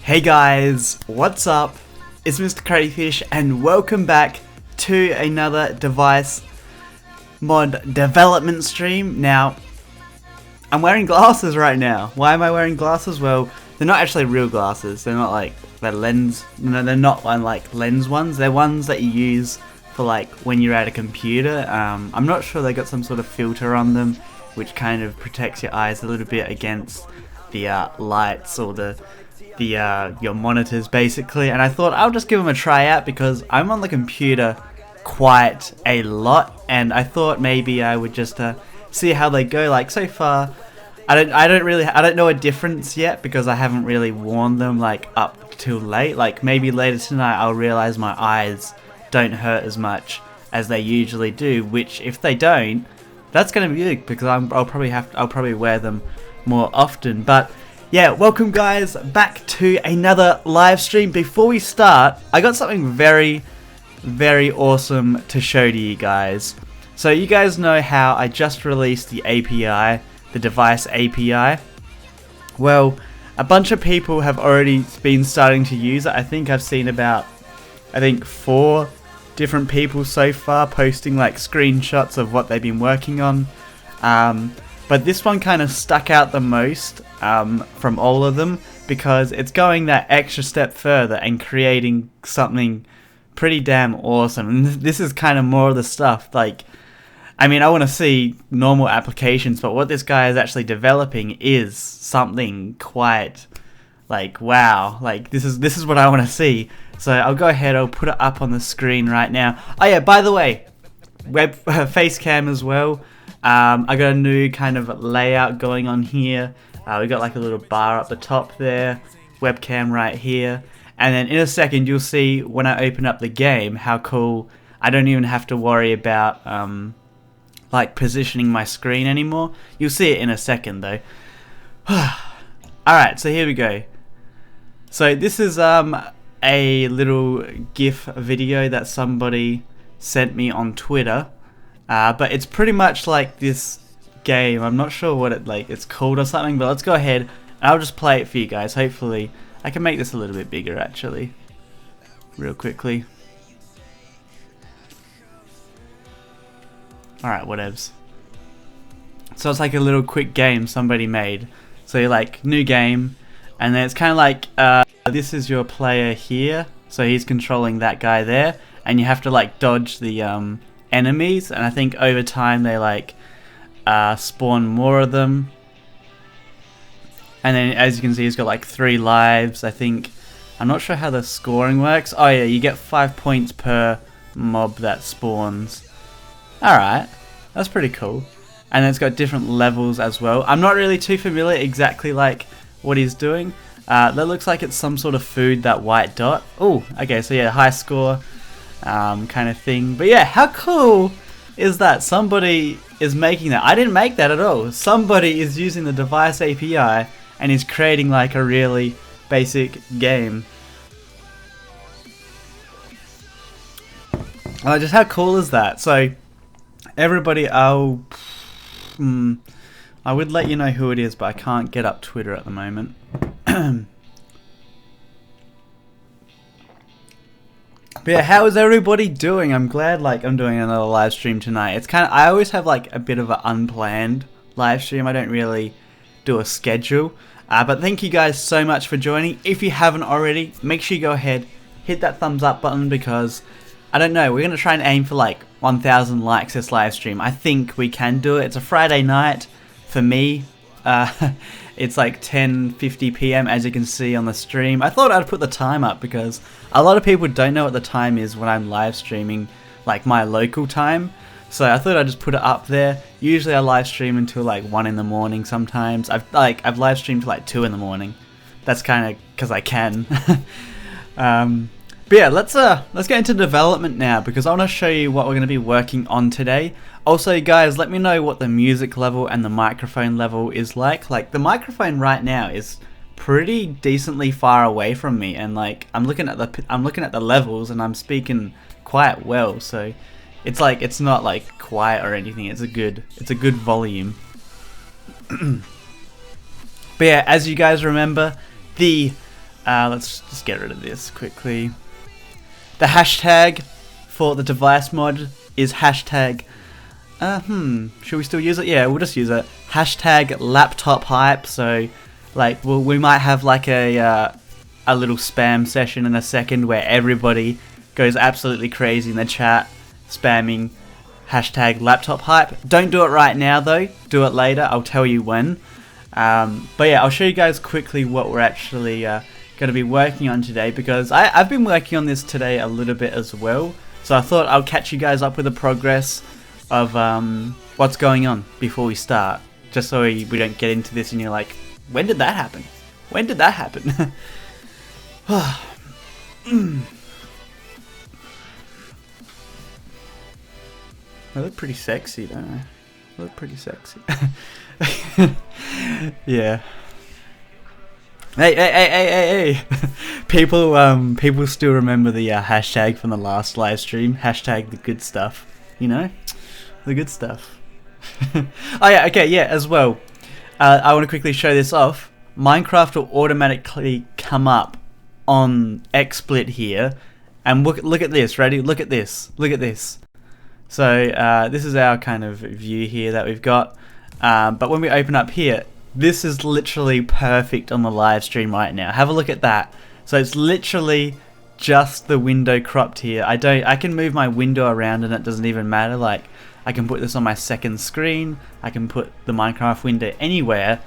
Hey guys, what's up? It's MrCrayfish and welcome back to another device mod development stream. Now, I'm wearing glasses right now. Why am I wearing glasses? Well, they're not actually real glasses. They're not like they're lens. No, they're not like lens ones. They're ones that you use for like when you're at a computer. I'm not sure they got some sort of filter on them, which kind of protects your eyes a little bit against the lights or your monitors basically. And I thought I'll just give them a try out because I'm on the computer quite a lot, and I thought maybe I would just see how they go. Like so far, I don't know a difference yet because I haven't really worn them like up till late. Like maybe later tonight I'll realize my eyes don't hurt as much as they usually do. Which if they don't, that's gonna be good because I'll probably wear them more often. But yeah, welcome guys back to another live stream. Before we start, I got something very awesome to show to you guys. So you guys know how I just released the API, the device API. Well, a bunch of people have already been starting to use it. I think I've seen about 4 different people so far posting like screenshots of what they've been working on. But this one kind of stuck out the most from all of them because it's going that extra step further and creating something pretty damn awesome. And this is kind of more of the stuff, like, I mean, I want to see normal applications, but what this guy is actually developing is something quite, like, wow. Like, this is what I want to see. So I'll go ahead, I'll put it up on the screen right now. Oh yeah, by the way, face cam as well. I got a new kind of layout going on here. We got like a little bar up the top there, webcam right here, and then in a second you'll see when I open up the game how cool. I don't even have to worry about like positioning my screen anymore. You'll see it in a second though. Alright, so here we go. So this is a little GIF video that somebody sent me on Twitter. But it's pretty much like this game. I'm not sure what it's called or something, but let's go ahead and I'll just play it for you guys. Hopefully I can make this a little bit bigger actually, real quickly. Alright, whatevs. So it's like a little quick game somebody made. So you're like, new game, and then it's kind of like, this is your player here, so he's controlling that guy there, and you have to like dodge the enemies, and I think over time they like spawn more of them. And then as you can see, he's got like 3 lives, I think. I'm not sure how the scoring works. Oh yeah, you get 5 points per mob that spawns. Alright, that's pretty cool. And then it's got different levels as well. I'm not really too familiar exactly like what he's doing. That looks like it's some sort of food, that white dot. Oh, okay, so yeah, high score kind of thing. But yeah, how cool is that? Somebody is making that. I didn't make that at all. Somebody is using the device API and is creating like a really basic game. Just how cool is that? So everybody, I would let you know who it is, but I can't get up Twitter at the moment. But yeah, how is everybody doing? I'm glad like I'm doing another live stream tonight. It's kind of, I always have like a bit of an unplanned live stream. I don't really do a schedule. But thank you guys so much for joining. If you haven't already, make sure you go ahead, hit that thumbs up button because, I don't know, we're going to try and aim for like 1,000 likes this live stream. I think we can do it. It's a Friday night for me. It's like 10:50 PM as you can see on the stream. I thought I'd put the time up because a lot of people don't know what the time is when I'm live streaming, like my local time. So I thought I'd just put it up there. Usually I live stream until like 1 in the morning sometimes. I've live streamed to like 2 in the morning. That's kind of because I can. But yeah, let's get into development now because I want to show you what we're going to be working on today. Also guys, let me know what the music level and the microphone level is like. Like the microphone right now is pretty decently far away from me, and like I'm looking at the levels and I'm speaking quite well, so it's like it's not like quiet or anything. It's a good volume. But yeah, as you guys remember, the let's just get rid of this quickly. The hashtag for the device mod is hashtag. Should we still use it? Yeah, we'll just use it. Hashtag laptop hype. So, like, we might have like a little spam session in a second where everybody goes absolutely crazy in the chat, spamming hashtag laptop hype. Don't do it right now though. Do it later. I'll tell you when. But yeah, I'll show you guys quickly what we're actually going to be working on today, because I've been working on this today a little bit as well. So I thought I'll catch you guys up with the progress of what's going on before we start, just so we don't get into this and you're like, when did that happen? When did that happen? I look pretty sexy, don't I? I look pretty sexy. Yeah. Hey! People still remember the hashtag from the last live stream. Hashtag the good stuff. You know, the good stuff. Oh yeah, okay, yeah. As well, I want to quickly show this off. Minecraft will automatically come up on XSplit here, and look at this. Ready? Look at this. Look at this. So this is our kind of view here that we've got. But when we open up here, this is literally perfect on the live stream right now. Have a look at that. So it's literally just the window cropped here. I can move my window around and it doesn't even matter. Like, I can put this on my second screen, I can put the Minecraft window anywhere,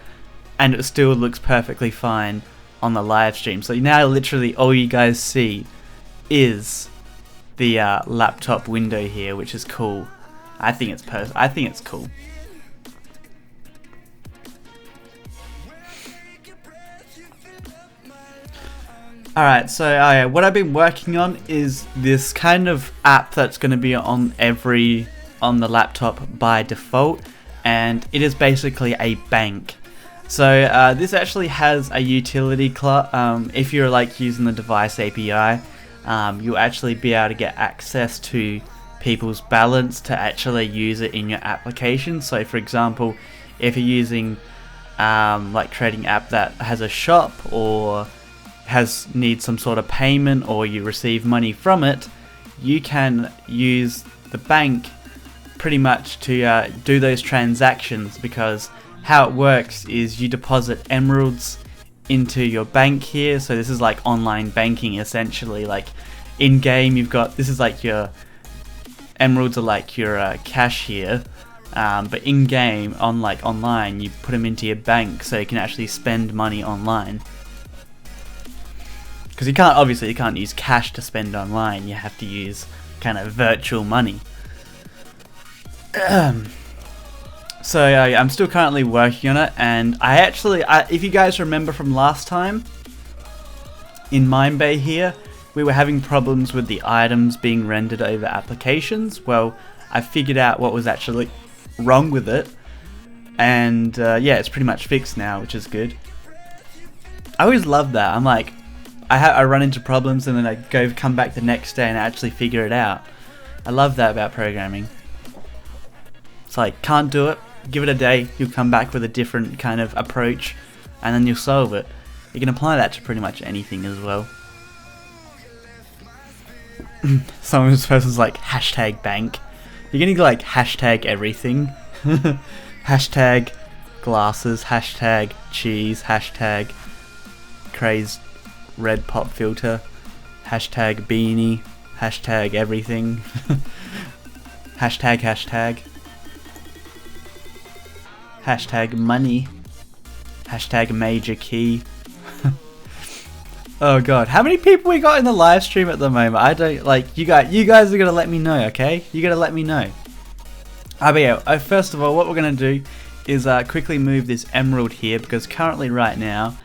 and it still looks perfectly fine on the live stream. So now literally all you guys see is the laptop window here, which is cool. I think it's cool. Alright, so what I've been working on is this kind of app that's going to be on the laptop by default, and it is basically a bank. So this actually has a utility if you're like using the device API, you'll actually be able to get access to people's balance to actually use it in your application. So for example, if you're using like creating an app that has a shop or needs some sort of payment, or you receive money from it, you can use the bank pretty much to do those transactions, because how it works is you deposit emeralds into your bank here. So this is like online banking essentially. Like in game you've got, this is like your emeralds are like your cash here, but in game online you put them into your bank so you can actually spend money online. Because you can't use cash to spend online, you have to use kind of virtual money. So I'm still currently working on it, and if you guys remember from last time, in Minebay here, we were having problems with the items being rendered over applications. Well, I figured out what was actually wrong with it, and yeah, it's pretty much fixed now, which is good. I always love that. I'm like, I run into problems and then I come back the next day and I actually figure it out. I love that about programming. It's like, can't do it, give it a day, you'll come back with a different kind of approach and then you'll solve it. You can apply that to pretty much anything as well. This person's like, hashtag bank. You're gonna go like hashtag everything. Hashtag glasses, hashtag cheese, hashtag crazed red pop filter, hashtag beanie, hashtag everything. Hashtag money, hashtag major key. Oh god, how many people we got in the live stream at the moment? I don't like, you guys are gonna let me know, okay? You gotta let me know. But yeah, first of all, what we're gonna do is quickly move this emerald here, because currently right now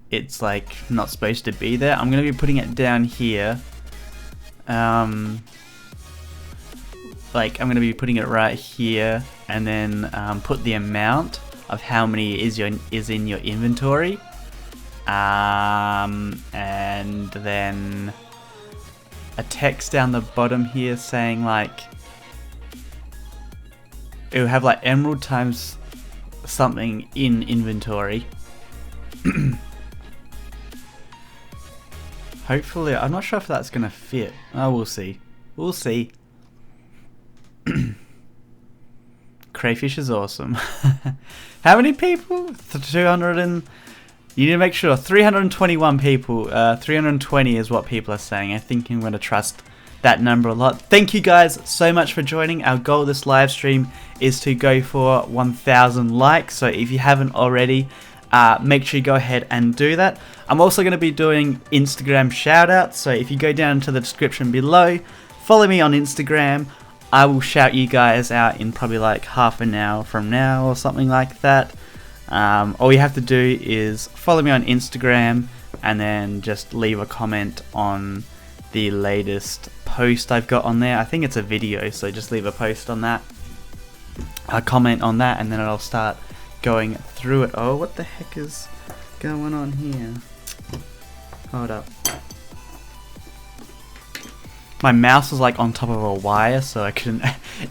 it's like not supposed to be there. I'm gonna be putting it down here. Like I'm gonna be putting it right here, and then put the amount of how many is in your inventory, and then a text down the bottom here saying like, it will have like emerald times something in inventory. Hopefully, I'm not sure if that's gonna fit. Oh, we'll see. We'll see. Crayfish is awesome. How many people? 200 and... You need to make sure. 321 people. 320 is what people are saying. I think I'm going to trust that number a lot. Thank you guys so much for joining. Our goal this live stream is to go for 1,000 likes. So if you haven't already, make sure you go ahead and do that. I'm also going to be doing Instagram shoutouts. So if you go down to the description below, follow me on Instagram. I will shout you guys out in probably like half an hour from now or something like that. All you have to do is follow me on Instagram and then just leave a comment on the latest post I've got on there. I think it's a video, so just leave a post on that, a comment on that, and then I'll start going through it. Oh, what the heck is going on here? Hold up. My mouse was like on top of a wire, so I couldn't.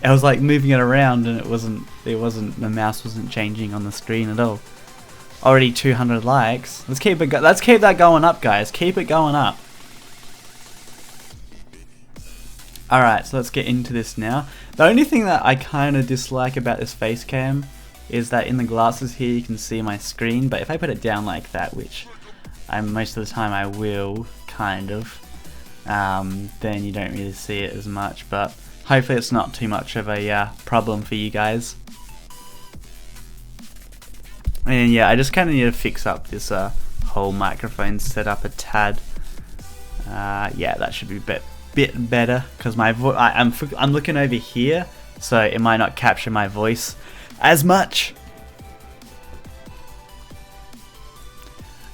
I was like moving it around, and it wasn't. The mouse wasn't changing on the screen at all. Already 200 likes. Let's keep it. Let's keep that going up, guys. Keep it going up. All right, so let's get into this now. The only thing that I kind of dislike about this face cam is that in the glasses here you can see my screen, but if I put it down like that, which most of the time I will, kind of. Then you don't really see it as much, but hopefully it's not too much of a problem for you guys. And yeah, I just kind of need to fix up this whole microphone setup a tad. Yeah, that should be a bit better because my I'm looking over here, so it might not capture my voice as much.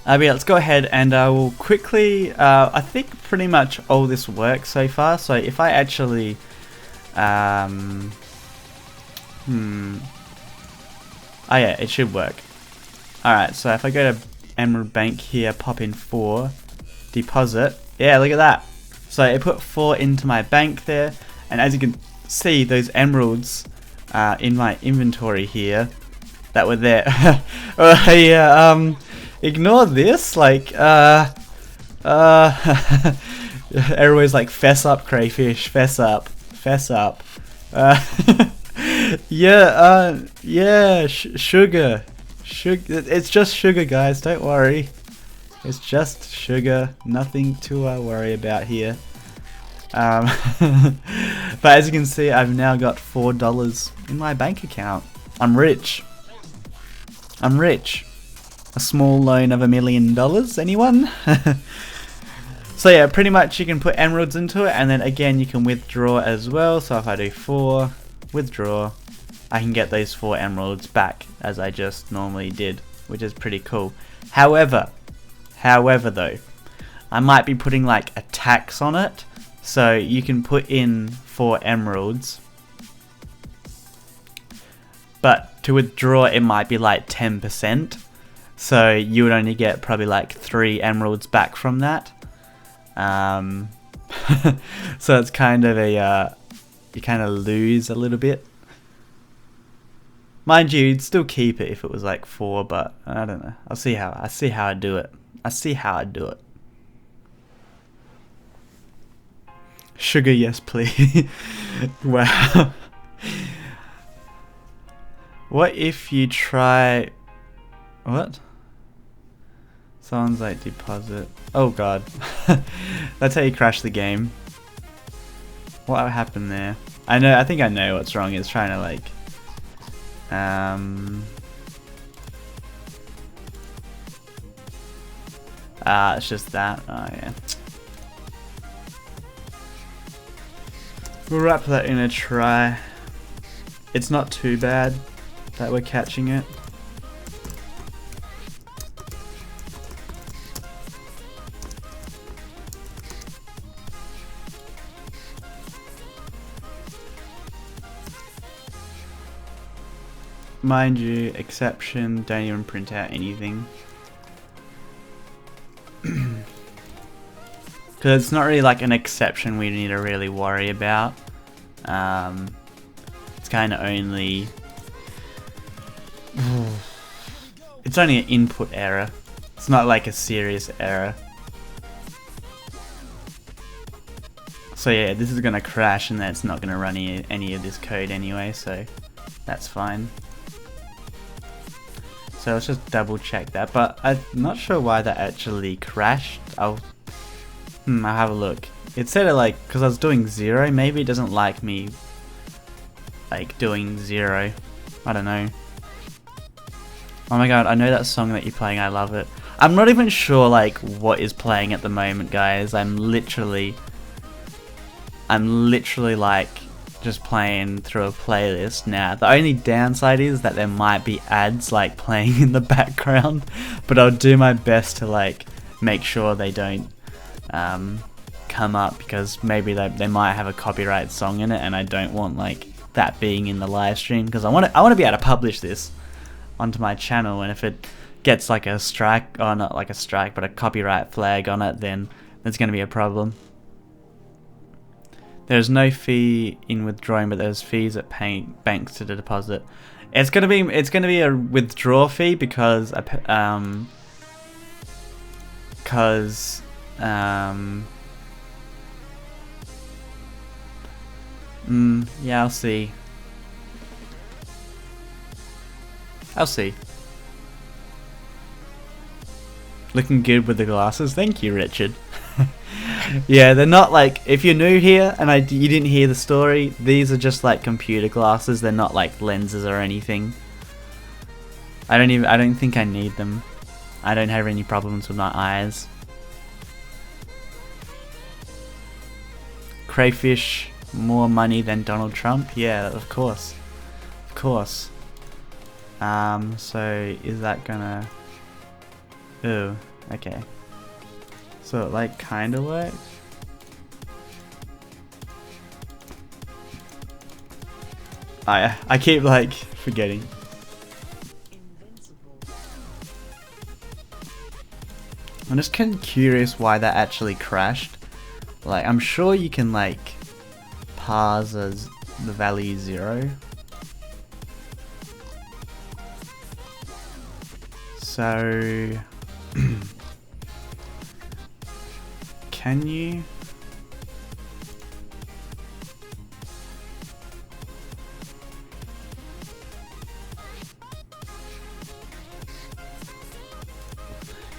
But yeah, let's go ahead and we'll quickly, I think pretty much all this works so far. So if I actually, oh yeah, it should work. Alright, so if I go to Emerald Bank here, pop in 4, deposit, yeah, look at that. So it put 4 into my bank there, and as you can see, those emeralds in my inventory here that were there. Yeah, ignore this, like, everybody's like, fess up, Crayfish, fess up, fess up. Yeah, sugar, it's just sugar, guys, don't worry. It's just sugar, nothing to worry about here. But as you can see, I've now got $4 in my bank account. I'm rich. I'm rich. A small loan of $1 million, anyone? So yeah, pretty much you can put emeralds into it, and then again you can withdraw as well. So if I do 4, withdraw, I can get those 4 emeralds back as I just normally did, which is pretty cool. However though, I might be putting like a tax on it. So you can put in 4 emeralds, but to withdraw it might be like 10%. So you would only get probably like 3 emeralds back from that. So it's kind of a, you kind of lose a little bit. Mind you, you'd still keep it if it was like 4, but I don't know. I see how I do it. I see how I do it. Sugar, yes please. Wow. What if you try... What? Someone's like, deposit. Oh god. That's how you crash the game. What happened there? I think I know what's wrong. It's trying to like... it's just that. Oh yeah. We'll wrap that in a try. It's not too bad that we're catching it. Mind you, exception, don't even print out anything. Because it's not really like an exception we need to really worry about. It's kind of only... It's only an input error. It's not like a serious error. So yeah, this is gonna crash and that's not gonna run any of this code anyway, so that's fine. So let's just double check that, but I'm not sure why that actually crashed. I'll have a look. It said it like, because I was doing 0, maybe it doesn't like me like doing 0. I don't know. Oh my god, I know that song that you're playing, I love it. I'm not even sure like what is playing at the moment, guys. I'm literally like just playing through a playlist now. The only downside is that there might be ads like playing in the background, but I'll do my best to like make sure they don't come up, because maybe they might have a copyright song in it and I don't want like that being in the live stream, because I want to be able to publish this onto my channel, and if it gets like a strike, or not like a strike but a copyright flag on it, then there's going to be a problem. There's no fee in withdrawing, but there's fees at paying banks to the deposit. It's gonna be a withdraw fee because yeah, I'll see. Looking good with the glasses. Thank you, Richard. Yeah, they're not like, if you're new here and you didn't hear the story, these are just like computer glasses. They're not like lenses or anything. I don't think I need them. I don't have any problems with my eyes. Crayfish, more money than Donald Trump? Yeah, of course. Of course. So is that gonna... Ooh, okay. So it like kinda works. I keep like forgetting. I'm just kind of curious why that actually crashed. Like, I'm sure you can like parse as the value 0. So can you?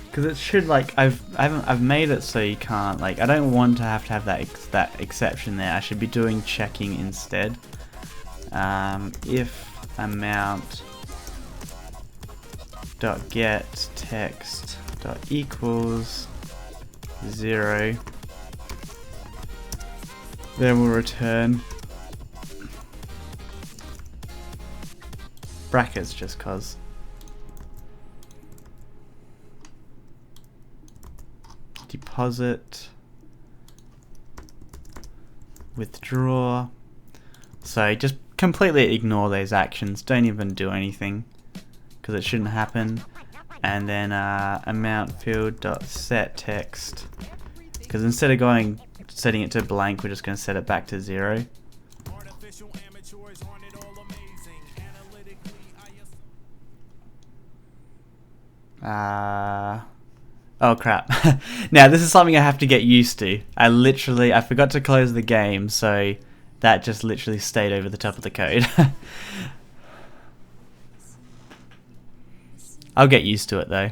Because it should like I've made it so you can't like, I don't want to have that exception there. I should be doing checking instead. If amount dot get text dot equals 0, then we'll return brackets just cause. Deposit, withdraw. So just completely ignore those actions, don't even do anything because it shouldn't happen. And then amount field dot set text, because instead of setting it to blank, we're just going to set it back to 0. Oh crap. Now this is something I have to get used to. I forgot to close the game, so that just literally stayed over the top of the code. I'll get used to it though.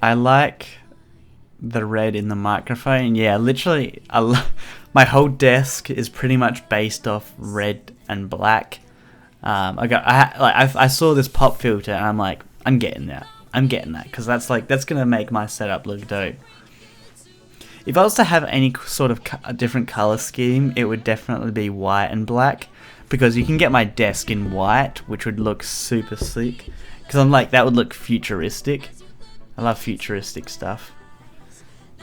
I like the red in the microphone. Yeah, literally my whole desk is pretty much based off red and black. I saw this pop filter and I'm like, I'm getting that because that's gonna make my setup look dope. If I was to have any sort of different color scheme, it would definitely be white and black, because you can get my desk in white, which would look super sleek, because I'm like, that would look futuristic. I love futuristic stuff.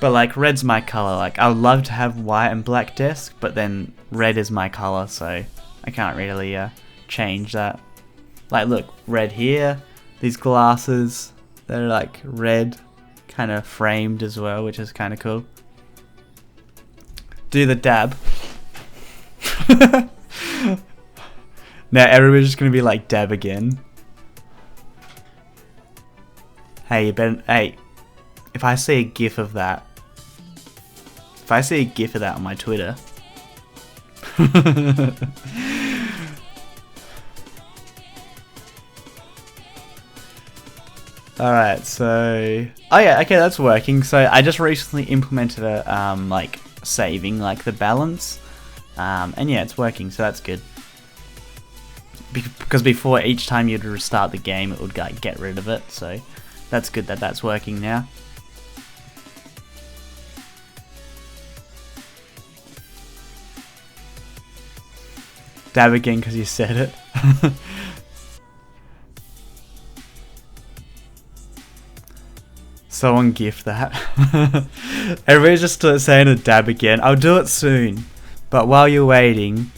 But like, red's my color. Like, I would love to have white and black desk, but then red is my color, so I can't really change that. Like, look, red here. These glasses, they're like red, kind of framed as well, which is kind of cool. Do the dab. Now everybody's just gonna be like, dab again. Hey, you better, hey, if I see a gif of that, on my Twitter. Alright, so... Oh yeah, okay, that's working. So I just recently implemented a, like, saving, like, the balance. And yeah, it's working, so that's good. Because before, each time you'd restart the game, it would, like, get rid of it. So that's good that that's working now. Dab again because you said it. Someone gift that. Everybody's just saying a dab again. I'll do it soon. But while you're waiting,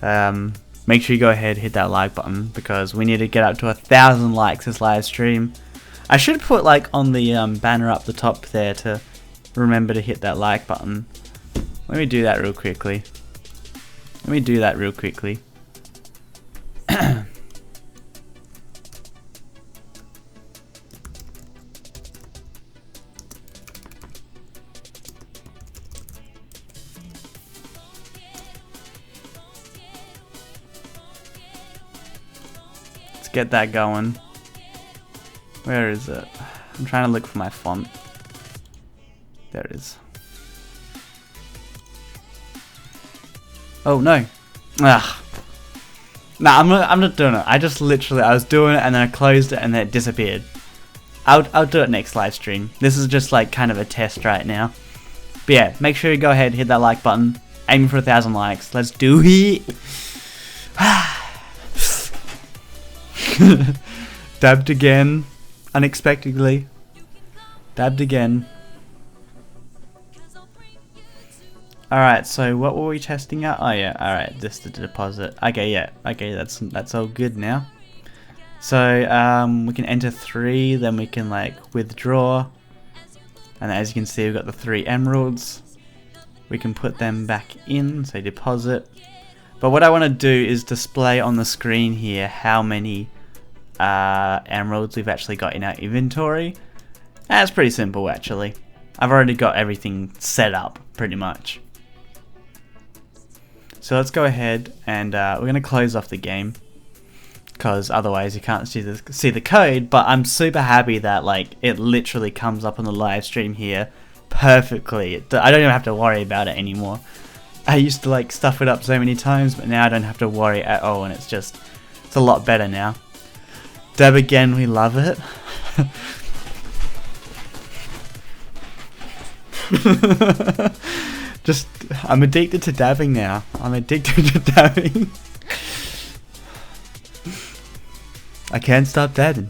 make sure you go ahead, hit that like button, because we need to get up to 1,000 likes this live stream. I should put like on the banner up the top there to remember to hit that like button. Let me do that real quickly. Let's get that going. Where is it? I'm trying to look for my font. There it is. Oh no. Ugh. Nah, I'm not doing it. I was doing it and then I closed it and then it disappeared. I'll do it next live stream. This is just like kind of a test right now. But yeah, make sure you go ahead, hit that like button. Aiming for 1,000 likes. Let's do it. Dabbed again. Unexpectedly. Dabbed again. Alright, so what were we testing out? Oh yeah, alright, just the deposit. Okay, yeah, okay, that's all good now. So, we can enter 3, then we can like withdraw. And as you can see, we've got the 3 emeralds. We can put them back in, so deposit. But what I want to do is display on the screen here how many emeralds we've actually got in our inventory. That's pretty simple actually. I've already got everything set up pretty much. So let's go ahead and we're going to close off the game, because otherwise you can't see the code. But I'm super happy that like it literally comes up on the live stream here perfectly. I don't even have to worry about it anymore. I used to like stuff it up so many times, but now I don't have to worry at all, and it's a lot better now. Dab again, we love it. I'm addicted to dabbing now. I'm addicted to dabbing. I can't stop dabbing.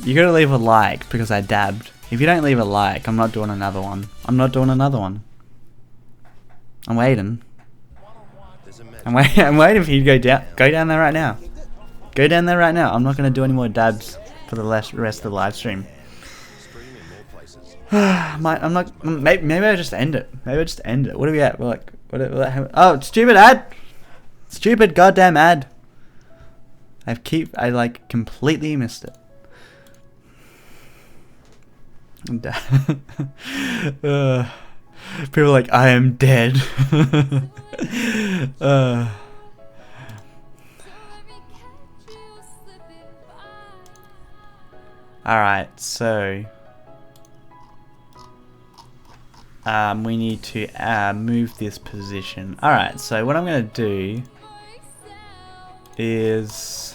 You gotta leave a like because I dabbed. If you don't leave a like, I'm not doing another one. I'm waiting. I'm waiting for you to go down there right now. Go down there right now. I'm not going to do any more dabs for the rest of the live stream. I'm not. Maybe I just end it. What are we at? We're like, oh, stupid ad! Stupid goddamn ad! I like completely missed it. People are like, I am dead. Alright, so we need to move this position. Alright, so what I'm going to do is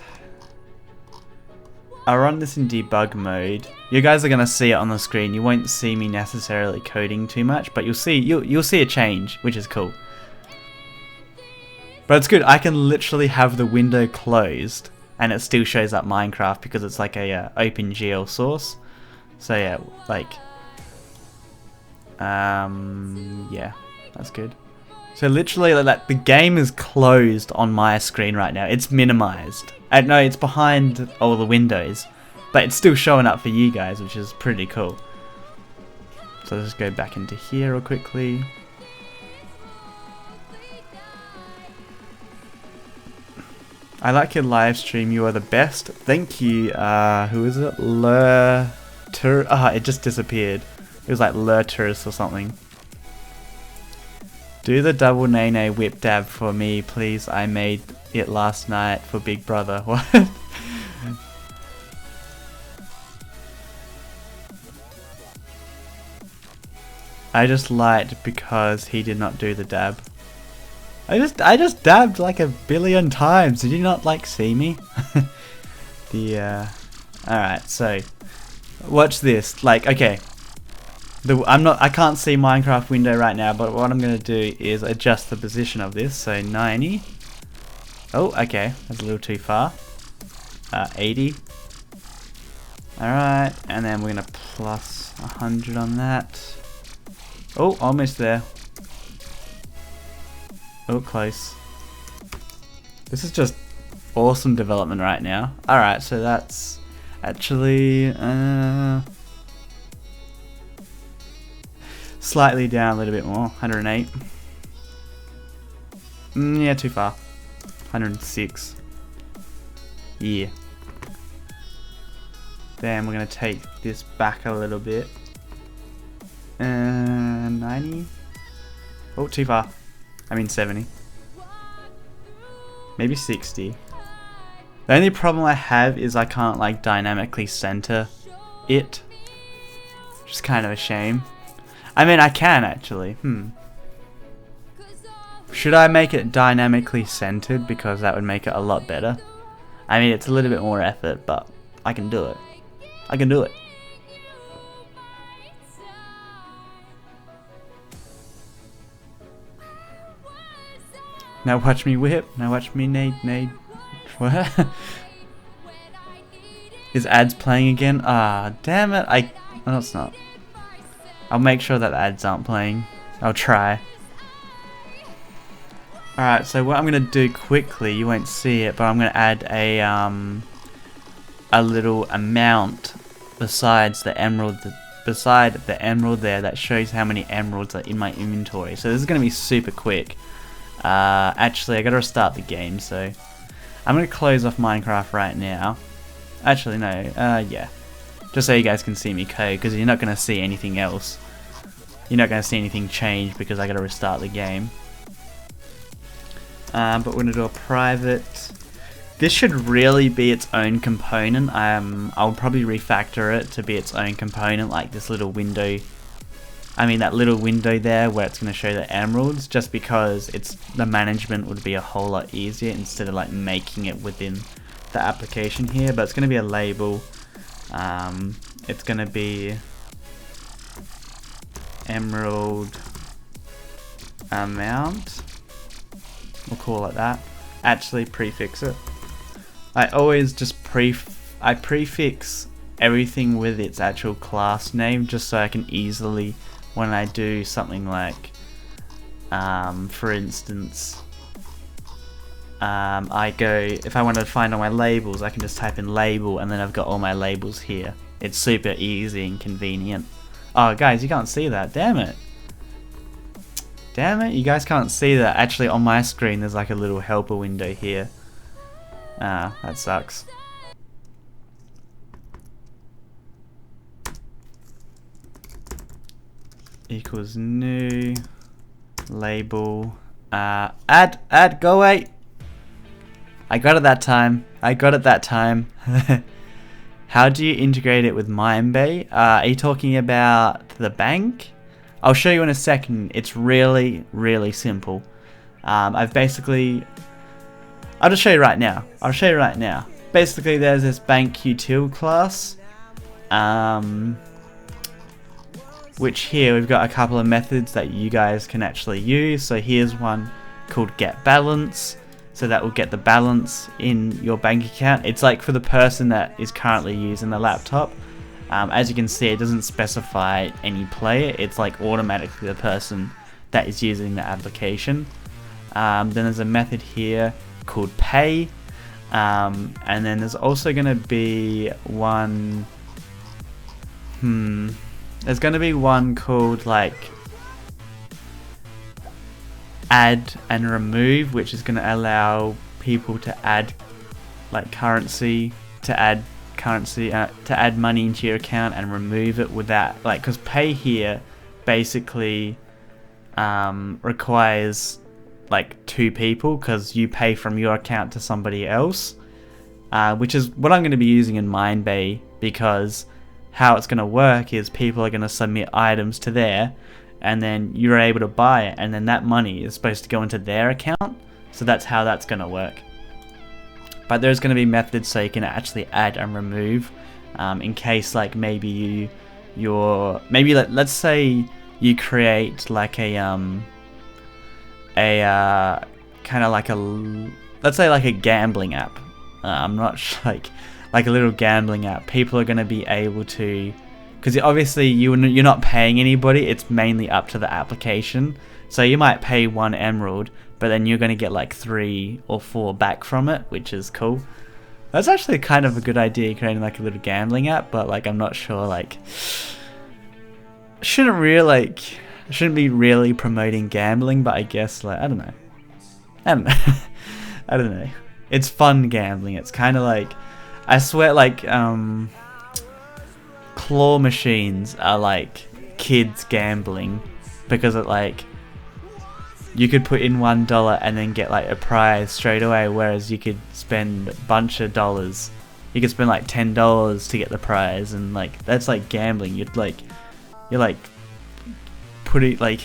I'll run this in debug mode. You guys are going to see it on the screen. You won't see me necessarily coding too much, but you'll see a change, which is cool. But it's good. I can literally have the window closed and it still shows up Minecraft because it's like a OpenGL source. So yeah, like yeah, that's good. So literally like the game is closed on my screen right now. It's minimized. No, it's behind all the windows, but it's still showing up for you guys, which is pretty cool. So let's just go back into here real quickly. I like your live stream. You are the best. Thank you. Who is it? It just disappeared. It was like Lurturus or something. Do the double nay whip dab for me, please. I made it last night for Big Brother. What? I just liked because he did not do the dab. I just dabbed like 1,000,000,000 times. Did you not like see me? Alright, so watch this. Like, okay. I can't see Minecraft window right now, but what I'm gonna do is adjust the position of this. So 90. Oh, okay, that's a little too far. 80. Alright, and then we're gonna plus 100 on that. Oh, almost there. Oh, close. This is just awesome development right now. Alright, so that's actually slightly down a little bit more. 108. Yeah, too far. 106. Yeah. Then we're going to take this back a little bit. 90. Oh, too far. I mean 70. Maybe 60. The only problem I have is I can't like dynamically center it. Which is kind of a shame. I mean I can actually. Should I make it dynamically centered, because that would make it a lot better? I mean it's a little bit more effort, but I can do it. I can do it. Now watch me whip. Now watch me nade. What? Is ads playing again? Ah, damn it. No, it's not. I'll make sure that the ads aren't playing. I'll try. Alright, so what I'm going to do quickly, you won't see it, but I'm going to add a little amount beside the emerald there that shows how many emeralds are in my inventory. So this is going to be super quick. Actually, I gotta restart the game, so I'm gonna close off Minecraft right now. Actually, no, yeah. Just so you guys can see me code, because you're not gonna see anything else. You're not gonna see anything change because I gotta restart the game. But we're gonna do a private. This should really be its own component. I'll probably refactor it to be its own component, like this little window. I mean that little window there where it's going to show the emeralds, just because the management would be a whole lot easier instead of like making it within the application here. But it's going to be a label. It's going to be emerald amount. We'll call it that. Actually prefix it. I always just prefix everything with its actual class name, just so I can easily, when I do something like, for instance, if I want to find all my labels, I can just type in label and then I've got all my labels here. It's super easy and convenient. Oh guys, you can't see that, damn it. Damn it, you guys can't see that. Actually on my screen there's like a little helper window here. Ah, that sucks. Equals new label add, go away. I got it that time. How do you integrate it with Minebay? Are you talking about the bank? I'll show you in a second. It's really simple. I'll just show you right now. Basically there's this bank util class, which here we've got a couple of methods that you guys can actually use. So here's one called get balance. So that will get the balance in your bank account. It's like for the person that is currently using the laptop. As you can see, it doesn't specify any player. It's like automatically the person that is using the application. Then there's a method here called pay. And then there's also going to be one... There's going to be one called like add and remove, which is going to allow people to add like currency to add money into your account and remove it without, like, because pay here basically requires like 2 people, because you pay from your account to somebody else, which is what I'm going to be using in Mindbay, because how it's going to work is people are going to submit items to there, and then you're able to buy it, and then that money is supposed to go into their account. So that's how that's going to work. But there's going to be methods so you can actually add and remove, in case, like, maybe let's say you create like a kind of like let's say like a gambling app. I'm not like a little gambling app. People are going to be able to, because obviously you're not paying anybody. It's mainly up to the application. So you might pay 1 emerald, but then you're going to get like 3 or 4 back from it, which is cool. That's actually kind of a good idea, creating like a little gambling app, but like I'm not sure, like shouldn't be really promoting gambling, but I guess, like, I don't know. I don't know. It's fun gambling. It's kind of like, I swear, like claw machines are like kids gambling, because it, like, you could put in $1 and then get like a prize straight away, whereas you could spend a bunch of dollars. You could spend like $10 to get the prize, and like that's like gambling. You're like putting, like,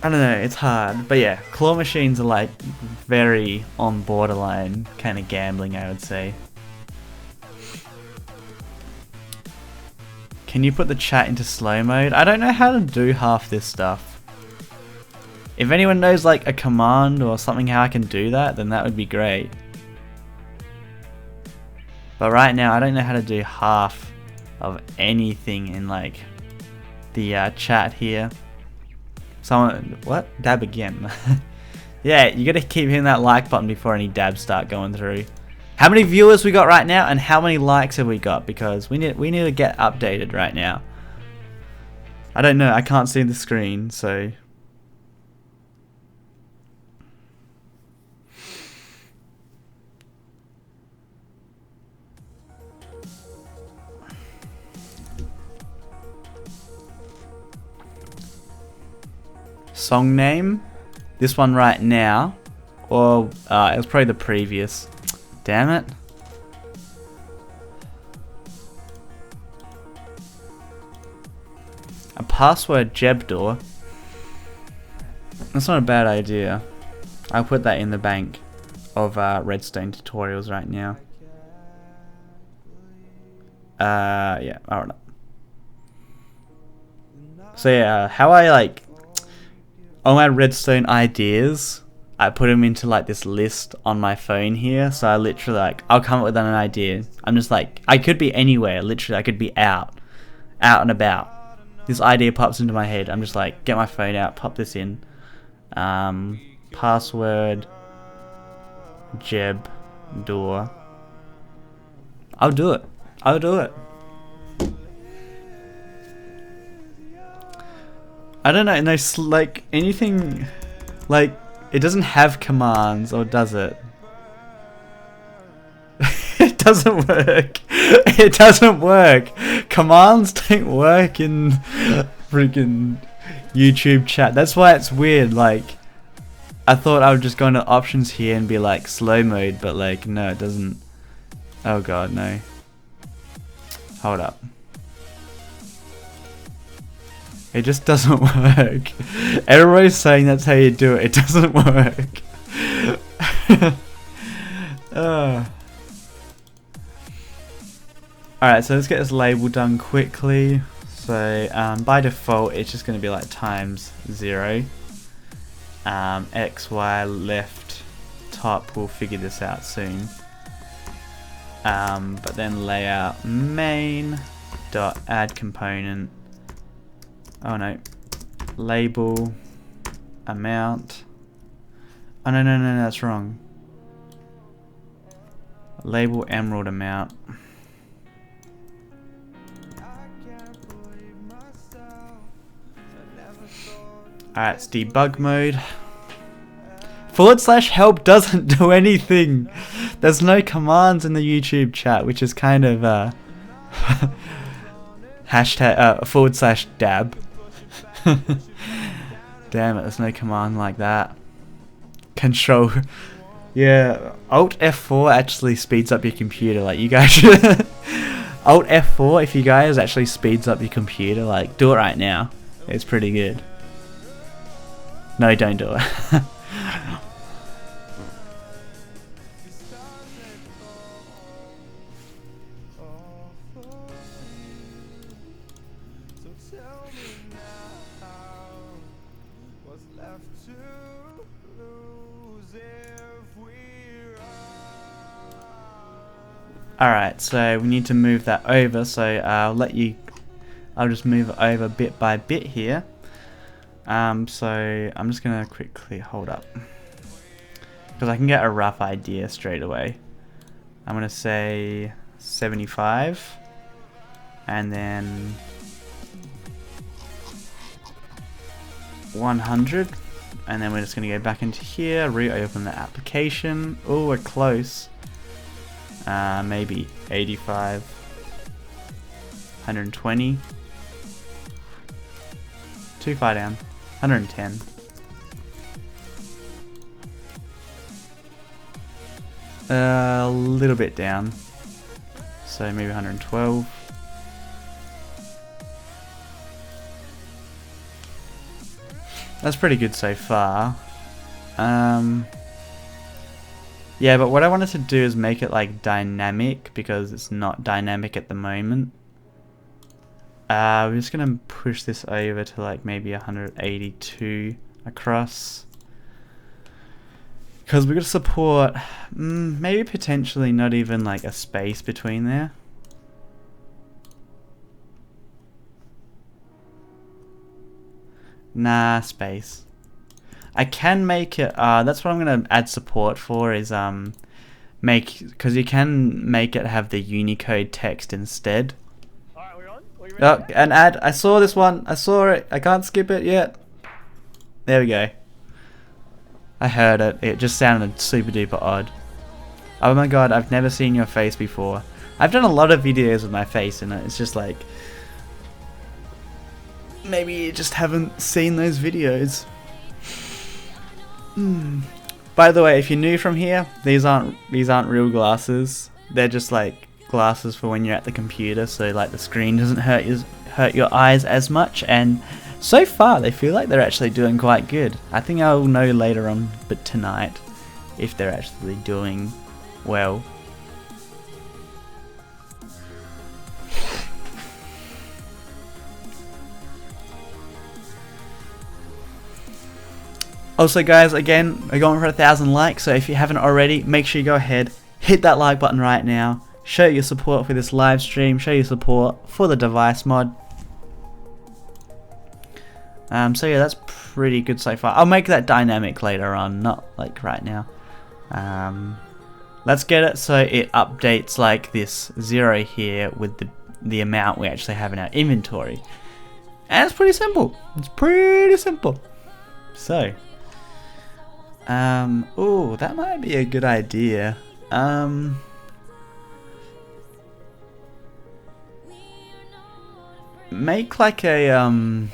I don't know, it's hard. But yeah, claw machines are like very on borderline kind of gambling, I would say. Can you put the chat into slow mode? I don't know how to do half this stuff. If anyone knows like a command or something how I can do that, then that would be great. But right now I don't know how to do half of anything in like the chat here. Someone, what? Dab again. Yeah, you gotta keep hitting that like button before any dabs start going through. How many viewers we got right now, and how many likes have we got? Because we need to get updated right now. I don't know, I can't see the screen, so song name, this one right now, or it was probably the previous. Damn it. A password Jebdor. That's not a bad idea. I'll put that in the bank of redstone tutorials right now. Yeah, alright. So yeah, how I like all my redstone ideas, I put them into like this list on my phone here. So I literally, like, I'll come up with an idea. I'm just like, I could be anywhere. Literally, I could be out and about. This idea pops into my head. I'm just like, get my phone out, pop this in. Password Jeb door. I'll do it. I'll do it. I don't know, no, like, anything, like, it doesn't have commands, or does it? It doesn't work. It doesn't work. Commands don't work in freaking YouTube chat. That's why it's weird. Like, I thought I would just go into options here and be like slow mode, but like, no, it doesn't. Oh god, no. Hold up. It just doesn't work. Everybody's saying that's how you do it. It doesn't work. Alright, so let's get this label done quickly. So by default, it's just going to be like times 0. X, Y, left, top. We'll figure this out soon. But then layout main dot add component. Oh no, label amount. Oh no, that's wrong. Label emerald amount. Alright, it's debug mode. /help doesn't do anything. There's no commands in the YouTube chat, which is kind of hashtag /dab. Damn it, there's no command like that. Control. Yeah, Alt F4 actually speeds up your computer. Like, you guys should Alt F4 if you guys actually speeds up your computer. Like, do it right now. It's pretty good. No, don't do it. Alright, so we need to move that over, so I'll just move it over bit by bit here. So I'm just gonna quickly hold up, because I can get a rough idea straight away. I'm gonna say 75, and then 100, and then we're just gonna go back into here, reopen the application. Oh, we're close. Maybe 85, 120, too far down, 110. A little bit down, so maybe 112. That's pretty good so far. Yeah, but what I wanted to do is make it like dynamic, because it's not dynamic at the moment. We're just gonna push this over to like maybe 182 across, because we're gonna support maybe potentially not even like a space between there. Nah, space. I can make it, that's what I'm going to add support for, is because you can make it have the Unicode text instead. Alright, we're on? Oh, an ad. I saw this one. I saw it. I can't skip it yet. There we go. I heard it. It just sounded super duper odd. Oh my god, I've never seen your face before. I've done a lot of videos with my face in it. It's just like, maybe you just haven't seen those videos. By the way, if you're new from here, these aren't real glasses. They're just like glasses for when you're at the computer, so like the screen doesn't hurt your eyes as much. And so far, they feel like they're actually doing quite good. I think I'll know later on, but tonight, if they're actually doing well. Also guys, again, we're going for 1,000 likes, so if you haven't already, make sure you go ahead, hit that like button right now, show your support for this live stream, show your support for the device mod. So yeah, that's pretty good so far. I'll make that dynamic later on, not like right now. Let's get it so it updates like this 0 here with the amount we actually have in our inventory. And it's pretty simple. It's pretty simple. So, oh, that might be a good idea. Make like a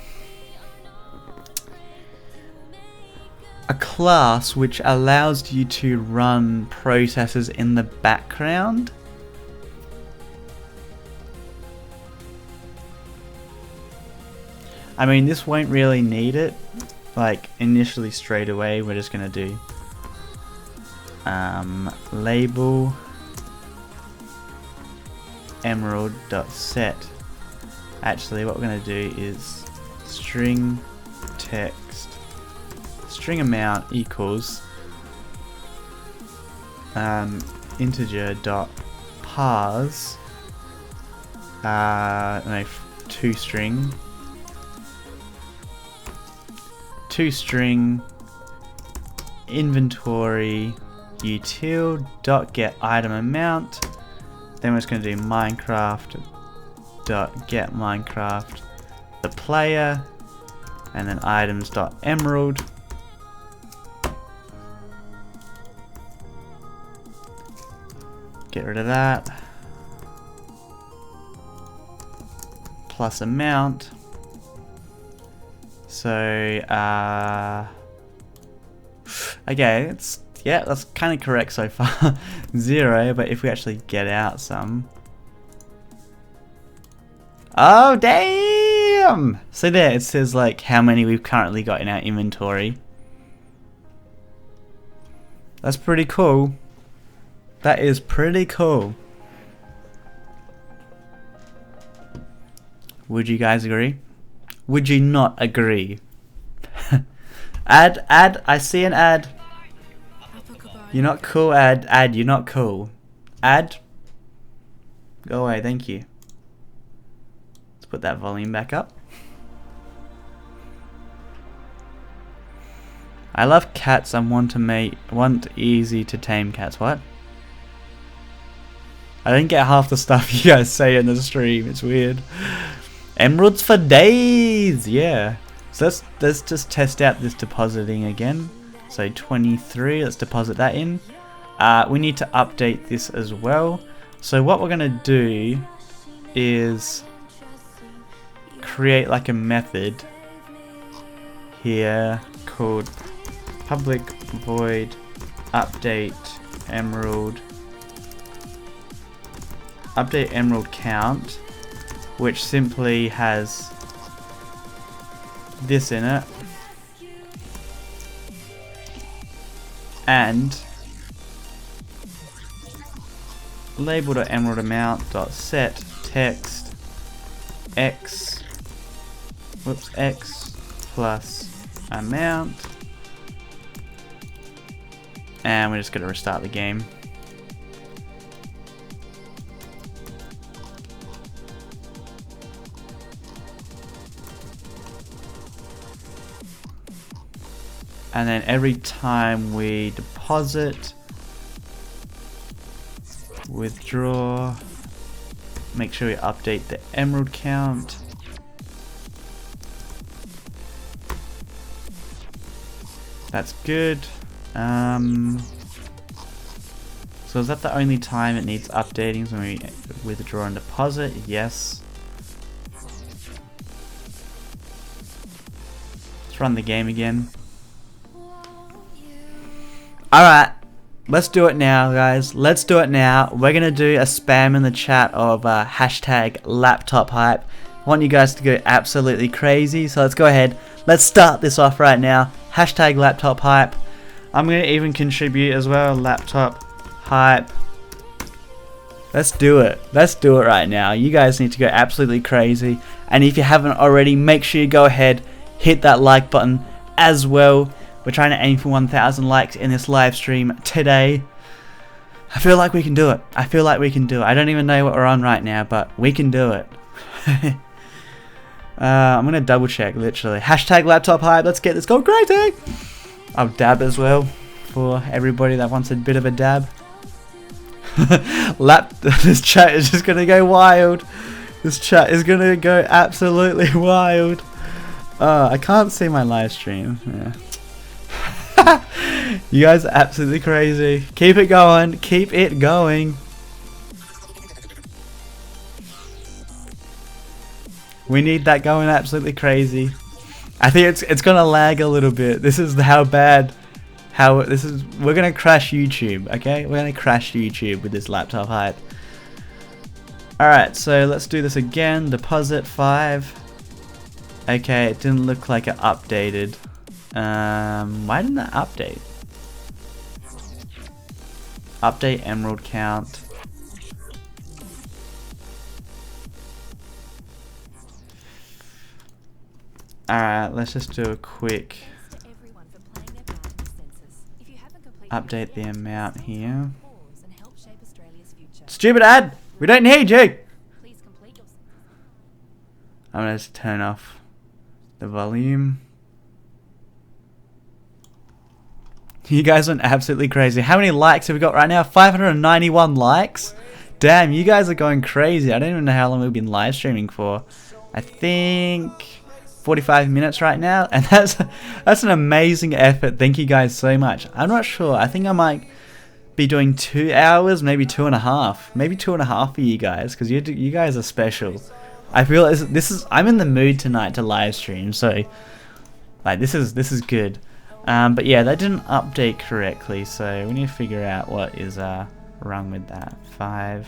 class which allows you to run processes in the background. I mean, this won't really need it. Like initially straight away, we're just gonna do label emerald.set. Actually, what we're gonna do is string text string amount equals integer dot parse no, toString inventory util dot get item amount. Then we're just going to do Minecraft dot get Minecraft the player, and then items dot emerald. Get rid of that. Plus amount. So, okay, that's kind of correct so far. 0, but if we actually get out some. Oh, damn! So there, it says like how many we've currently got in our inventory. That's pretty cool. That is pretty cool. Would you guys agree? Would you not agree? Ad, I see an ad. You're not cool, ad, you're not cool. Ad, go away, thank you. Let's put that volume back up. I love cats and want easy to tame cats. What? I don't get half the stuff you guys say in the stream. It's weird. Emeralds for days. Yeah. So let's just test out this depositing again. So 23. Let's deposit that in. We need to update this as well. So what we're gonna do is create like a method here called public void update emerald count, which simply has this in it and label.emerald amount dot set text x plus amount, and we're just going to restart the game. And then every time we deposit, withdraw, make sure we update the emerald count. That's good. So is that the only time it needs updating, when we withdraw and deposit? Yes. Let's run the game again. Alright, let's do it now, guys. Let's do it now. We're going to do a spam in the chat of hashtag laptop hype. I want you guys to go absolutely crazy, so let's go ahead. Let's start this off right now. Hashtag laptop hype. I'm going to even contribute as well. Laptop hype. Let's do it. Let's do it right now. You guys need to go absolutely crazy. And if you haven't already, make sure you go ahead, hit that like button as well. We're trying to aim for 1,000 likes in this live stream today. I feel like we can do it. I feel like we can do it. I don't even know what we're on right now, but we can do it. I'm going to double check, literally. Hashtag laptop hype. Let's get this going crazy. I'll dab as well for everybody that wants a bit of a dab. This chat is just going to go wild. This chat is going to go absolutely wild. I can't see my live stream. Yeah. You guys are absolutely crazy. Keep it going. Keep it going. We need that going absolutely crazy. I think it's gonna lag a little bit. This is how bad. We're gonna crash YouTube. Okay, we're gonna crash YouTube with this laptop hype. All right, so let's do this again. Deposit 5. Okay, it didn't look like it updated. Why didn't that update? Update emerald count. Alright, let's just do a quick update the amount here. Stupid ad! We don't need you! I'm gonna just turn off the volume. You guys went absolutely crazy. How many likes have we got right now? 591 likes? Damn, you guys are going crazy. I don't even know how long we've been live streaming for. I think 45 minutes right now, and that's an amazing effort. Thank you guys so much. I'm not sure. I think I might be doing 2 hours, maybe 2.5, maybe 2.5 for you guys, because you guys are special. I feel I'm in the mood tonight to live stream, so like this is good. But yeah, that didn't update correctly, so we need to figure out what is wrong with that. 5.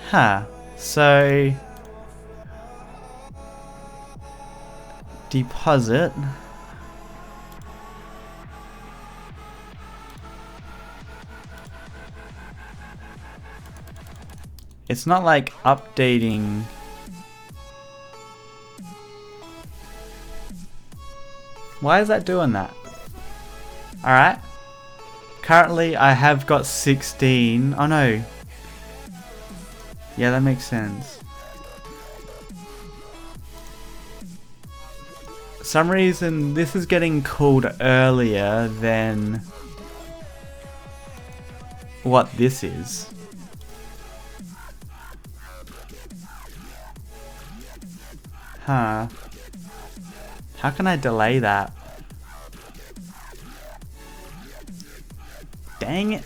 Huh. So deposit. It's not like updating. Why is that doing that? Alright. Currently I have got 16. Oh no. Yeah, that makes sense. For some reason this is getting called earlier than what this is. Huh. How can I delay that? Dang it.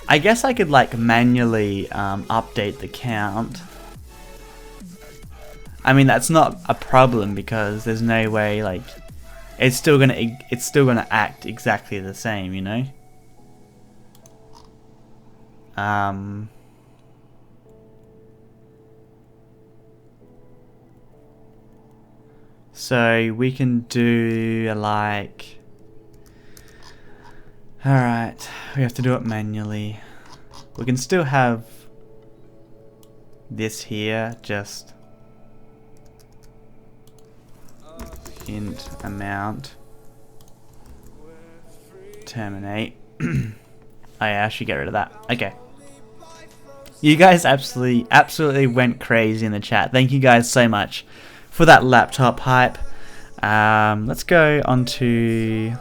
I guess I could like manually update the count. I mean, that's not a problem because there's no way like it's still gonna act exactly the same, you know? So we can do like, alright, we have to do it manually. We can still have this here, just int amount terminate. Oh yeah, I should get rid of that. Okay. You guys absolutely went crazy in the chat. Thank you guys so much for that laptop hype. Let's go on to...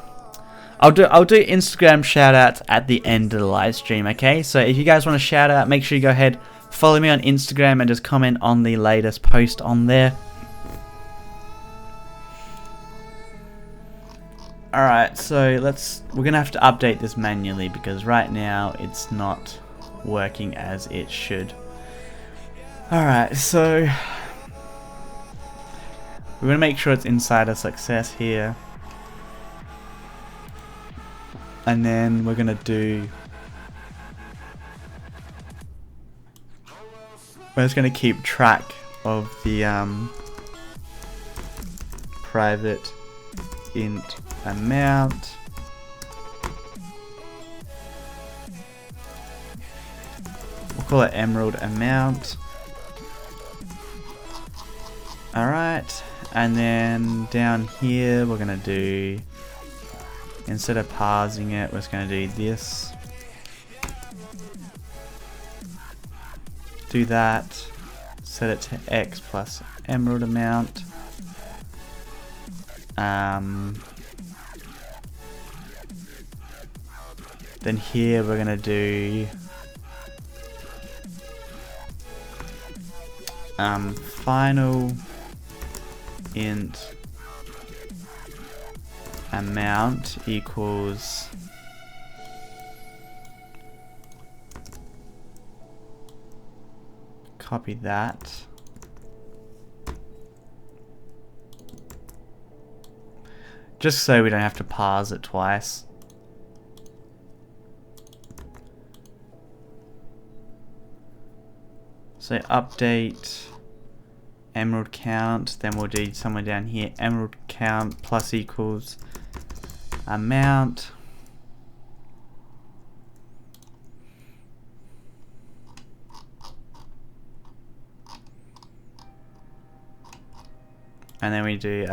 I'll do Instagram shoutouts at the end of the live stream, okay? So if you guys want to shout out, make sure you go ahead, follow me on Instagram and just comment on the latest post on there. Alright, so we're gonna have to update this manually because right now it's not working as it should. Alright, so we're gonna make sure it's inside a success here. And then we're gonna we're just gonna keep track of the private int amount. We'll call it emerald amount. Alright, and then down here we're gonna do, instead of parsing it, we're just gonna do this. Do that, set it to x plus emerald amount. Then here we're gonna do final int amount equals copy that. Just so we don't have to parse it twice. So update emerald count, then we'll do somewhere down here, emerald count plus equals amount. And then we do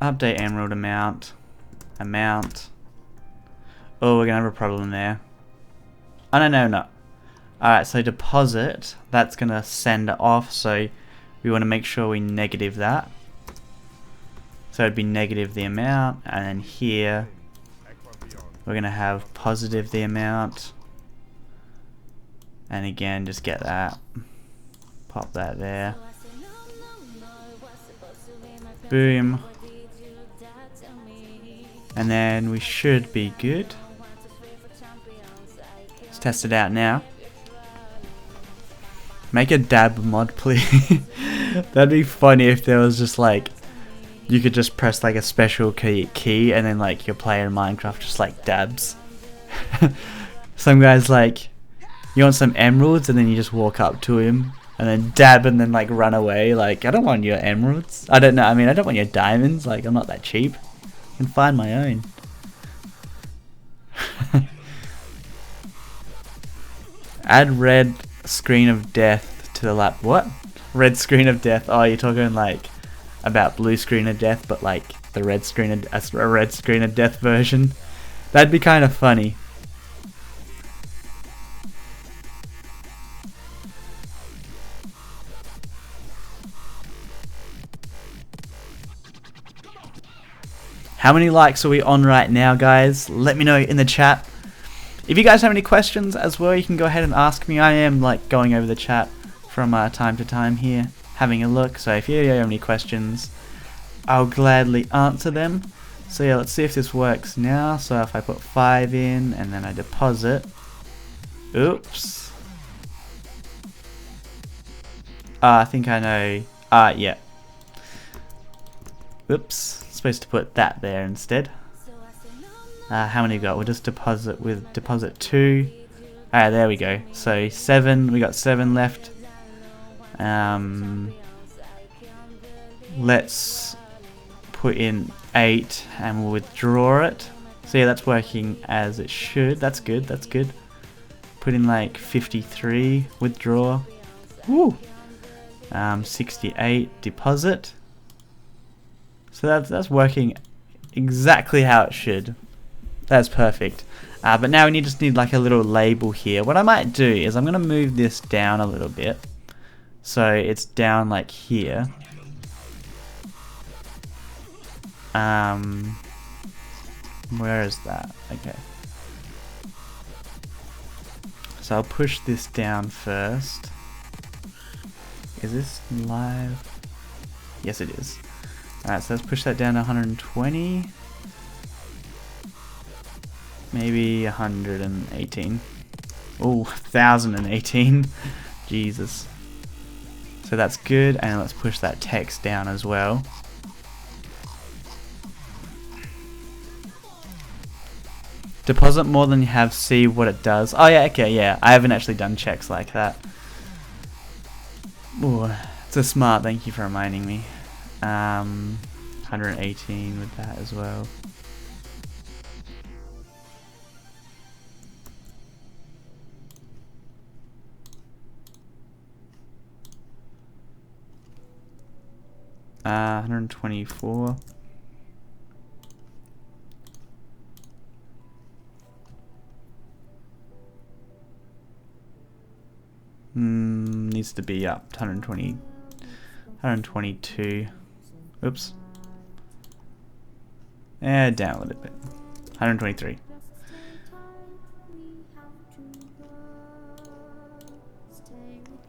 update emerald amount. Oh, we're gonna have a problem there. Oh no. Alright, so deposit, that's gonna send it off, so we want to make sure we negative that. So it'd be negative the amount, and then here we're gonna have positive the amount. And again, just get that. pop that there. Boom. And then we should be good. Let's test it out now. Make a dab mod, please. That'd be funny if there was just like, you could just press like a special key and then like your player in Minecraft just like dabs. Some guys like, you want some emeralds, and then you just walk up to him and then dab and then like run away. Like, I don't want your emeralds. I don't know, I mean, I don't want your diamonds. Like, I'm not that cheap. I can find my own. Add red screen of death to the lap. What? Red screen of death. Oh, you're talking like about blue screen of death, but like the red screen of a red screen of death version. That'd be kind of funny. How many likes are we on right now, guys? Let me know in the chat. If you guys have any questions as well, you can go ahead and ask me. I am like going over the chat from time to time here, having a look. So if you have any questions, I'll gladly answer them. So yeah, let's see if this works now. So if I put 5 in and then I deposit. Oops. I think I know. Yeah. Oops. Supposed to put that there instead. How many we got? We'll just deposit with deposit 2. Alright, there we go. So 7, we got 7 left. Let's put in 8 and we'll withdraw it. So yeah, that's working as it should. That's good, that's good. Put in like 53, withdraw. Woo! 68, deposit. So that's working exactly how it should. That's perfect. But now we just need like a little label here. What I might do is I'm going to move this down a little bit. So it's down like here. Where is that? Okay. So I'll push this down first. Is this live? Yes, it is. Alright, so let's push that down to 120. Maybe 118. Oh, 1018. Jesus. So that's good, and let's push that text down as well. Deposit more than you have, see what it does. Oh yeah, okay, yeah. I haven't actually done checks like that. Ooh, it's a smart, thank you for reminding me. 118 with that as well. Uh, 124. Needs to be up to 120, 122. Oops. And down a little bit. 123.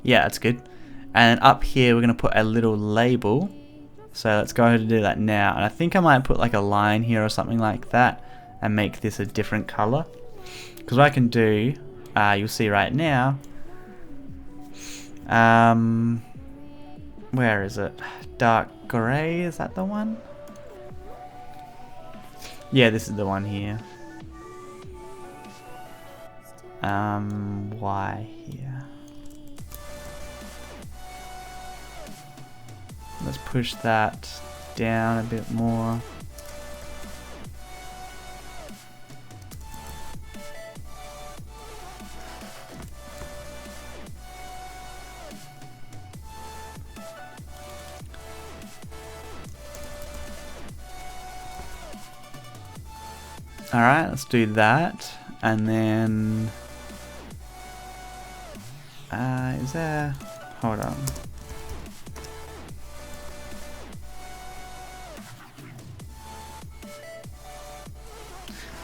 Yeah, that's good. And up here we're going to put a little label. So let's go ahead and do that now. And I think I might put like a line here or something like that and make this a different color. Because what I can do, you'll see right now. Where is it? Dark gray, is that the one? Yeah, this is the one here. Why here? Let's push that down a bit more. Alright, let's do that. And then is there, hold on.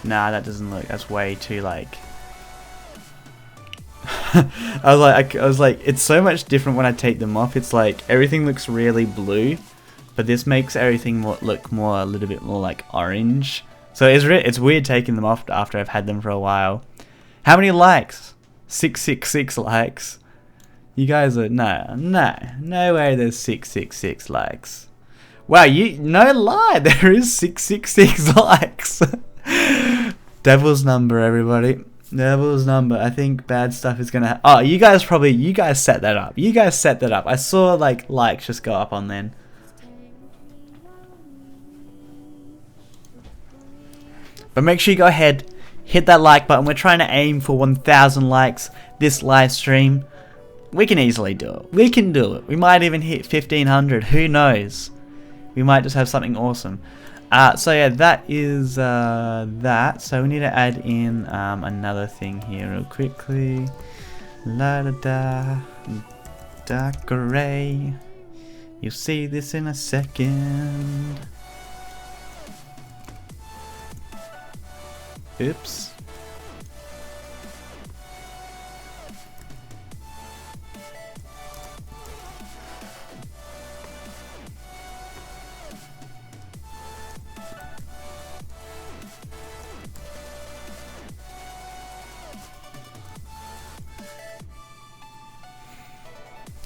Nah, that doesn't look, that's way too like I was like, it's so much different when I take them off. It's like everything looks really blue, but this makes everything look more a little bit more like orange. So it's weird taking them off after I've had them for a while. How many likes? 666 likes. You guys are no way. There's 666 likes. Wow, no lie. There is 666 likes. Devil's number, everybody. Devil's number. I think bad stuff is gonna. Oh, you guys set that up. You guys set that up. I saw like likes just go up on then. But make sure you go ahead, hit that like button. We're trying to aim for 1,000 likes this live stream. We can easily do it. We can do it. We might even hit 1,500. Who knows? We might just have something awesome. So yeah, that is that. So we need to add in another thing here real quickly. La da da, dark gray. You'll see this in a second. Oops.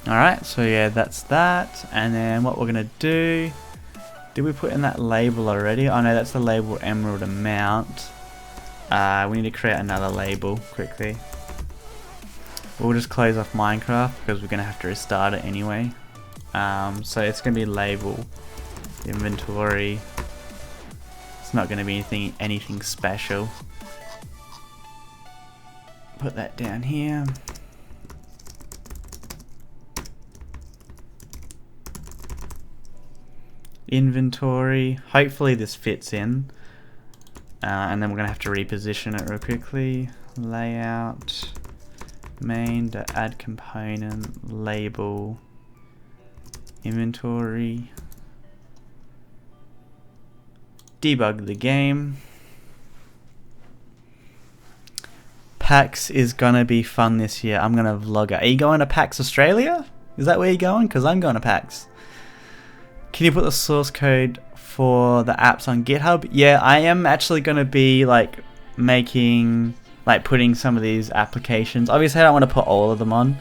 Alright, so yeah, that's that. And then what we're going to do... Did we put in that label already? Oh no, that's the label emerald amount. We need to create another label quickly. We'll just close off Minecraft because we're going to have to restart it anyway. So it's going to be label, inventory. It's not going to be anything special. Put that down here. Inventory. Hopefully this fits in. And then we're going to have to reposition it real quickly. Layout. Main. Add component. Label. Inventory. Debug the game. PAX is going to be fun this year. I'm going to vlog it. Are you going to PAX Australia? Is that where you're going? Because I'm going to PAX. Can you put the source code for the apps on GitHub? Yeah, I am actually going to be like putting some of these applications. Obviously I don't want to put all of them on.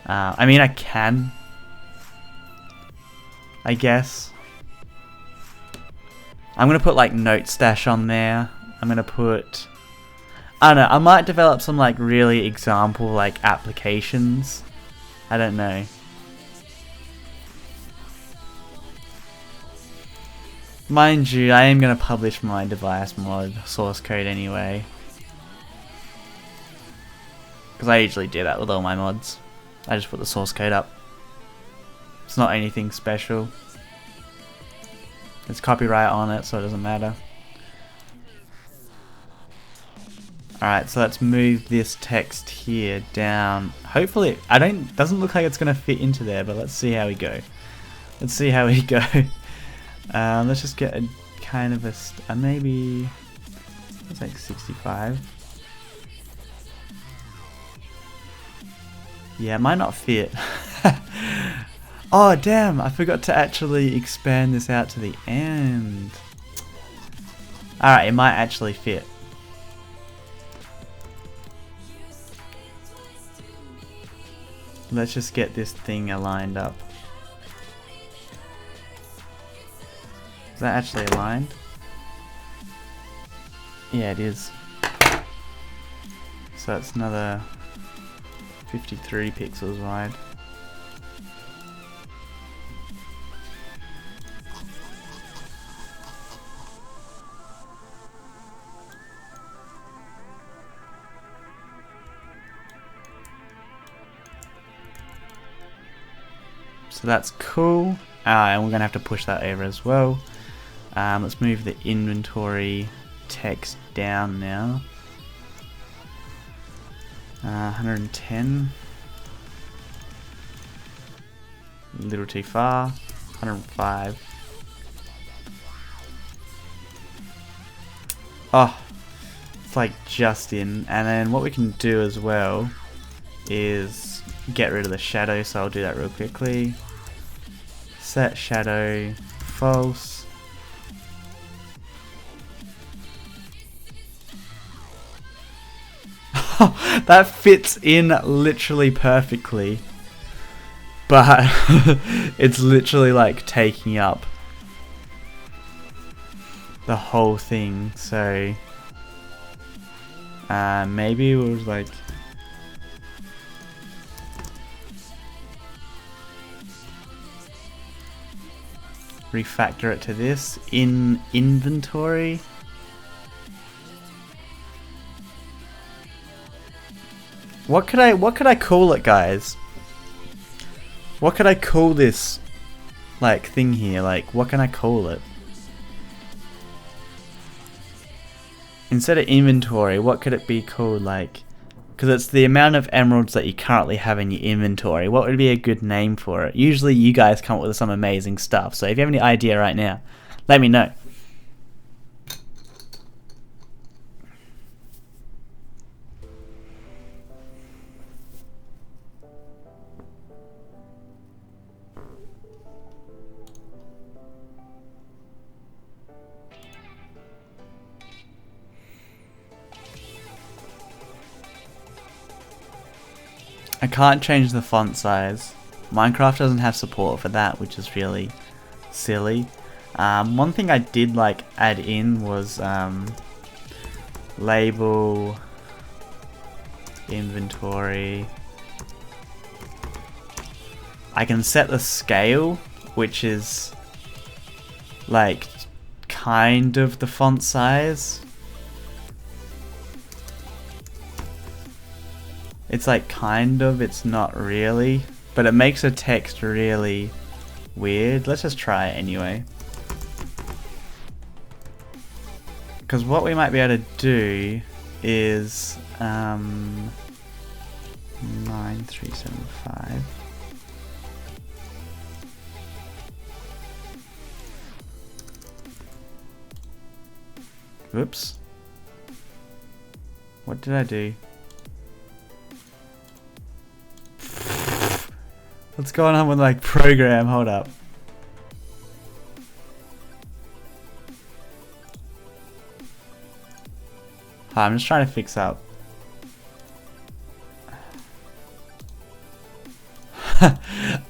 I mean I can, I guess. I'm going to put like Note Stash on there. I'm going to put, I don't know, I might develop some like really example like applications. I don't know. Mind you, I am going to publish my device mod source code anyway. Because I usually do that with all my mods. I just put the source code up. It's not anything special. There's copyright on it, so it doesn't matter. Alright, so let's move this text here down. Hopefully, doesn't look like it's going to fit into there, but let's see how we go. Let's see how we go. Let's just get a kind of a maybe it's like 65. Yeah, it might not fit. Oh damn, I forgot to actually expand this out to the end. Alright, it might actually fit. Let's just get this thing aligned up. Is that actually aligned? Yeah, it is. So that's another 53 pixels wide. So that's cool. And we're going to have to push that over as well. Let's move the inventory text down now. 110. A little too far. 105. Oh, it's like just in. And then what we can do as well is get rid of the shadow, so I'll do that real quickly. Set shadow false. That fits in literally perfectly, but it's literally like taking up the whole thing. So maybe we'll like refactor it to this in inventory. What could I call it, guys? What could I call this like thing here? Like, what can I call it? Instead of inventory, what could it be called? Like, because it's the amount of emeralds that you currently have in your inventory. What would be a good name for it? Usually you guys come up with some amazing stuff, so if you have any idea right now, let me know. I can't change the font size. Minecraft doesn't have support for that, which is really silly. One thing I did like add in was label inventory. I can set the scale, which is like kind of the font size. It's like kind of, it's not really, but it makes the text really weird. Let's just try it anyway. Because what we might be able to do is 9375. Whoops. What did I do? What's going on with like program? Hold up. Hi, I'm just trying to fix up.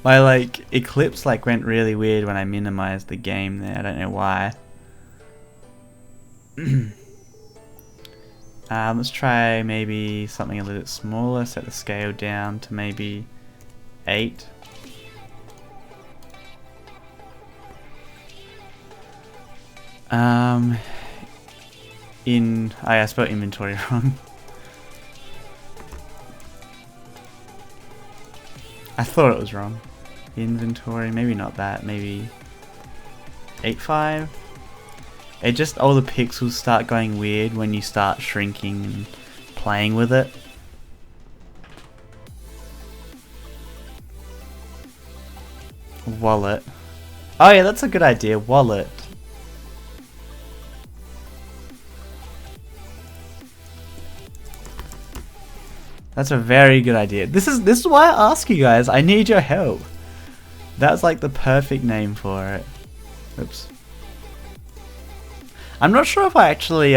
My like Eclipse like went really weird when I minimized the game there. I don't know why. Let's try maybe something a little bit smaller. Set the scale down to maybe 8. I spelled inventory wrong. I thought it was wrong. Inventory, maybe not that, maybe 8.5. It just, all the pixels start going weird when you start shrinking and playing with it. Wallet. Oh yeah, that's a good idea, wallet. That's a very good idea. This is why I ask you guys. I need your help. That's like the perfect name for it. Oops. I'm not sure if I actually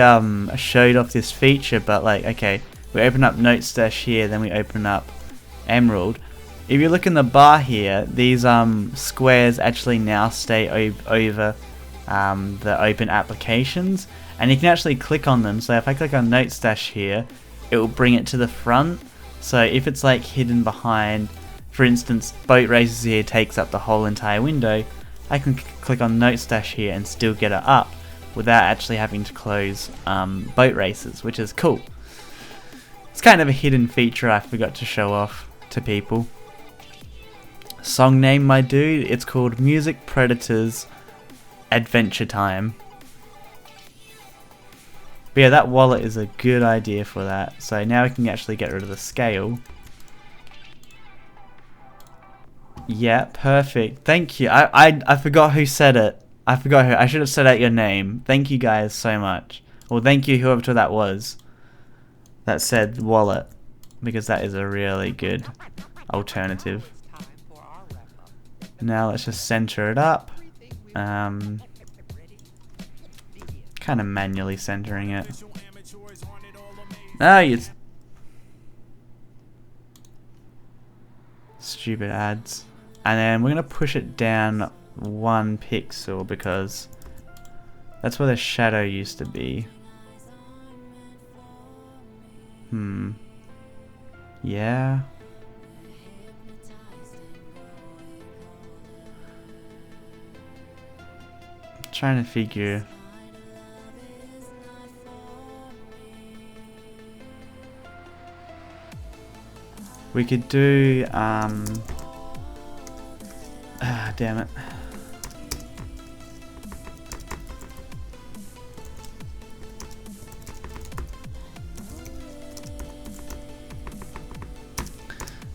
showed off this feature, but like, okay, we open up Note Stash here, then we open up Emerald. If you look in the bar here, these squares actually now stay over the open applications, and you can actually click on them. So if I click on Note Stash here, it will bring it to the front. So if it's like hidden behind, for instance, Boat Races here takes up the whole entire window, I can click on Note Stash here and still get it up without actually having to close Boat Races, which is cool. It's kind of a hidden feature I forgot to show off to people. Song name, my dude, it's called Music Predators Adventure Time. But yeah, that wallet is a good idea for that. So now we can actually get rid of the scale. Yeah, perfect. Thank you. I forgot who said it. I forgot who. I should have said out your name. Thank you guys so much. Well, thank you whoever that was that said wallet. because that is a really good alternative. Now let's just center it up. Kind of manually centering it. Ah, you stupid ads. And then we're gonna push it down 1 pixel because that's where the shadow used to be. Yeah. Trying to figure. We could do damn it.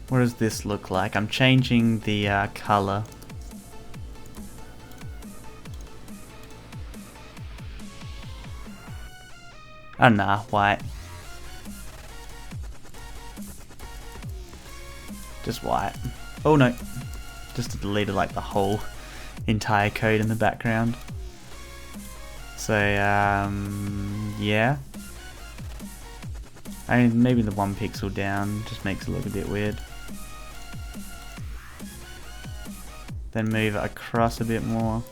What does this look like? I'm changing the color. Oh nah, white. Just white. Oh no. Just deleted like the whole entire code in the background. So yeah. I mean, maybe the 1 pixel down just makes it look a bit weird. Then move it across a bit more.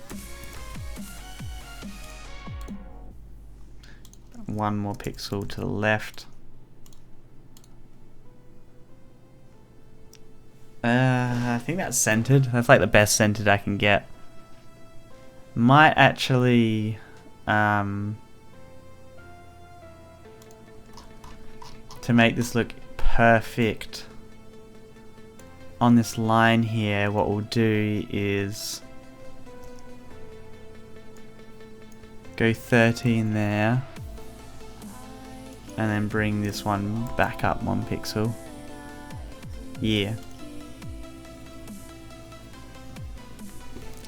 1 more pixel to the left. I think that's centered. That's like the best centered I can get. Might actually to make this look perfect on this line here, what we'll do is go 13 there and then bring this one back up 1 pixel. Yeah.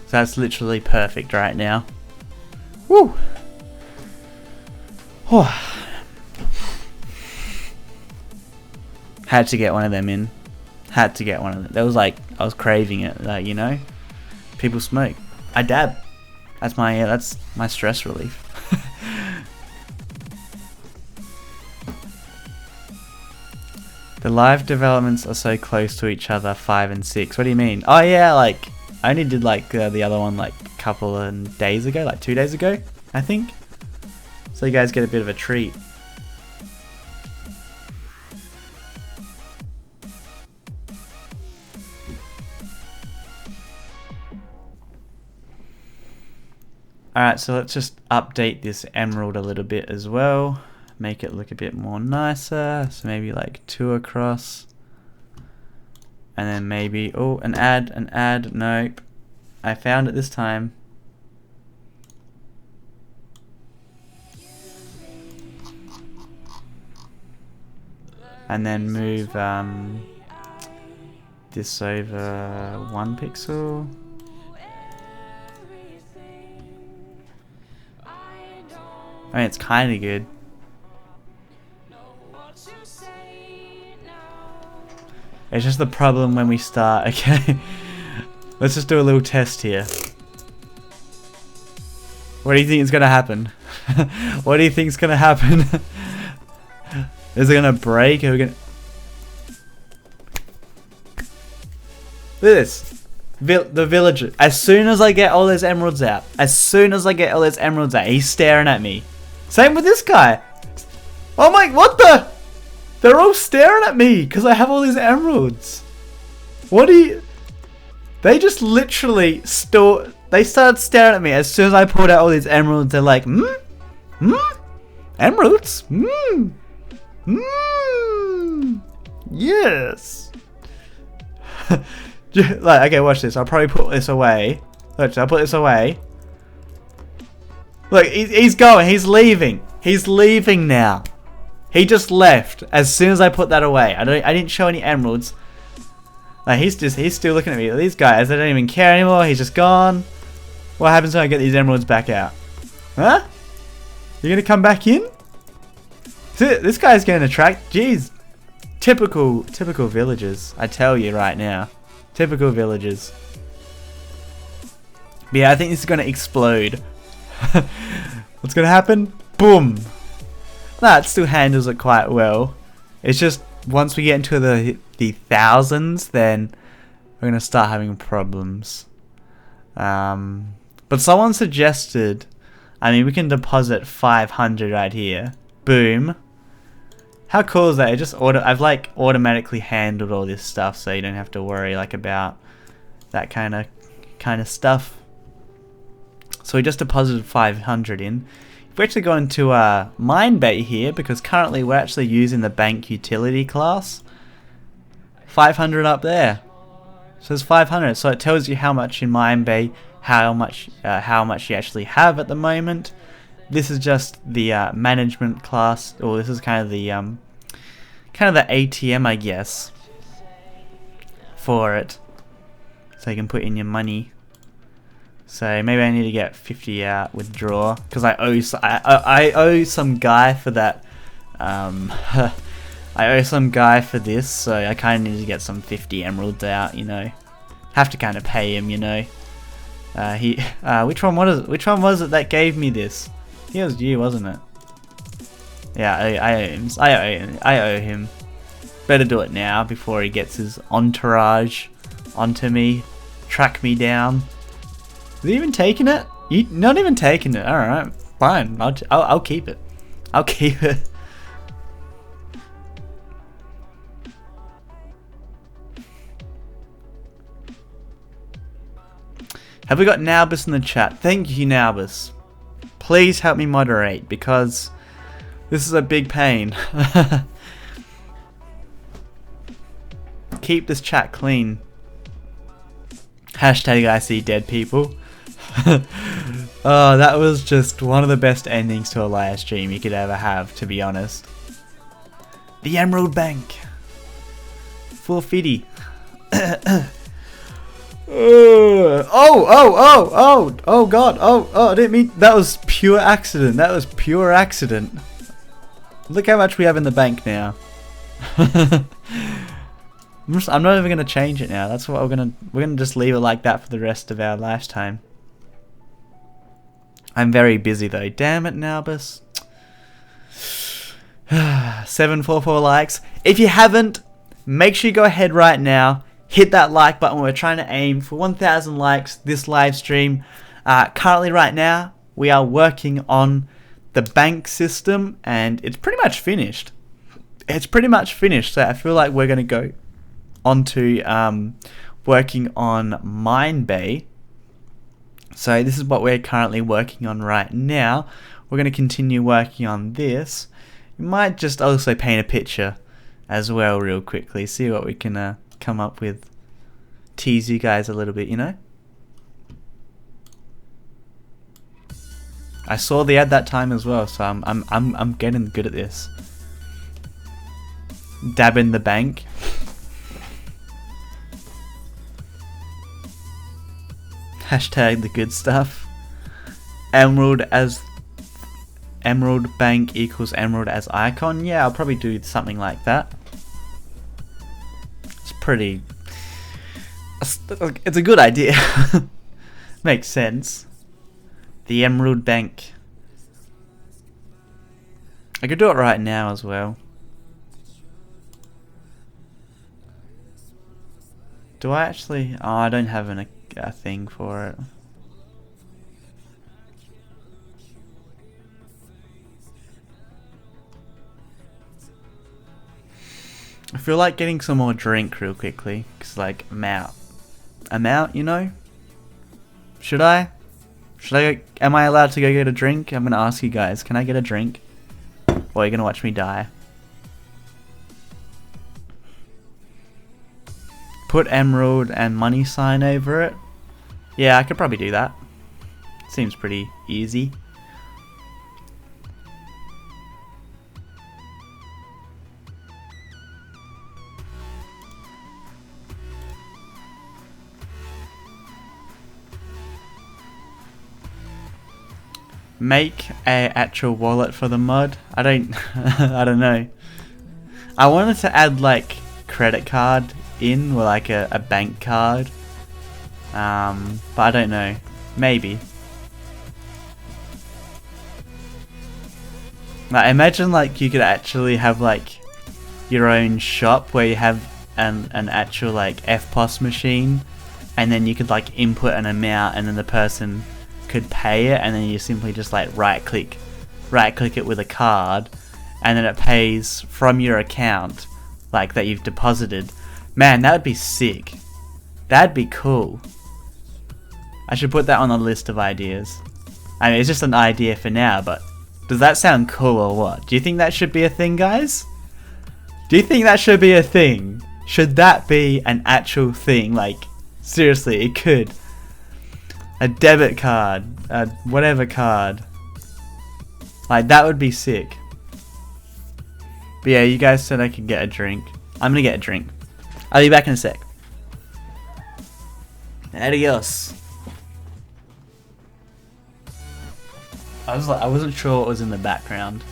So that's literally perfect right now. Woo! Had to get one of them in. Had to get one of them. That was like, I was craving it. Like, you know, people smoke. I dab. That's my stress relief. The live developments are so close to each other, 5 and 6. What do you mean? Oh yeah, like I only did like the other one like a couple of days ago, like 2 days ago, I think. So you guys get a bit of a treat. Alright, so let's just update this emerald a little bit as well. Make it look a bit more nicer. So maybe like 2 across. And then maybe, oh, an ad. Nope. I found it this time. And then move this over 1 pixel. I mean, it's kind of good. It's just the problem when we start. Okay, let's just do a little test here. What do you think is gonna happen? What do you think is gonna happen? Is it gonna break? Are we gonna... Look at this. The villager. As soon as I get all those emeralds out. He's staring at me. Same with this guy. Oh my, what the? They're all staring at me because I have all these emeralds. What do you... They just literally they started staring at me as soon as I pulled out all these emeralds. They're like, emeralds? Yes. Like, okay, watch this. I'll probably put this away. Look, I'll put this away. Look, he's going. He's leaving. He's leaving now. He just left as soon as I put that away. I didn't show any emeralds. Like, he's still looking at me. These guys, they don't even care anymore. He's just gone. What happens when I get these emeralds back out? Huh? You're gonna come back in? See, this guy's gonna attract. Jeez. Typical villagers, I tell you right now. Typical villagers. But yeah, I think this is gonna explode. What's gonna happen? Boom! Nah, it still handles it quite well. It's just once we get into the thousands, then we're gonna start having problems. But someone suggested, I mean, we can deposit 500 right here. Boom. How cool is that? It just I've like automatically handled all this stuff, so you don't have to worry like about that kind of stuff. So we just deposited 500 in. If we actually go into mine bay here, because currently we're actually using the bank utility class. 500 up there. So it's 500. So it tells you how much in mine bay, how much you actually have at the moment. This is just the management class, or this is kind of the ATM, I guess, for it. So you can put in your money. So maybe I need to get 50 out, withdraw, because I owe some guy for that. I owe some guy for this, so I kind of need to get some 50 emeralds out. You know, have to kind of pay him. You know, which one was it that gave me this? It was you, wasn't it? Yeah, I owe him. Better do it now before he gets his entourage onto me, track me down. Is he even taking it? You not even taking it? All right, fine. I'll keep it. I'll keep it. Have we got Naubus in the chat? Thank you, Naubus. Please help me moderate, because this is a big pain. Keep this chat clean. Hashtag I see dead people. Oh, that was just one of the best endings to a live stream you could ever have, to be honest. The Emerald Bank. 450. Oh god, I didn't mean, that was pure accident. That was pure accident. Look how much we have in the bank now. I'm not even gonna change it now. That's what we're gonna just leave it like that for the rest of our lifetime. I'm very busy though. Damn it, Naubus. 744 likes. If you haven't, make sure you go ahead right now. Hit that like button. We're trying to aim for 1,000 likes this live stream. Currently right now, we are working on the bank system, and it's pretty much finished. It's pretty much finished, so I feel like we're going to go on to working on Mine Bay. So this is what we're currently working on right now. We're going to continue working on this. We might just also paint a picture as well real quickly, see what we can come up with. Tease you guys a little bit, you know. I saw the ad that time as well, so I'm getting good at this. Dab in the bank. Hashtag the good stuff. Emerald bank equals emerald as icon. Yeah, I'll probably do something like that. It's pretty. It's a good idea. Makes sense. The Emerald Bank. I could do it right now as well. Do I actually? Oh, I don't have a thing for it. I feel like getting some more drink real quickly, cause like I'm out, you know? Should I? Am I allowed to go get a drink? I'm gonna ask you guys, can I get a drink? Or are you gonna watch me die? Put emerald and money sign over it. Yeah, I could probably do that. Seems pretty easy. Make a actual wallet for the mod. I don't I don't know. I wanted to add like credit card in, or like a bank card. But I don't know. Maybe. Like, imagine like you could actually have like your own shop where you have an actual like FPOS machine, and then you could like input an amount and then the person could pay it, and then you simply just like right click it with a card, and then it pays from your account like that you've deposited. Man, that would be sick. That'd be cool. I should put that on the list of ideas. I mean, it's just an idea for now, but does that sound cool or what? Do you think that should be a thing, guys? Do you think that should be a thing? Should that be an actual thing? Like, seriously, it could. A debit card, a whatever card. Like, that would be sick. But yeah, you guys said I could get a drink. I'm gonna get a drink. I'll be back in a sec. Adios. I wasn't sure what was in the background.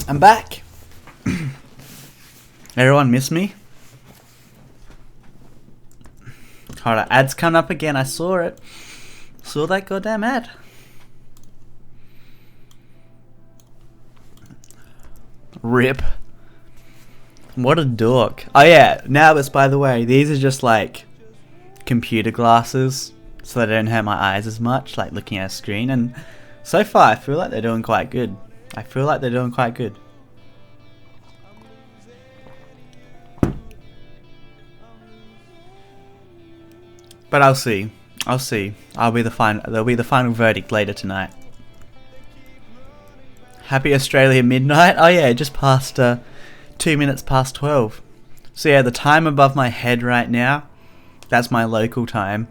I'm back. Everyone miss me? Hold on, ad's coming up again. I saw it. Saw that goddamn ad. Rip. What a dork. Oh yeah, now by the way, these are just like computer glasses, so they don't hurt my eyes as much, like looking at a screen, and so far I feel like they're doing quite good. But I'll see. They'll be the final verdict later tonight. Happy Australia midnight. Oh yeah, just past 2 minutes past 12. So yeah, the time above my head right now, that's my local time.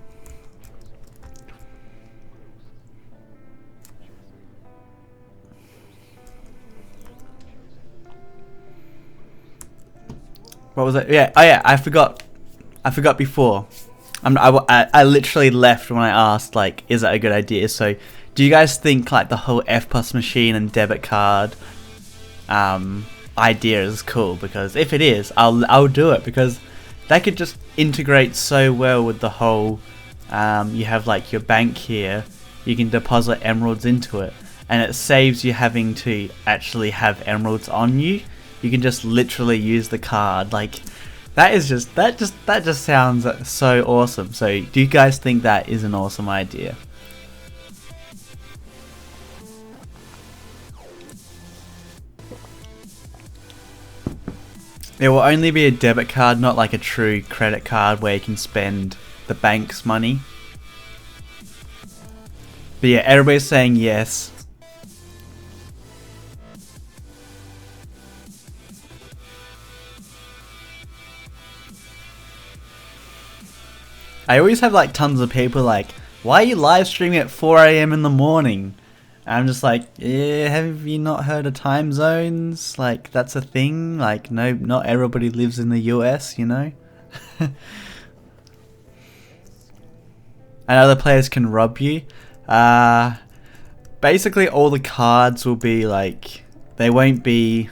What was it? Yeah. Oh yeah, I forgot before. I literally left when I asked, like, is that a good idea? So, do you guys think like the whole FPOS machine and debit card idea is cool? Because if it is, I'll do it, because that could just integrate so well with the whole. You have like your bank here. You can deposit emeralds into it, and it saves you having to actually have emeralds on you. You can just literally use the card. Like, that just sounds so awesome. So do you guys think that is an awesome idea? It will only be a debit card, not like a true credit card where you can spend the bank's money. But yeah, everybody's saying yes. I always have like tons of people like, why are you live streaming at 4 AM in the morning? And I'm just like, yeah, have you not heard of time zones? Like, that's a thing. Like, no, not everybody lives in the US, you know? And other players can rob you. Basically all the cards will be like, they won't be...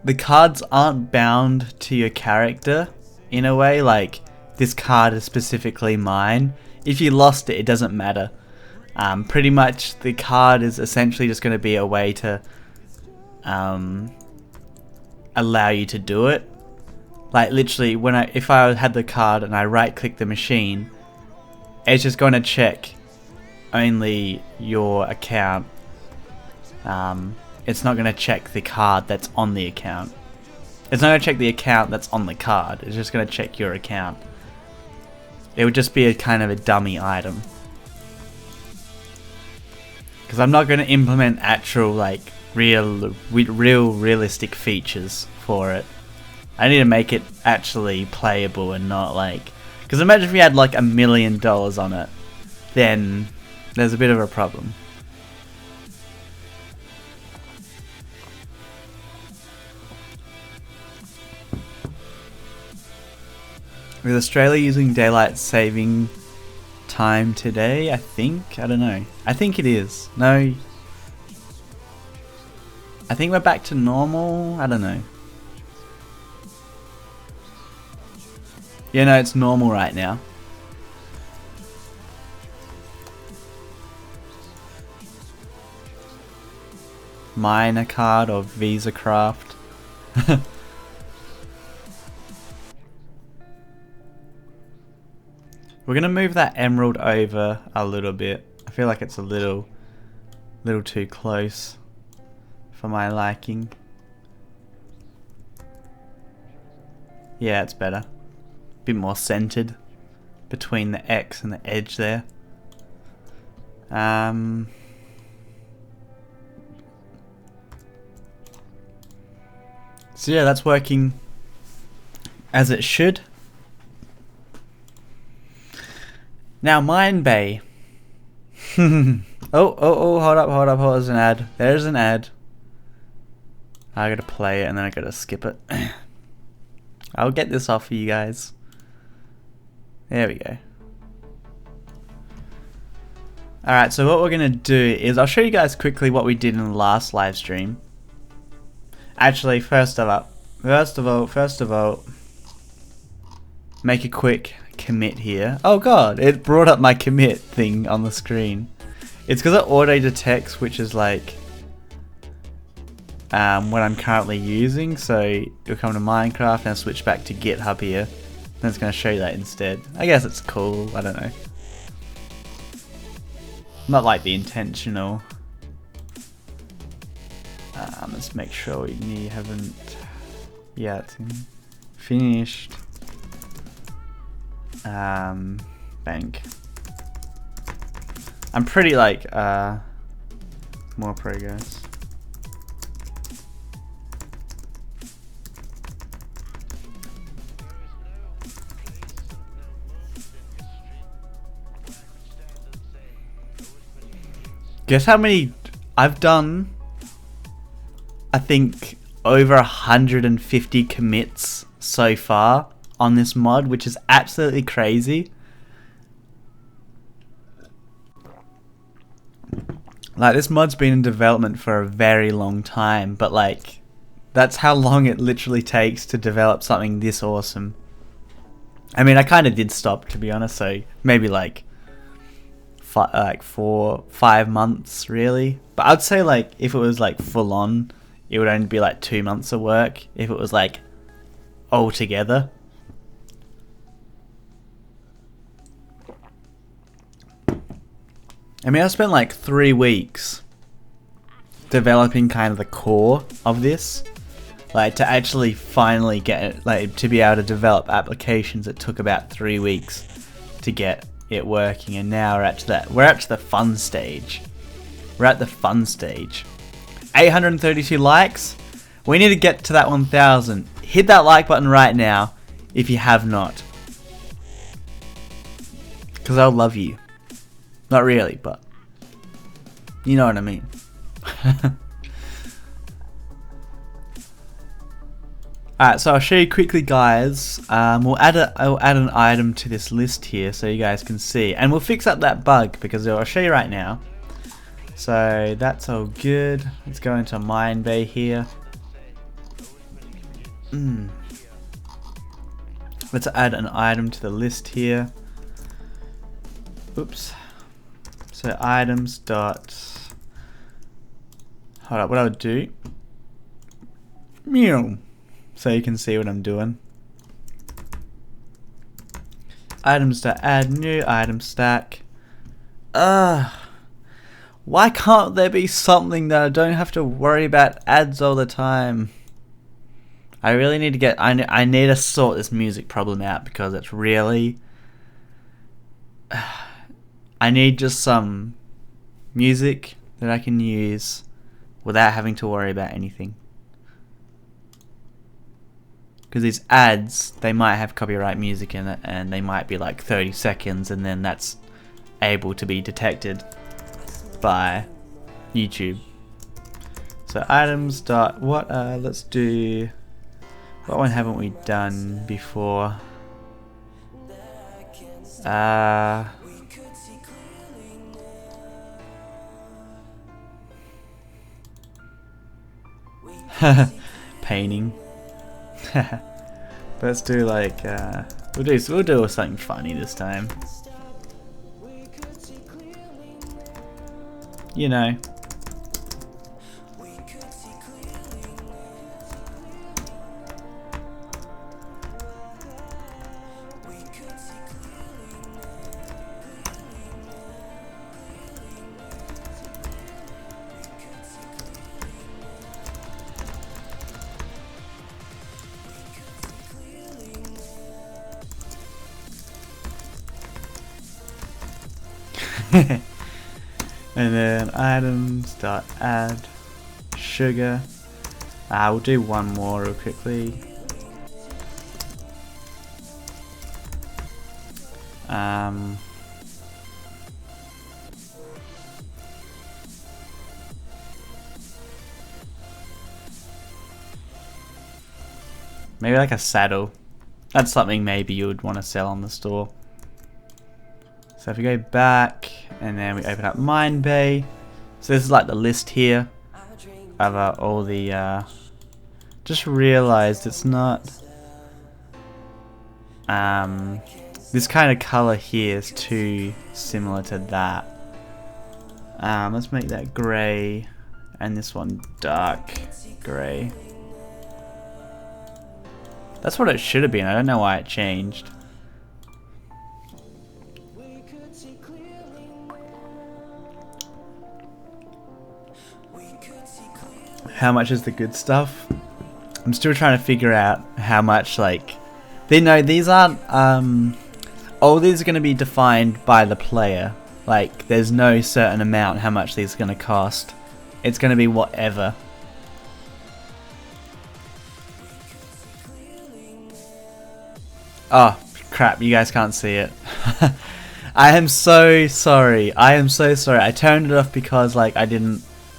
The cards aren't bound to your character in a way, like, this card is specifically mine. If you lost it, it doesn't matter. Pretty much the card is essentially just going to be a way to allow you to do it. Like, literally, if I had the card and I right click the machine, it's just going to check only your account, it's not going to check the card that's on the account. It's not going to check the account that's on the card. It's just going to check your account. It would just be a kind of a dummy item. Because I'm not going to implement actual like realistic features for it. I need to make it actually playable and not like... Because imagine if you had like $1 million on it, then there's a bit of a problem. With Australia using daylight saving time today, I think? I don't know. I think it is. No. I think we're back to normal. I don't know. Yeah, no, it's normal right now. Miner card or Visa Craft. We're gonna move that emerald over a little bit. I feel like it's a little too close for my liking. Yeah, it's better. Bit more centered between the X and the edge there. So yeah, that's working as it should. Now Mine Bay. oh, hold up, there's an ad. There's an ad. I gotta play it and then I gotta skip it. I'll get this off for you guys. There we go. Alright, so what we're gonna do is I'll show you guys quickly what we did in the last live stream. Actually, first of all, make a quick commit here. Oh god, it brought up my commit thing on the screen. It's because it auto detects which is like what I'm currently using, so you'll come to Minecraft and I'll switch back to GitHub here. And it's going to show you that instead. I guess it's cool, I don't know. Not like the intentional. Let's make sure we haven't yet finished. Bank. I'm pretty like more progress. Guess how many I've done? I think over 150 commits so far on this mod, which is absolutely crazy. Like, this mod's been in development for a very long time, but like, that's how long it literally takes to develop something this awesome. I mean, I kind of did stop, to be honest, so maybe like 4-5 months really. But I'd say like if it was like full on, it would only be like 2 months of work if it was like all together. I mean, I spent like 3 weeks developing kind of the core of this. Like, to actually finally get it, like, to be able to develop applications, it took about 3 weeks to get it working, and now we're at the fun stage. We're at the fun stage. 832 likes. We need to get to that 1,000. Hit that like button right now if you have not, because I'll love you. Not really, but you know what I mean. Alright, so I'll show you quickly, guys. I'll add an item to this list here so you guys can see, and we'll fix up that bug because I'll show you right now. So that's all good. Let's go into Mine Bay here. Let's add an item to the list here. Oops. So items dot. Hold up. What I would do. Meow. So you can see what I'm doing. Items to add new item stack. Why can't there be something that I don't have to worry about ads all the time? I really need to get... I need to sort this music problem out because it's really... I need just some music that I can use without having to worry about anything. Because these ads, they might have copyright music in it, and they might be like 30 seconds, and then that's able to be detected by YouTube. So items dot what? Let's do. What one haven't we done before? Painting. Let's do like we'll do something funny this time. You know. And then items dot add sugar. We'll do one more real quickly. Maybe like a saddle. That's something maybe you would want to sell on the store. So if we go back and then we open up Mine Bay, so this is like the list here of all the. Just realized it's not. This kind of color here is too similar to that. Let's make that gray, and this one dark gray. That's what it should have been. I don't know why it changed. How much is the good stuff? I'm still trying to figure out how much, like, these aren't, all these are going to be defined by the player. Like, there's no certain amount how much these are going to cost. It's going to be whatever. Oh, crap, you guys can't see it. I am so sorry. I am so sorry. I turned it off because, like, I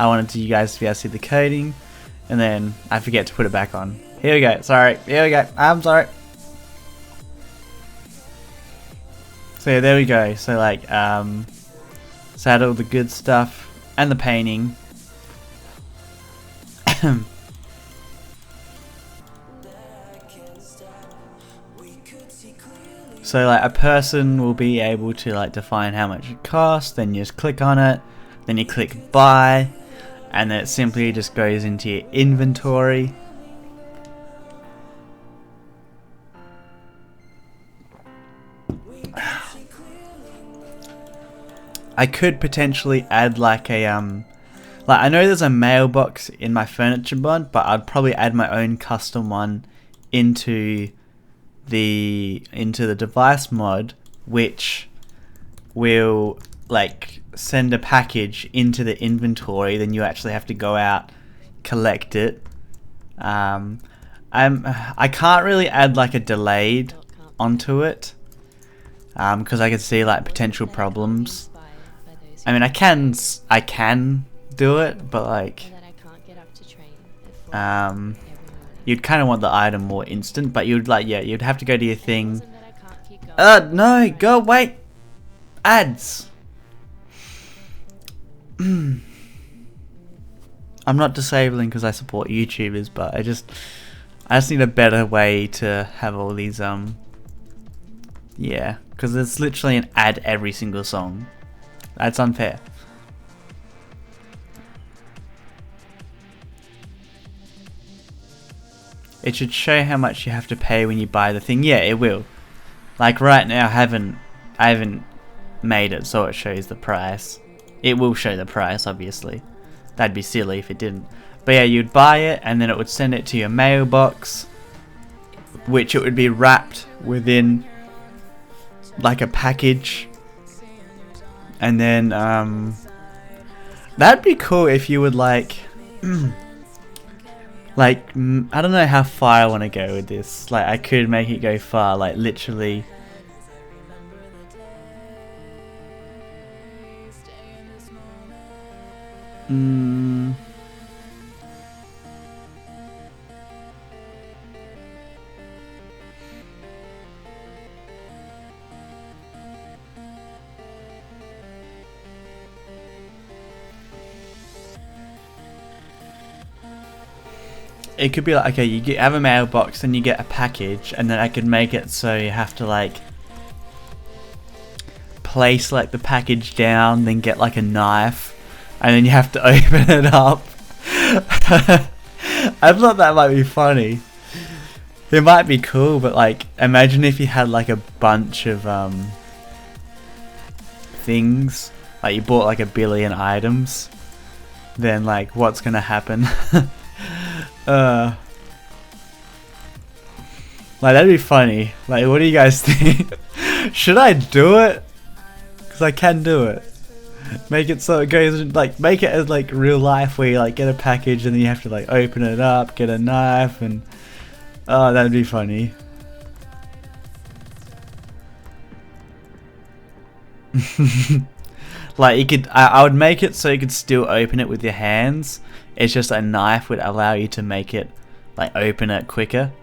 wanted you guys to be able to see the coding, and then I forget to put it back on. Here we go. Sorry. Here we go. I'm sorry. So yeah, there we go. So like, saddle, the good stuff, and the painting. So like, a person will be able to like define how much it costs. Then you just click on it. Then you click buy. And then it simply just goes into your inventory. I could potentially add like a like, I know there's a mailbox in my furniture mod, but I'd probably add my own custom one into the device mod, which will like send a package into the inventory. Then you actually have to go out, collect it. I can't really add like a delayed onto it because I can see like potential problems. I mean, I can do it, but like you'd kind of want the item more instant, but you'd like, yeah, you'd have to go to your thing. No, go wait. Ads. I'm not disabling because I support YouTubers, but I just need a better way to have all these yeah, because there's literally an ad every single song. That's unfair. It should show how much you have to pay when you buy the thing. Yeah, it will. Like right now, I haven't made it so it shows the price. It will show the price, obviously. That'd be silly if it didn't. But yeah, you'd buy it and then it would send it to your mailbox, which it would be wrapped within like a package. And then that'd be cool if you would like like I don't know how far I want to go with this. Like I could make it go far, like literally it could be like, okay, you have a mailbox, then you get a package, and then I could make it so you have to like place like the package down, then get like a knife, and then you have to open it up. I thought that might be funny. It might be cool, but like imagine if you had like a bunch of things, like you bought like 1 billion items, then like what's gonna happen? Like that'd be funny. Like what do you guys think? Should I do it? Because I can do it. Make it so it goes like, make it as like real life where you like get a package and then you have to like open it up, get a knife, and oh, that'd be funny. Like you could, I would make it so you could still open it with your hands. It's just a knife would allow you to make it like open it quicker.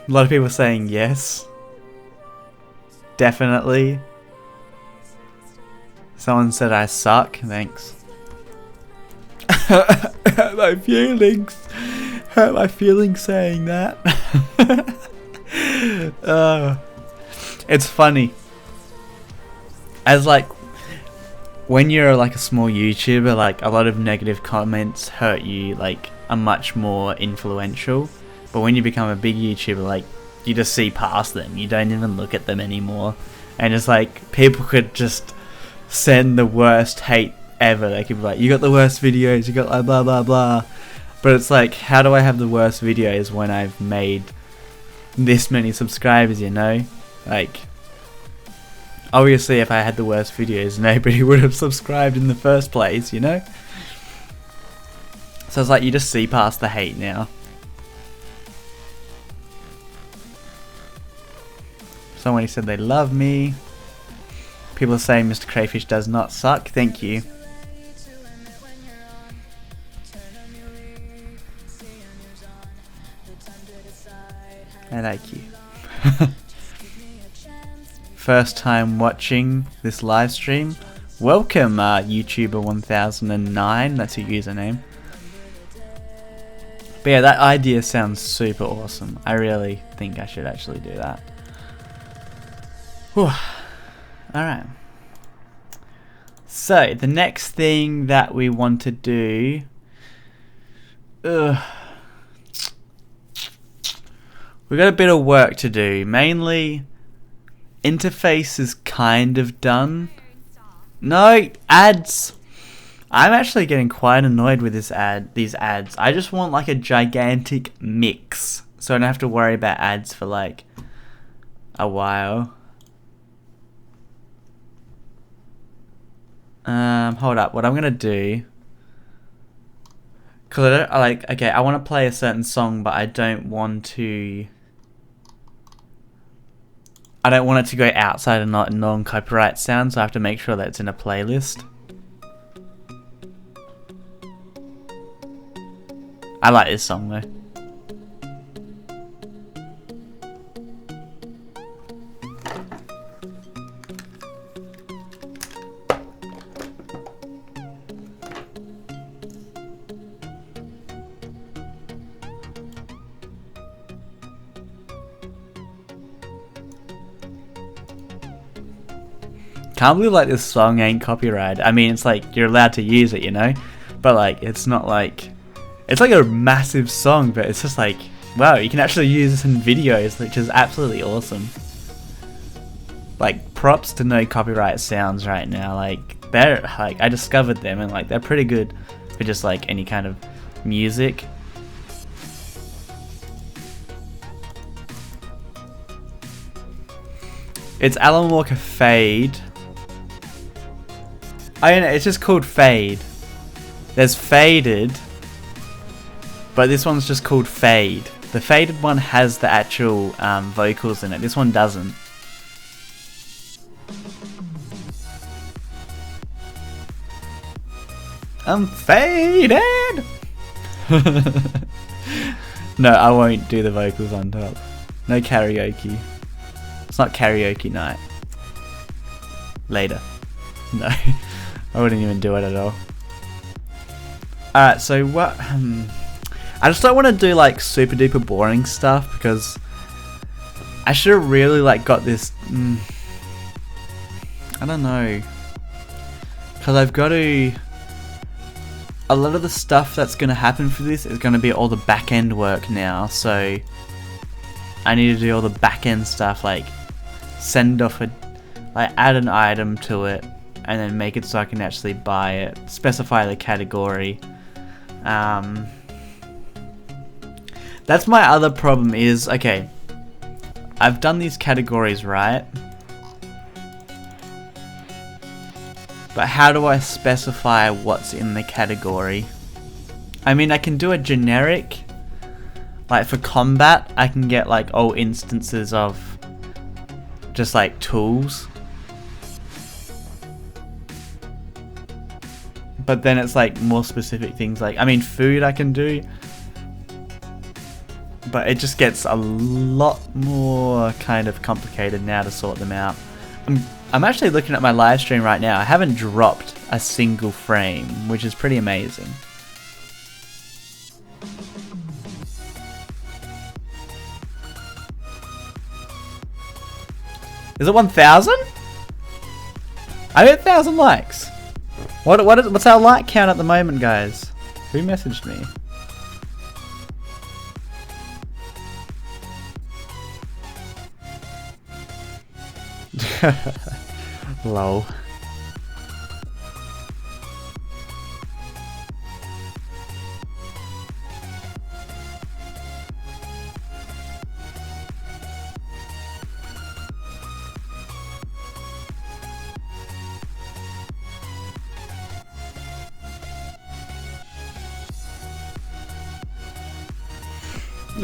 A lot of people saying yes. Definitely. Someone said I suck. Thanks. Hurt my feelings. Hurt my feelings saying that. It's funny. As like when you're like a small YouTuber, like a lot of negative comments hurt you, like are much more influential. But when you become a big YouTuber, like you just see past them. You don't even look at them anymore. And it's like people could just send the worst hate ever. They could be like, you got the worst videos, you got like blah blah blah. But it's like, how do I have the worst videos when I've made this many subscribers, you know? Like, obviously if I had the worst videos, nobody would have subscribed in the first place, you know? So it's like, you just see past the hate now. Someone said they love me. People are saying MrCrayfish does not suck. Thank you. I like you. First time watching this live stream. Welcome, YouTuber1009. That's your username. But yeah, that idea sounds super awesome. I really think I should actually do that. Whew. Alright. So, the next thing that we want to do... we've got a bit of work to do. Mainly, interface is kind of done. No, ads! I'm actually getting quite annoyed with these ads. I just want like a gigantic mix, so I don't have to worry about ads for like a while. Hold up. What I'm gonna do, cause I want to play a certain song, but I don't want it to go outside of non-copyright sound, so I have to make sure that it's in a playlist. I like this song though. Can't believe like this song ain't copyrighted. I mean, it's like you're allowed to use it, you know, but like it's not like, it's like a massive song, but it's just like wow, you can actually use this in videos, which is absolutely awesome. Like, props to no copyright sounds right now. Like, they're like, I discovered them and like they're pretty good for just like any kind of music. It's Alan Walker Fade. I don't know, it's just called Fade. There's Faded, but this one's just called Fade. The Faded one has the actual vocals in it. This one doesn't. I'm faded! No, I won't do the vocals on top. No karaoke. It's not karaoke night. Later. No, I wouldn't even do it at all. Alright, so what... I just don't want to do like super duper boring stuff because I should have really like got this... I don't know. Because I've got to... A lot of the stuff that's going to happen for this is going to be all the back end work now, so I need to do all the back end stuff, like send off like add an item to it and then make it so I can actually buy it, specify the category. That's my other problem is, okay, I've done these categories right, but how do I specify what's in the category? I mean, I can do a generic, like for combat, I can get like all instances of just like tools. But then it's like more specific things like, I mean, food I can do. But it just gets a lot more kind of complicated now to sort them out. I'm actually looking at my live stream right now. I haven't dropped a single frame, which is pretty amazing. Is it 1,000? I hit 1,000 likes. What's our like count at the moment, guys? Who messaged me? Lol.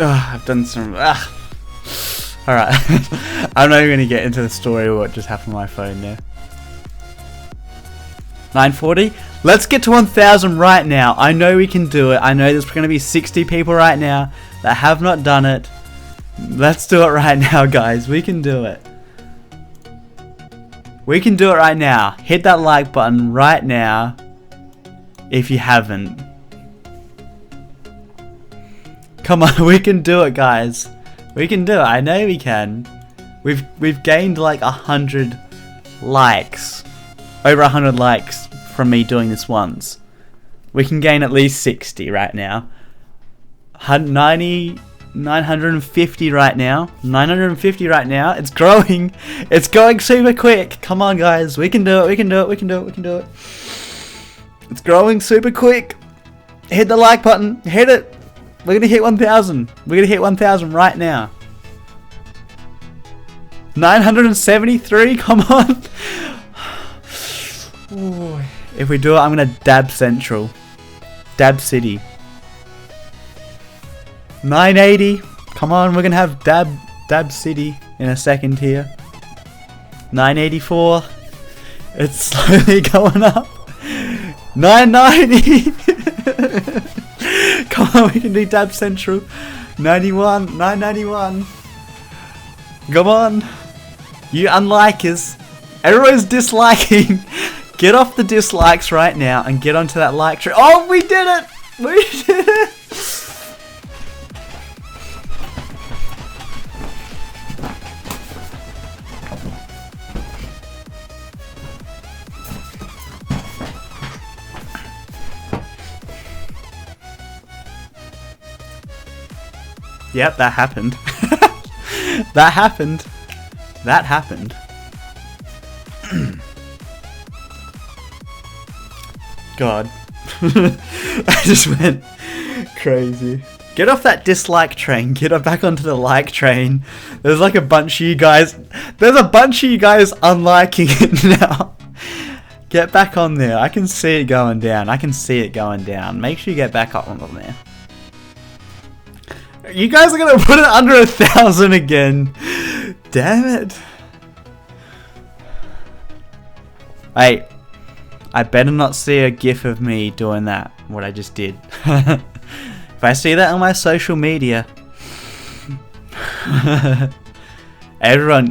I've done some... Alright, I'm not even going to get into the story of what just happened on my phone there. 940? Let's get to 1,000 right now. I know we can do it. I know there's going to be 60 people right now that have not done it. Let's do it right now, guys. We can do it. We can do it right now. Hit that like button right now if you haven't. Come on, we can do it, guys. We can do it. I know we can. We've gained like 100 likes. Over 100 likes from me doing this once. We can gain at least 60 right now. 950 right now. 950 right now. It's growing. It's going super quick. Come on, guys. We can do it. We can do it. We can do it. We can do it. It's growing super quick. Hit the like button. Hit it. We're going to hit 1,000. We're going to hit 1,000 right now. 973. Come on. Ooh. If we do it, I'm going to dab Central. Dab City. 980. Come on, we're going to have dab City in a second here. 984. It's slowly going up. 990. Come on, we can do dab Central. 91. 991. Come on. You unlikers. Everyone's disliking. Get off the dislikes right now and get onto that like tree. Oh, we did it! We did it! Yep, that happened. That happened. That happened. God. I just went crazy. Get off that dislike train. Get back onto the like train. There's like a bunch of you guys. There's a bunch of you guys unliking it now. Get back on there. I can see it going down. I can see it going down. Make sure you get back up on there. You guys are gonna put it under 1,000 again. Damn it. Hey, I better not see a gif of me doing that, what I just did. If I see that on my social media. Everyone,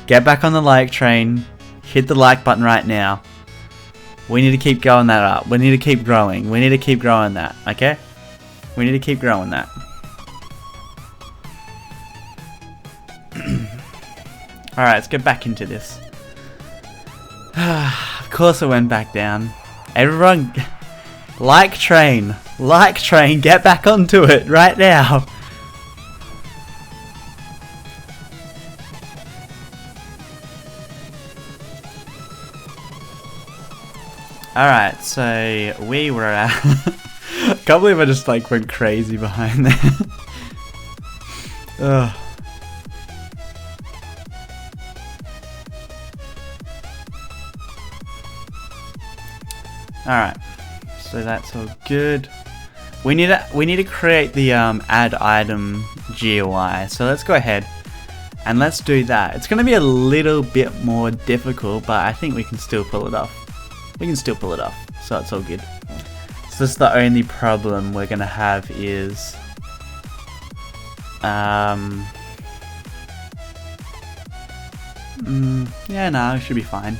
get back on the like train. Hit the like button right now. We need to keep going that up. We need to keep growing. We need to keep growing that, okay? We need to keep growing that. Alright, let's get back into this. Of course it went back down. Everyone, like train, get back onto it right now. Alright, so we were at... I can't believe I just like went crazy behind there. Ugh. Alright, so that's all good. We need to create the add item GUI. So let's go ahead and let's do that. It's going to be a little bit more difficult, but I think we can still pull it off. We can still pull it off, so it's all good. So this is the only problem we're going to have is yeah, no, it should be fine.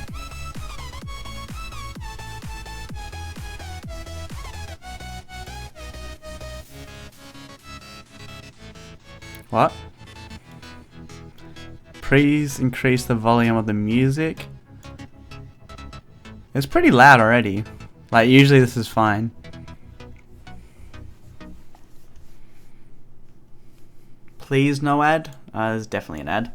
What? Please increase the volume of the music. It's pretty loud already. Like, usually this is fine. Please no ad? There's definitely an ad.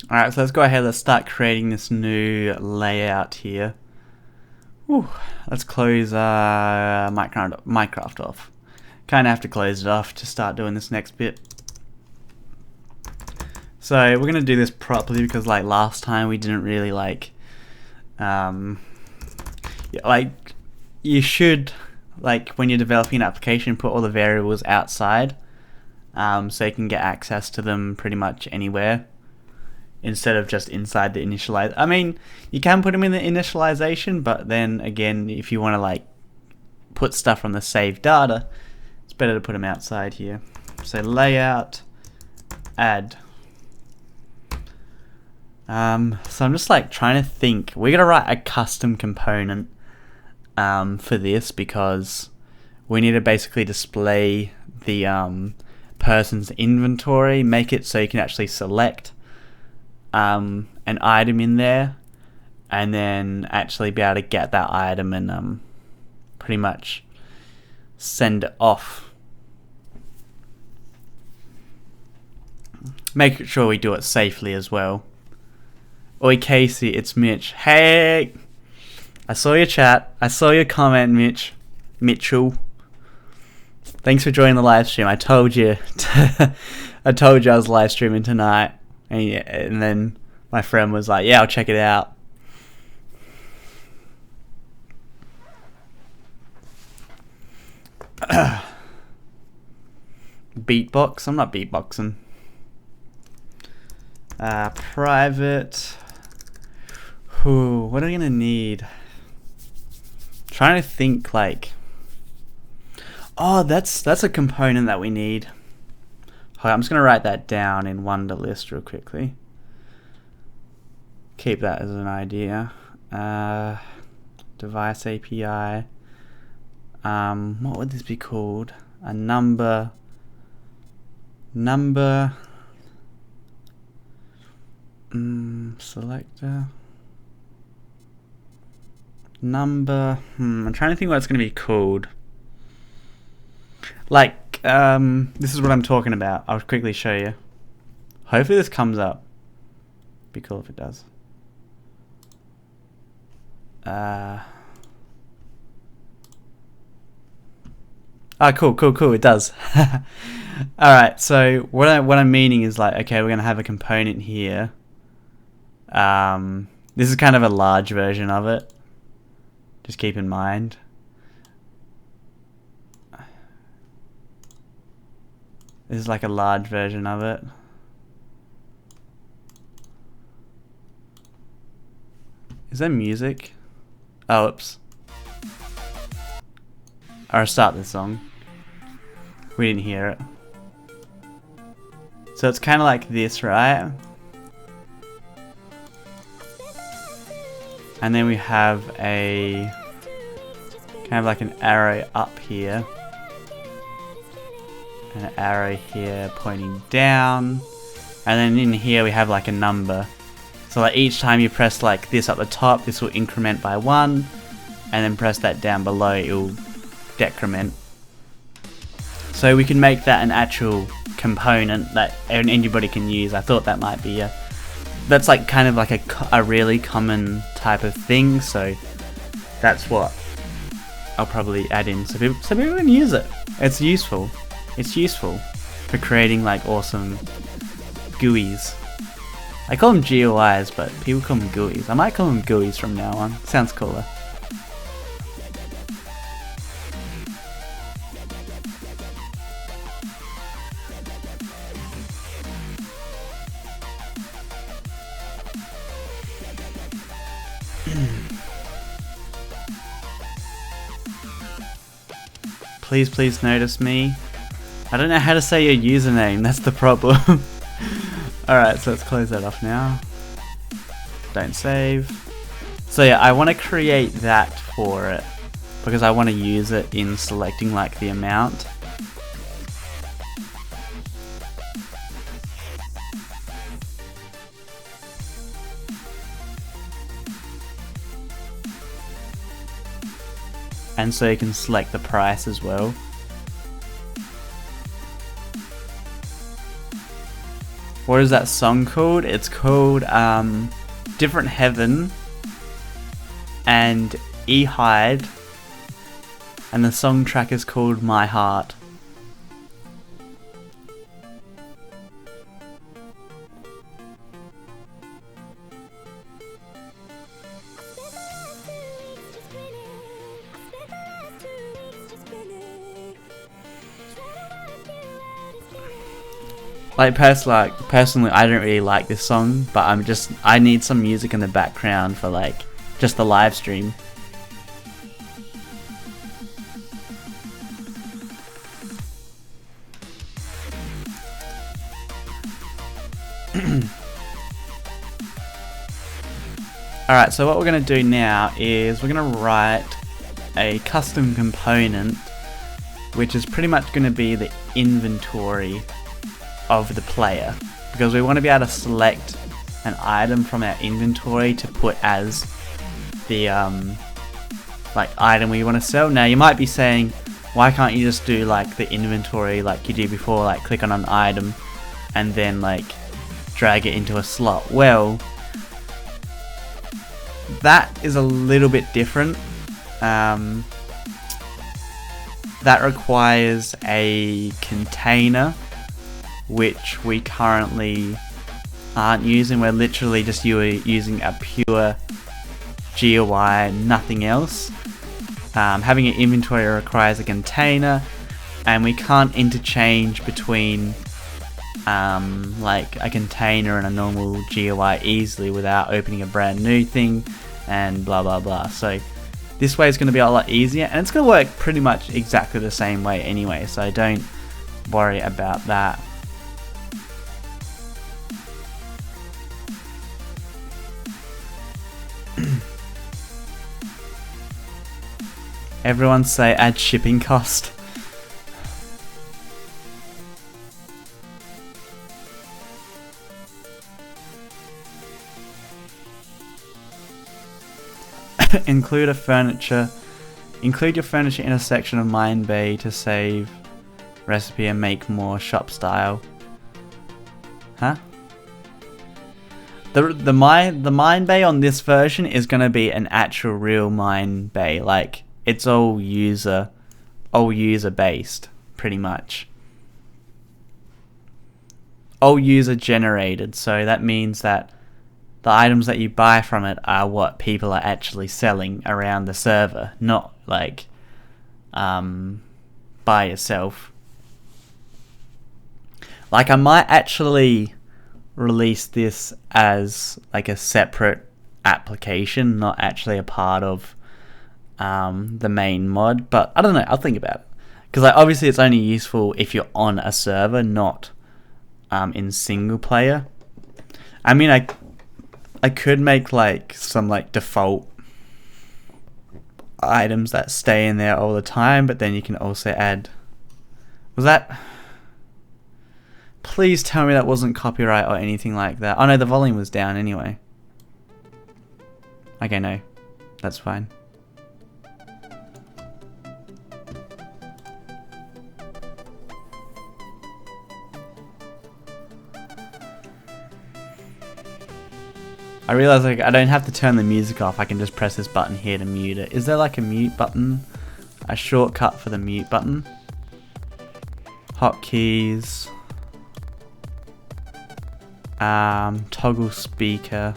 Alright, so let's go ahead, let's start creating this new layout here. Whew. Let's close Minecraft off. Kinda have to close it off to start doing this next bit. So we're gonna do this properly because like last time we didn't really like you should, like when you're developing an application, put all the variables outside so you can get access to them pretty much anywhere, instead of just inside the initialize. I mean, you can put them in the initialization, but then again, if you want to like put stuff from the saved data, it's better to put them outside here. So layout, add. So I'm just like trying to think. We're gonna write a custom component for this because we need to basically display the person's inventory, make it so you can actually select an item in there, and then actually be able to get that item and pretty much send it off. Make sure we do it safely as well. Oi Casey, it's Mitch. Hey, I saw your chat. I saw your comment, Mitchell. Thanks for joining the live stream. I told you. I told you I was live streaming tonight. And then my friend was like, yeah, I'll check it out. Beatbox? I'm not beatboxing. Private. Ooh, what are we gonna need? Trying to think like. Oh, that's a component that we need. Hold on, I'm just gonna write that down in Wunderlist real quickly. Keep that as an idea. device API. What would this be called? A number selector. I'm trying to think what it's going to be called. Like, this is what I'm talking about. I'll quickly show you. Hopefully this comes up. Be cool if it does. Cool, it does. Alright, so what I'm meaning is like, okay, we're gonna have a component here. This is kind of a large version of it. Just keep in mind. This is like a large version of it. Is there music? Oh, oops. I'll start this song. We didn't hear it. So it's kind of like this, right? And then we have a kind of like an arrow up here. And an arrow here pointing down. And then in here we have like a number. So like each time you press like this at the top, this will increment by 1. And then press that down below, it will decrement. So we can make that an actual component that anybody can use. I thought that might be that's like kind of like a really common type of thing, so that's what I'll probably add in so people can use it. It's useful. It's useful for creating like awesome GUIs. I call them GUIs, but people call them GUIs. I might call them GUIs from now on. Sounds cooler. Please notice me. I don't know how to say your username, that's the problem. Alright, so let's close that off now. Don't save. So yeah, I want to create that for it because I want to use it in selecting like the amount. And so you can select the price as well. What is that song called? It's called Different Heaven and E-Hide, and the song track is called My Heart. Like personally, I don't really like this song, but I need some music in the background for like just the live stream. Alright, so what we're going to do now is we're going to write a custom component which is pretty much going to be the inventory of the player, because we want to be able to select an item from our inventory to put as the like item we want to sell. Now you might be saying, why can't you just do like the inventory like you did before, like click on an item and then like drag it into a slot? Well, that is a little bit different. That requires a container, which we currently aren't using. We're literally just using a pure GUI, nothing else. Having an inventory requires a container, and we can't interchange between like a container and a normal GUI easily without opening a brand new thing and blah blah blah. So this way is going to be a lot easier, and it's going to work pretty much exactly the same way anyway, so don't worry about that. Everyone say add shipping cost. Include your furniture in a section of mine bay to save recipe and make more shop style. Huh? The mine bay on this version is gonna be an actual real mine bay. Like, it's all user based, pretty much. All user generated, so that means that the items that you buy from it are what people are actually selling around the server, not like by yourself. Like, I might actually release this as like a separate application, not actually a part of the main mod, but I don't know, I'll think about it. Because like, obviously it's only useful if you're on a server, not in single player. I mean, I could make like some like default items that stay in there all the time, but then you can also add... Was that... Please tell me that wasn't copyright or anything like that. Oh no, the volume was down anyway. Okay, no. That's fine. I realize like I don't have to turn the music off, I can just press this button here to mute it. Is there like a mute button? A shortcut for the mute button? Hotkeys. Toggle speaker.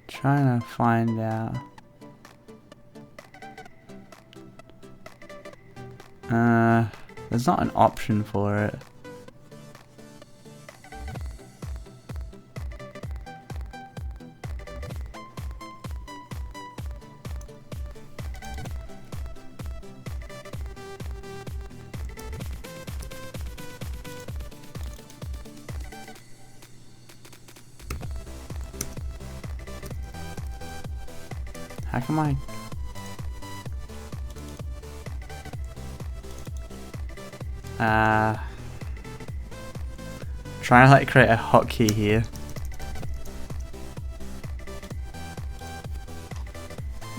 Trying to find out. There's not an option for it. How come I... trying to like create a hotkey here.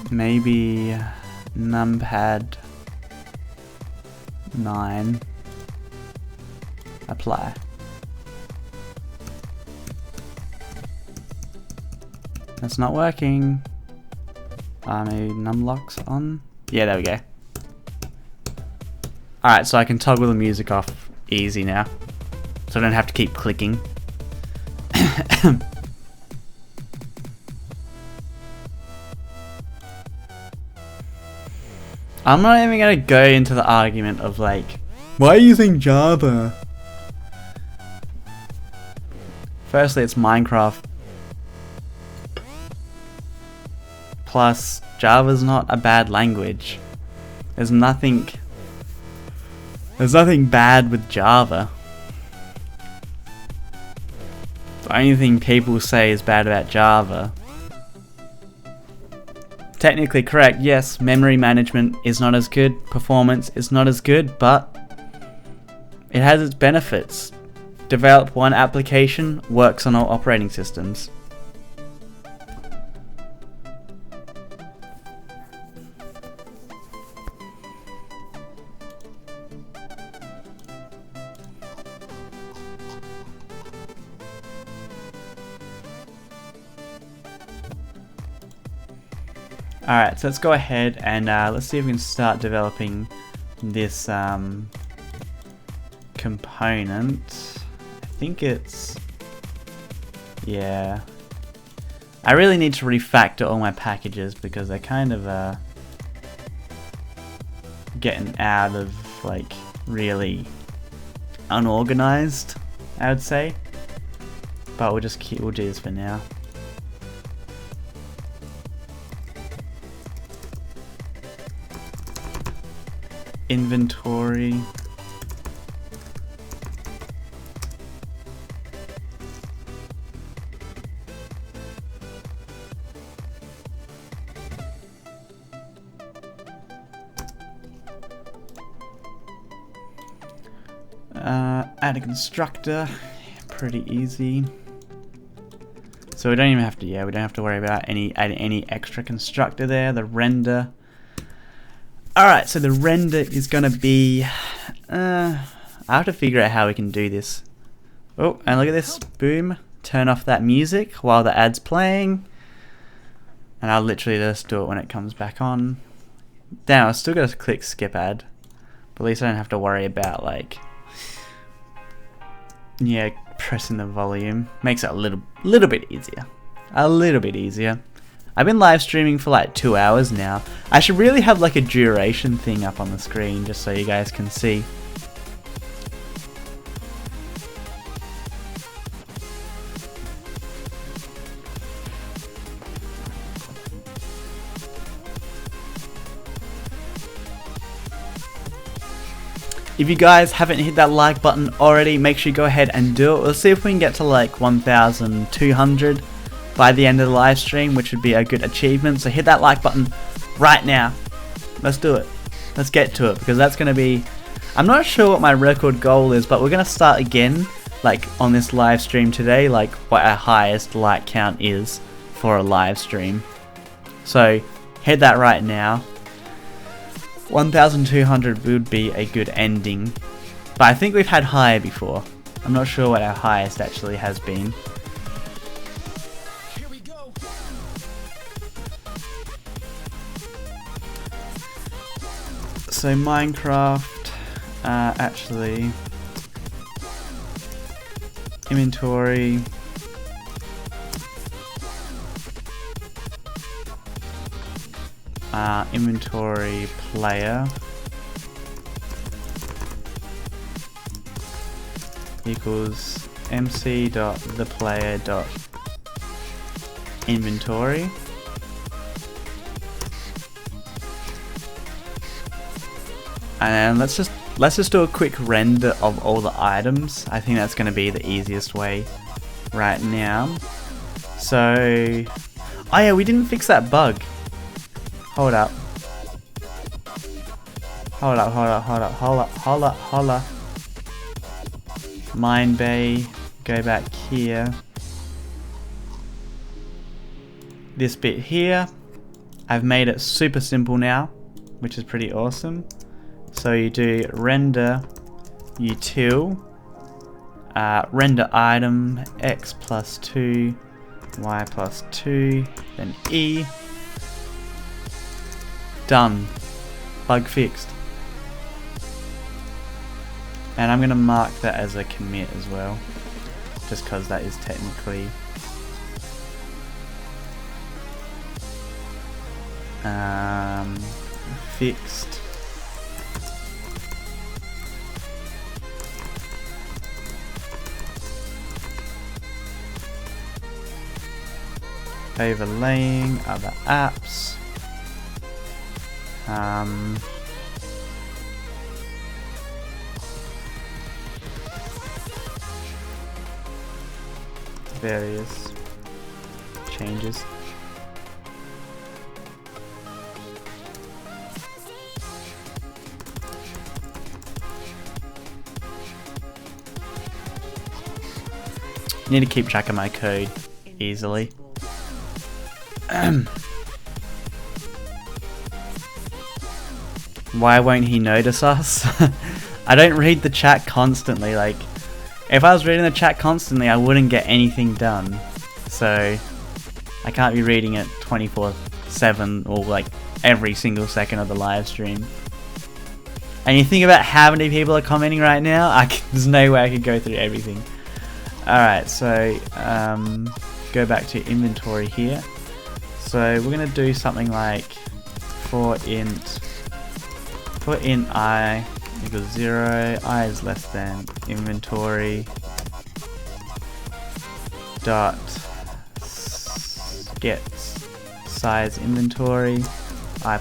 Maybe numpad 9. Apply. That's not working. Maybe numlocks on. Yeah, there we go. Alright, so I can toggle the music off easy now. So I don't have to keep clicking. I'm not even going to go into the argument of like, why are you using Java? Firstly, it's Minecraft. Plus, Java's not a bad language. There's nothing bad with Java. The only thing people say is bad about Java. Technically correct, yes, memory management is not as good, performance is not as good, but it has its benefits. Develop one application, works on all operating systems. Alright, so let's go ahead and let's see if we can start developing this component. I think it's... yeah. I really need to refactor all my packages because they're kind of getting out of like really unorganized, I would say. but we'll do this for now. Inventory. Add a constructor, pretty easy. So we don't even have to, we don't have to worry about adding any extra constructor there. The render. Alright, so the render is gonna be, I have to figure out how we can do this. Oh, and look at this, boom. Turn off that music while the ad's playing. And I'll literally just do it when it comes back on. Damn, I still gotta click skip ad. But at least I don't have to worry about like, pressing the volume. Makes it a little bit easier. A little bit easier. I've been live streaming for like 2 hours now. I should really have like a duration thing up on the screen just so you guys can see. If you guys haven't hit that like button already, make sure you go ahead and do it. We'll see if we can get to like 1,200 by the end of the live stream, which would be a good achievement. So hit that like button right now. Let's do it. Let's get to it, because that's going to be... I'm not sure what my record goal is, but we're going to start again, like on this live stream today, like what our highest like count is for a live stream. So hit that right now. 1,200 would be a good ending, but I think we've had higher before. I'm not sure what our highest actually has been. Here we go. So Minecraft, actually, inventory. Inventory player equals mc.theplayer.inventory. And let's just do a quick render of all the items. I think that's going to be the easiest way right now. So, oh yeah, we didn't fix that bug. Hold up. Hold up. Mine bay. Go back here. This bit here. I've made it super simple now, which is pretty awesome. So you do render util. Render item x plus 2, y plus 2, then e. Done. Bug fixed. And I'm going to mark that as a commit as well, just because that is technically fixed. Overlaying other apps. Various changes. Need to keep track of my code easily. Why won't he notice us? I don't read the chat constantly. Like, if I was reading the chat constantly, I wouldn't get anything done. So, I can't be reading it 24/7 or like every single second of the live stream. And you think about how many people are commenting right now, there's no way I could go through everything. Alright, so go back to inventory here. So we're going to do something like for int I equals 0, I is less than inventory dot get size inventory I++.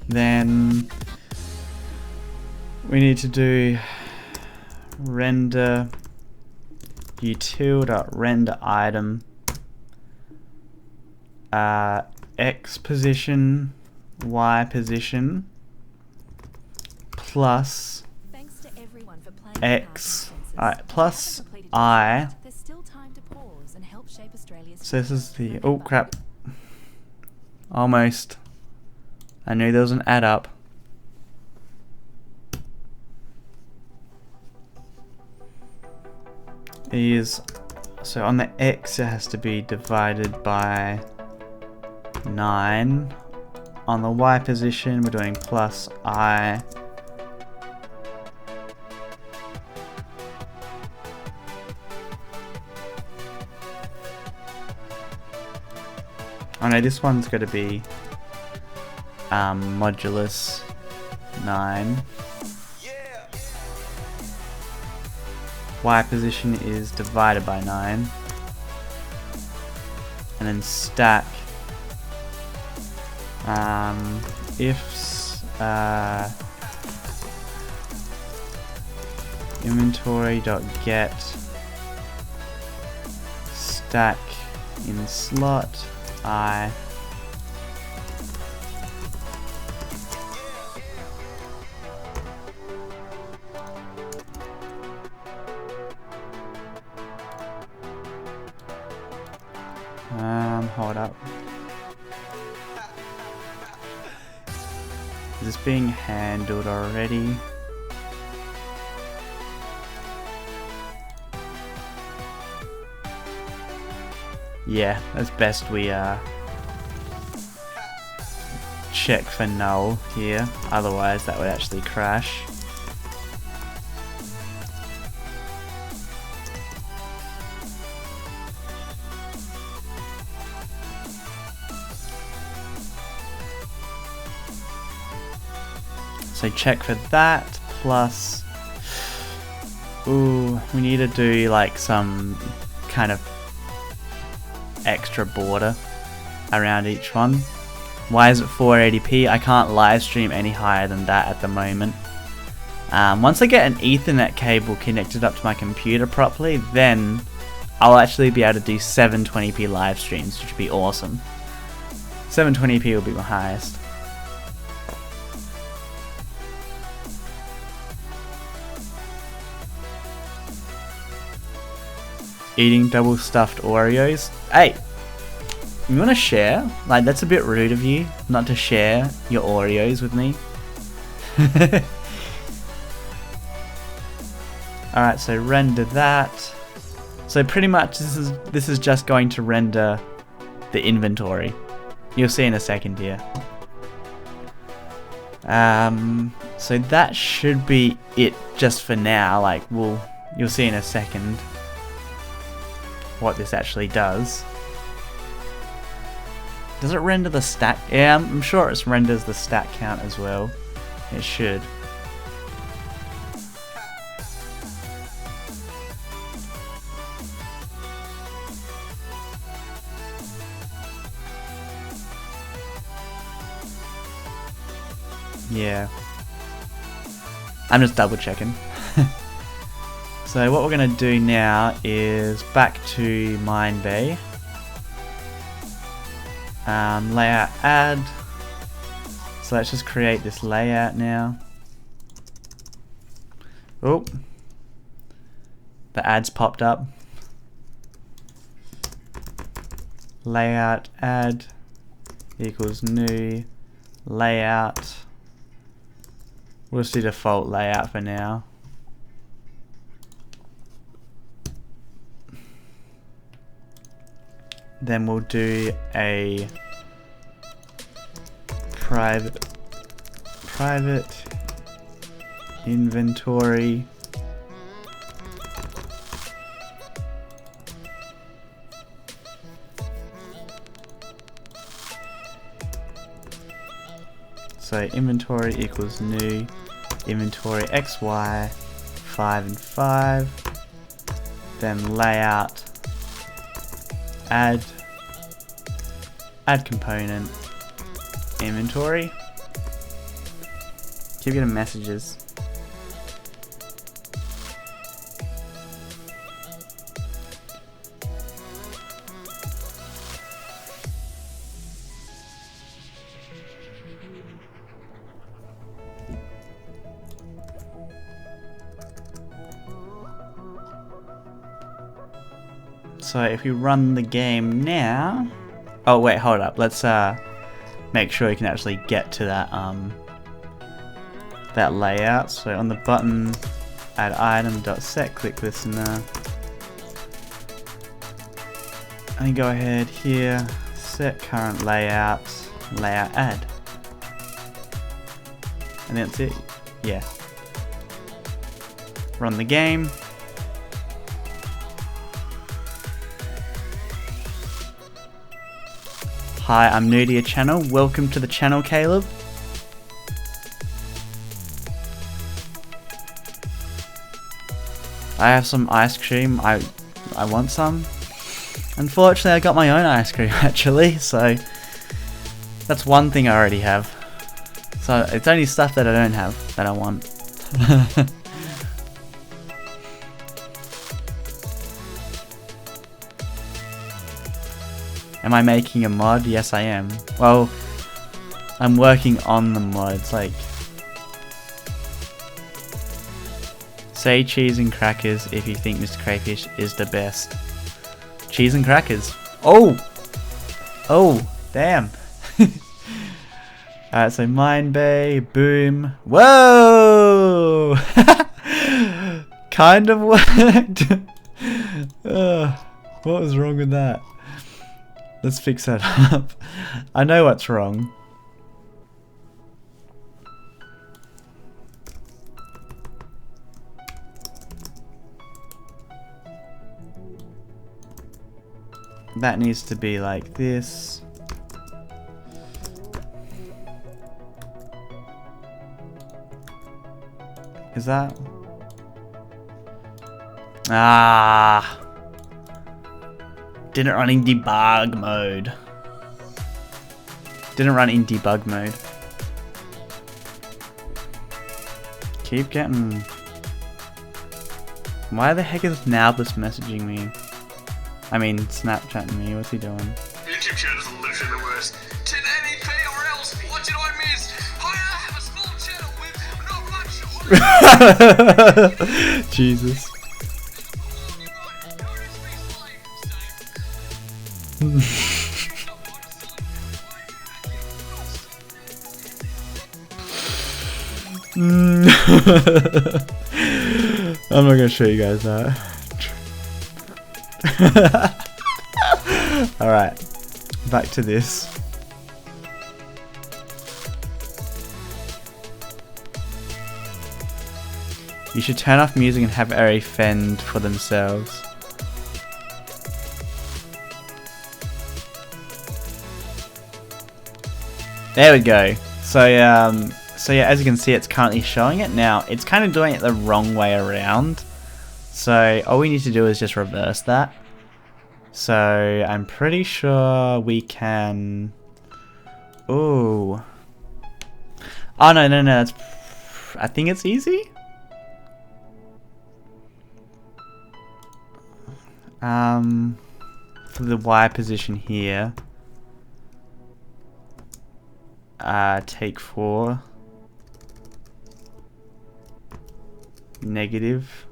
Then we need to do render util.render item x position y position plus x plus I. So this is the, oh crap, almost, I knew there was an add up. So on the x it has to be divided by 9. On the y position we're doing plus I. Oh no, this one's got to be modulus 9. Y position is divided by 9. And then stack ifs inventory.get stack in slot I. Hold up. Is this being handled already? Yeah, it's best we check for null here, otherwise that would actually crash. So check for that, plus, ooh, we need to do like some kind of extra border around each one. Why is it 480p? I can't live stream any higher than that at the moment. Once I get an Ethernet cable connected up to my computer properly, then I'll actually be able to do 720p live streams, which would be awesome. 720p will be my highest. Eating double stuffed Oreos. Hey, you wanna share? Like, that's a bit rude of you not to share your Oreos with me. Alright, so render that. So pretty much this is just going to render the inventory. You'll see in a second here. So that should be it just for now. Like, you'll see in a second what this actually does. Does it render the stack? Yeah, I'm sure it renders the stack count as well. It should. Yeah. I'm just double checking. So what we're going to do now is back to Mine Bay. Layout add. So let's just create this layout now. Oh, the ads popped up. Layout add equals new layout. We'll just do default layout for now. Then we'll do a private inventory so inventory equals new inventory XY 5 and 5, then layout, add component, inventory. Keep getting messages. So if we run the game now, oh wait, hold up. Let's make sure you can actually get to that that layout. So on the button, add item.set, click listener, and go ahead here, set current layout, layout add, and that's it. Yeah. Run the game. Hi, I'm new to your channel. Welcome to the channel, Caleb. I have some ice cream. I want some. Unfortunately, I got my own ice cream actually, so that's one thing I already have. So it's only stuff that I don't have that I want. Am I making a mod? Yes, I am. Well, I'm working on the mods, like... Say cheese and crackers if you think MrCrayfish is the best. Cheese and crackers. Oh! Oh, damn. Alright, so Mine Bay, boom. Whoa! Kind of worked. What was wrong with that? Let's fix that up. I know what's wrong. That needs to be like this. Is that? Ah! Didn't run in debug mode. Didn't run in debug mode. Keep getting... Why the heck is Nablus messaging me? I mean, Snapchatting me. What's he doing? YouTube channels are literally the worst. 1080p or else, what did I miss? I have a small channel with not much. Jesus. I'm not gonna show you guys that. Alright, back to this. You should turn off music and have Array fend for themselves. There we go. So yeah, as you can see, it's currently showing it now. It's kind of doing it the wrong way around. So all we need to do is just reverse that. So I'm pretty sure we can. Ooh. Oh no. That's. I think it's easy. For the Y position here. Take 4. Negative.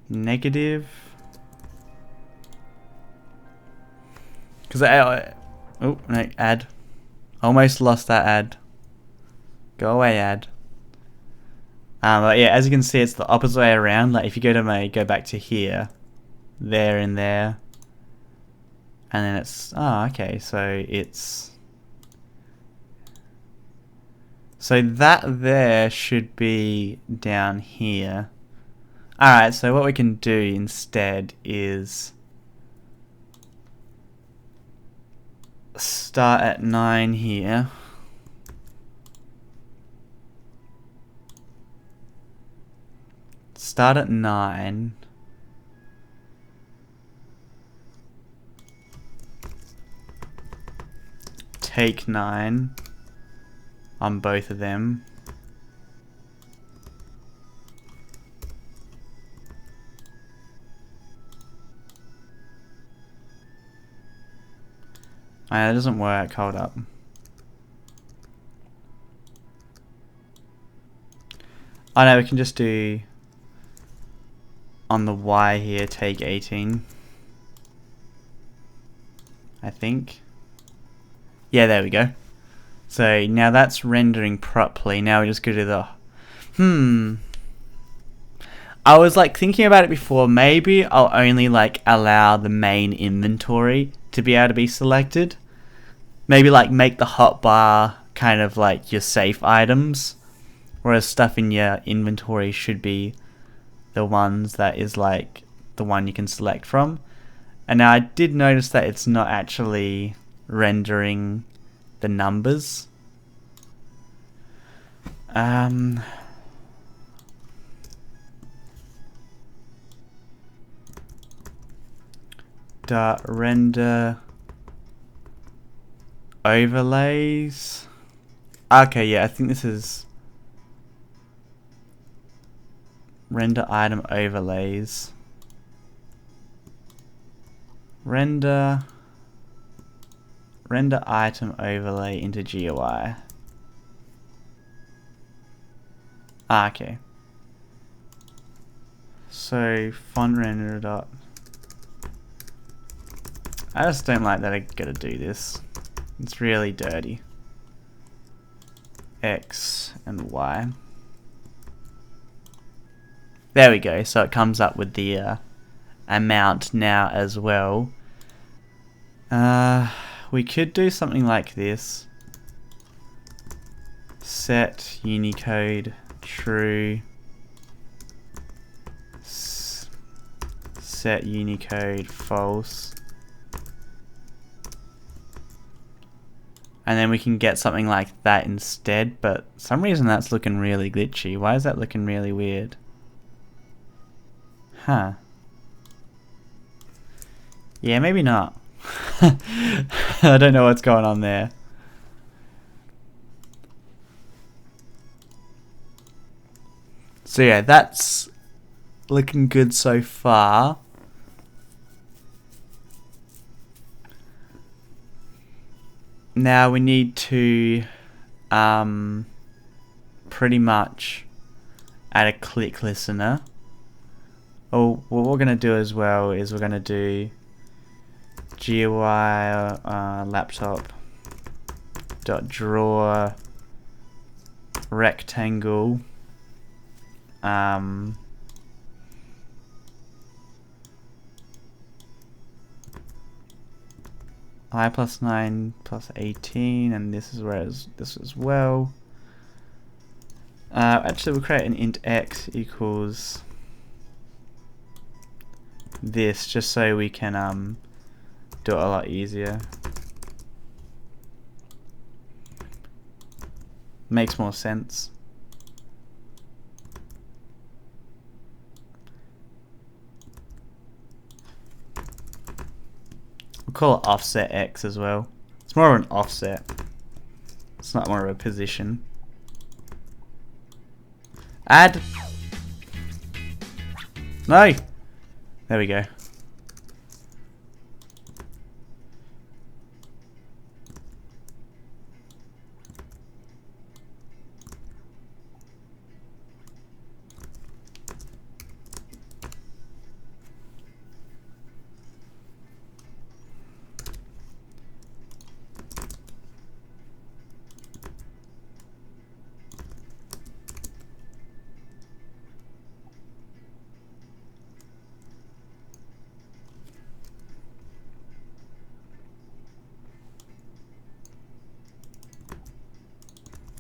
Negative. Because oh no, add. Almost lost that ad. Go away, ad. But yeah, as you can see, it's the opposite way around. Like if you go back to here, there and there, and then it's okay. So it's that there should be down here. All right. So what we can do instead is start at 9 here. Start at 9. Take 9 on both of them. That doesn't work. Hold up. Oh no, we can just do on the Y here, take 18. I think. Yeah, there we go. So now that's rendering properly. Now we just go to the I was like thinking about it before. Maybe I'll only like allow the main inventory to be able to be selected. Maybe like make the hotbar kind of like your safe items, whereas stuff in your inventory should be the ones that is like the one you can select from. And now I did notice that it's not actually rendering the numbers. Render overlays. Okay, yeah, I think this is render item overlays. Render item overlay into GUI. Okay. So font render dot. I just don't like that I gotta do this. It's really dirty. X and Y. There we go. So it comes up with the amount now as well. We could do something like this. Set Unicode true. Set Unicode false. And then we can get something like that instead, but for some reason that's looking really glitchy. Why is that looking really weird? Huh. Yeah, maybe not. I don't know what's going on there. So yeah, that's looking good so far. Now we need to pretty much add a click listener. Oh, what we're going to do as well is we're going to do GUI laptop dot draw rectangle I plus 9 plus 18, and this is where this as well. Actually, we'll create an int x equals this, just so we can do it a lot easier. Makes more sense. We'll call it offset x as well. It's more of an offset. It's not more of a position. Add. No. There we go.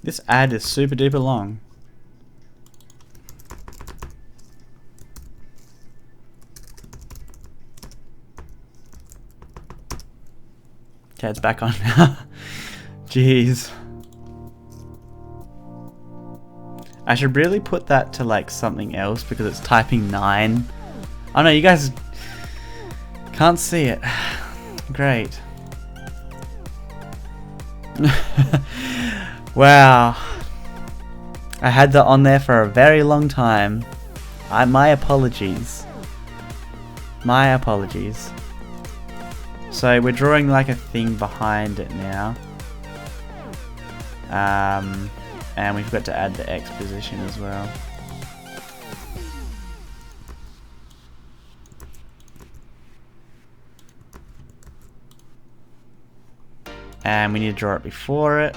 This ad is super duper long. Okay, Okay, it's back on now. Jeez. I should really put that to like something else because it's typing 9. Oh no, you guys can't see it. Great. Wow. I had that on there for a very long time. My apologies. My apologies. So we're drawing like a thing behind it now. And we forgot to add the X position as well. And we need to draw it before it.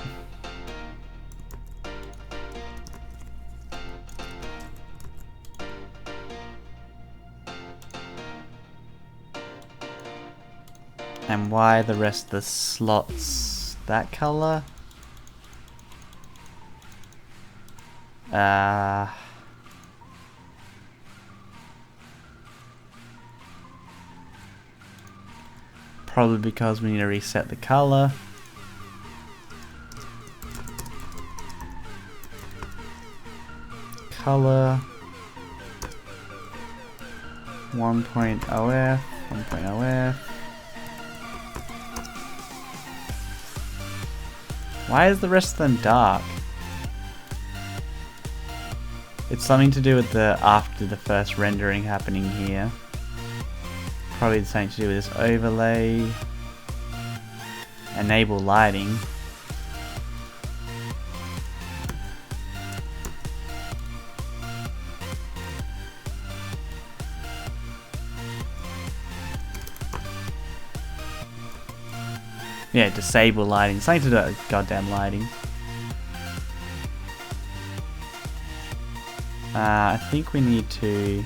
And why the rest of the slots that color? Probably because we need to reset the color. Color 1.0f, 1.0f. Why is the rest of them dark? It's something to do with the after the first rendering happening here. Probably something to do with this overlay. Enable lighting. Yeah, disable lighting. Something to do with goddamn lighting. I think we need to...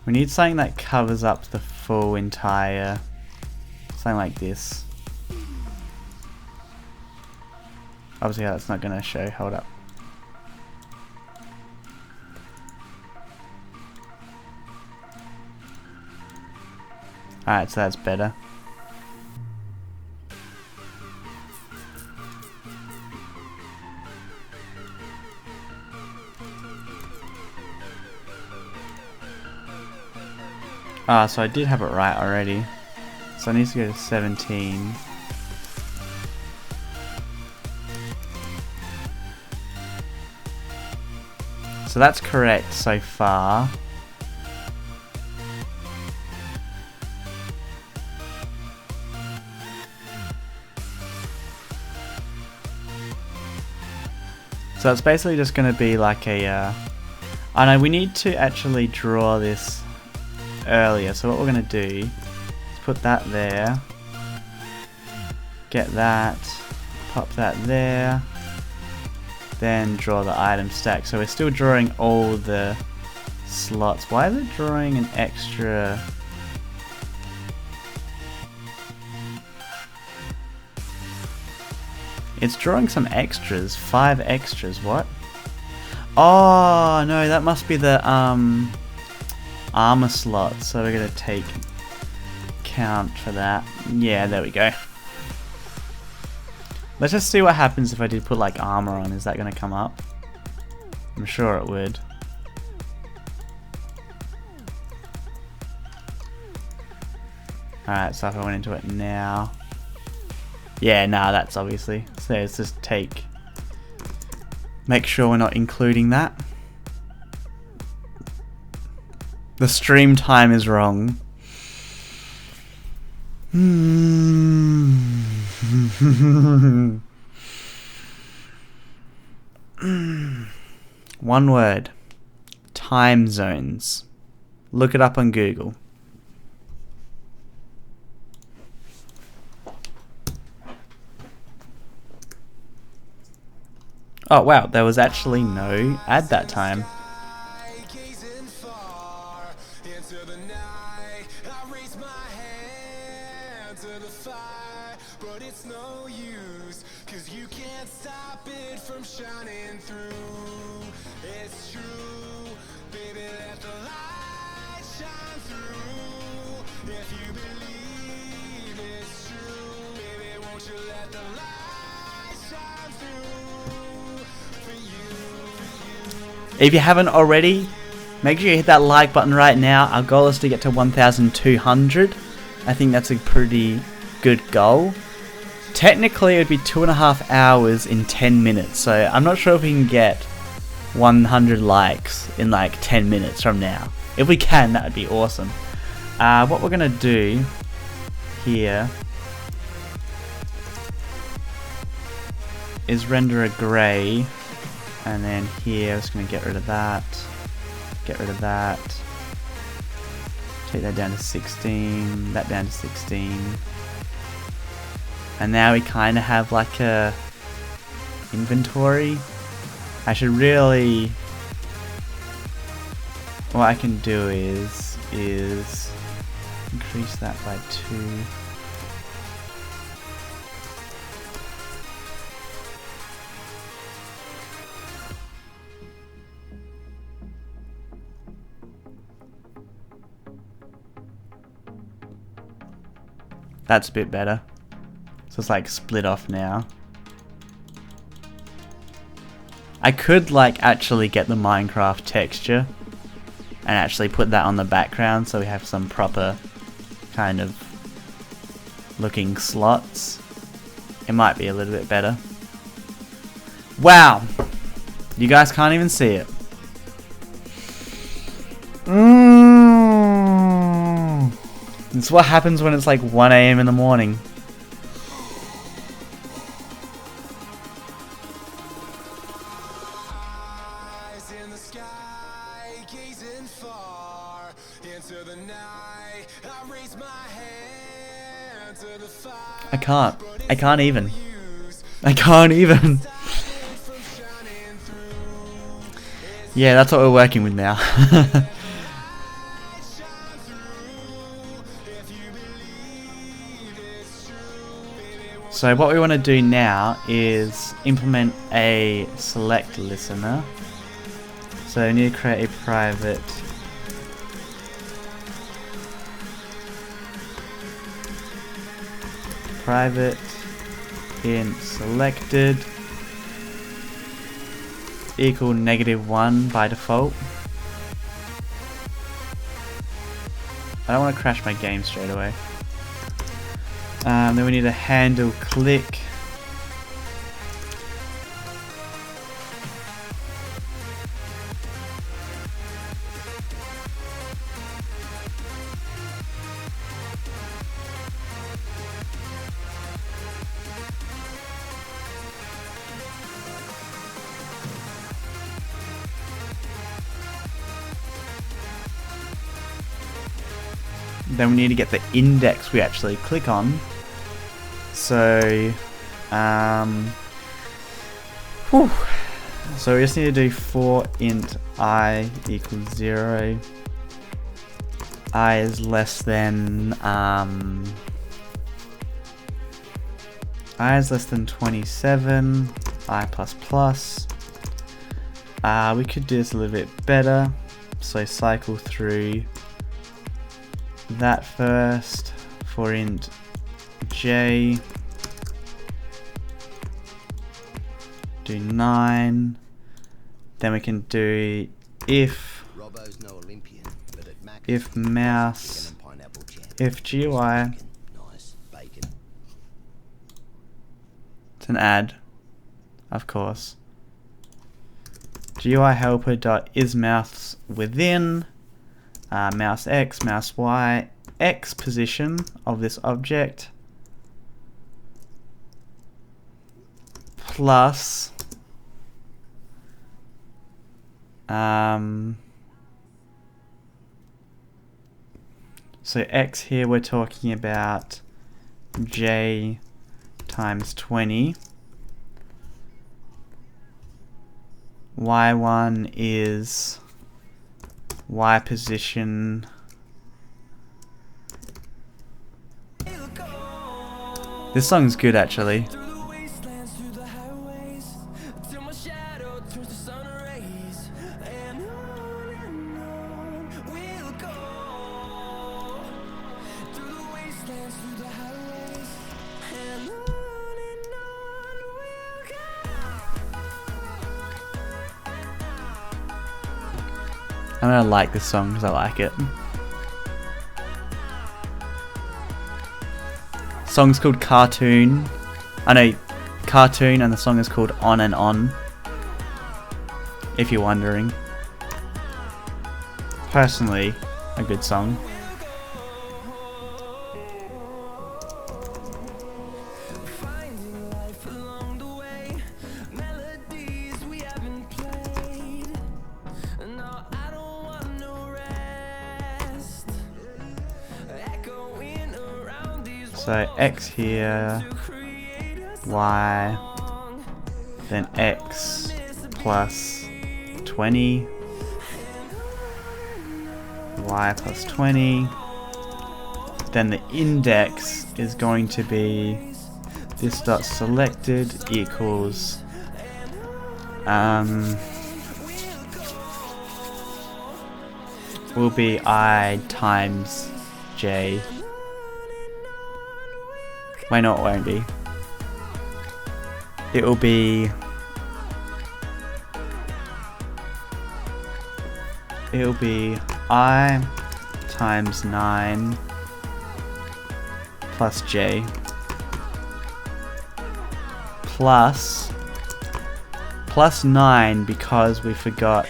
We need something that covers up the full entire... Something like this. Obviously that's not going to show. Hold up. Alright, so that's better. Ah, so I did have it right already. So I need to go to 17. So that's correct so far. So it's basically just going to be like a... I know we need to actually draw this earlier. So what we're going to do... Put that there, get that, pop that there, then draw the item stack. So we're still drawing all the slots. Why is it drawing an extra? It's drawing some extras, 5 extras, what? Oh no, that must be the armor slot, so we're gonna take count for that. Yeah, there we go. Let's just see what happens if I did put like armor on. Is that going to come up? I'm sure it would. Alright, so if I went into it now. Yeah, nah, that's obviously. So let's just make sure we're not including that. The stream time is wrong. One word. Time zones. Look it up on Google. Oh wow, there was actually no ad that time. no use, 'cause you can't stop it from shining through. It's true, baby, let the light shine through. If you believe it's true, baby, won't you let the light shine through for you. If you haven't already, make sure you hit that like button right now. Our goal is to get to 1,200. I think that's a pretty good goal. Technically, it would be 2.5 hours in 10 minutes. So I'm not sure if we can get 100 likes in like 10 minutes from now. If we can, that would be awesome. What we're going to do here is render a grey. And then here, I'm just going to get rid of that. Get rid of that. Take that down to 16. That down to 16. And now we kind of have like a inventory. I should really... What I can do is increase that by 2. That's a bit better. So it's like split off now. I could like actually get the Minecraft texture and actually put that on the background so we have some proper kind of looking slots. It might be a little bit better. Wow! You guys can't even see it. It's what happens when it's like 1 AM in the morning. Eyes in the sky, gazing far into the night. I raise my hand to the fire. I can't even. I can't even. Yeah, that's what we're working with now. So what we want to do now is implement a select listener. So we need to create a private int selected equal -1 by default. I don't want to crash my game straight away. Then we need a handle click. Then we need to get the index we actually click on. So, so we just need to do for int I equals 0. I is less than 27. I plus plus. We could do this a little bit better. So cycle through that first. For int j, do 9. Then we can do if mouse, if GUI. It's an add, of course. GUI helper dot is mouse within mouse x, mouse y, x position of this object plus so x here we're talking about j times 20. Y1 is y position This song's good actually. Through the wastelands, through the highways, till my shadow turns to sun rays. And on we'll go. Through the wastelands, through the highways, and on we'll go. I'm gonna like this song because I like it. Song's called Cartoon. I know, Cartoon, and the song is called On and On, if you're wondering. Personally, a good song. Finding life along the way, melodies we haven't played. No, I don't want no rest. Echoing around these So X here, Y, then X plus 20, Y plus 20, then the index is going to be this dot selected equals will be I times J. Wait, no, it won't be. It will be I times 9 plus J plus 9 because we forgot,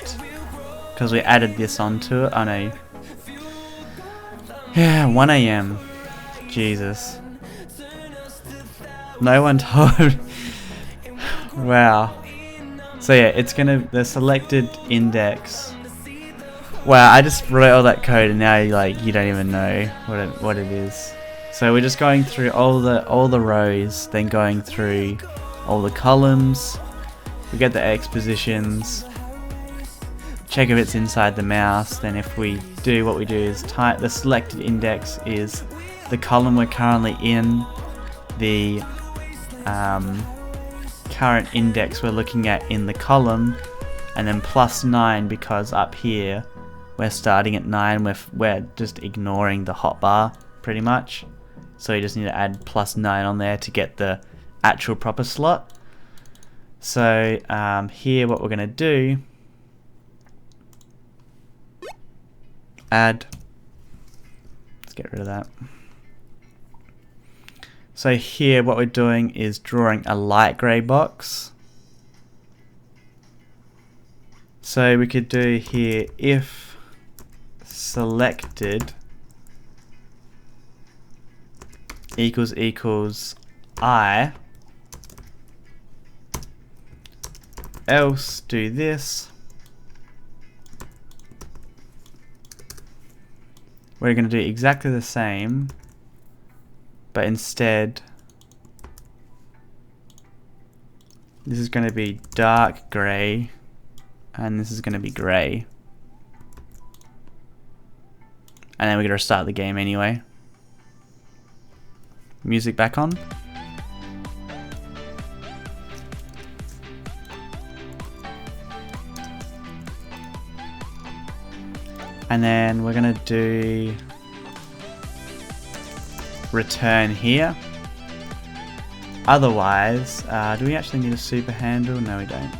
because we added this onto it. I know. Yeah, 1 AM. Jesus. No one told. Wow. So yeah, it's gonna, the selected index. Wow, I just wrote all that code and now you don't even know what it is. So we're just going through all the rows, then going through all the columns. We get the X positions. Check if it's inside the mouse. Then if we do, what we do is type the selected index is the column we're currently in, the current index we're looking at in the column, and then plus 9 because up here we're starting at 9. We're just ignoring the hotbar pretty much. So you just need to add plus 9 on there to get the actual proper slot. So here what we're going to do, add, let's get rid of that. So here what we're doing is drawing a light grey box. So we could do here if selected equals I, else do this. We're going to do exactly the same, but instead this is going to be dark grey and this is going to be grey, and then we're going to start the game anyway. Music back on. And then we're going to do return here. Otherwise, do we actually need a super handle? No, we don't.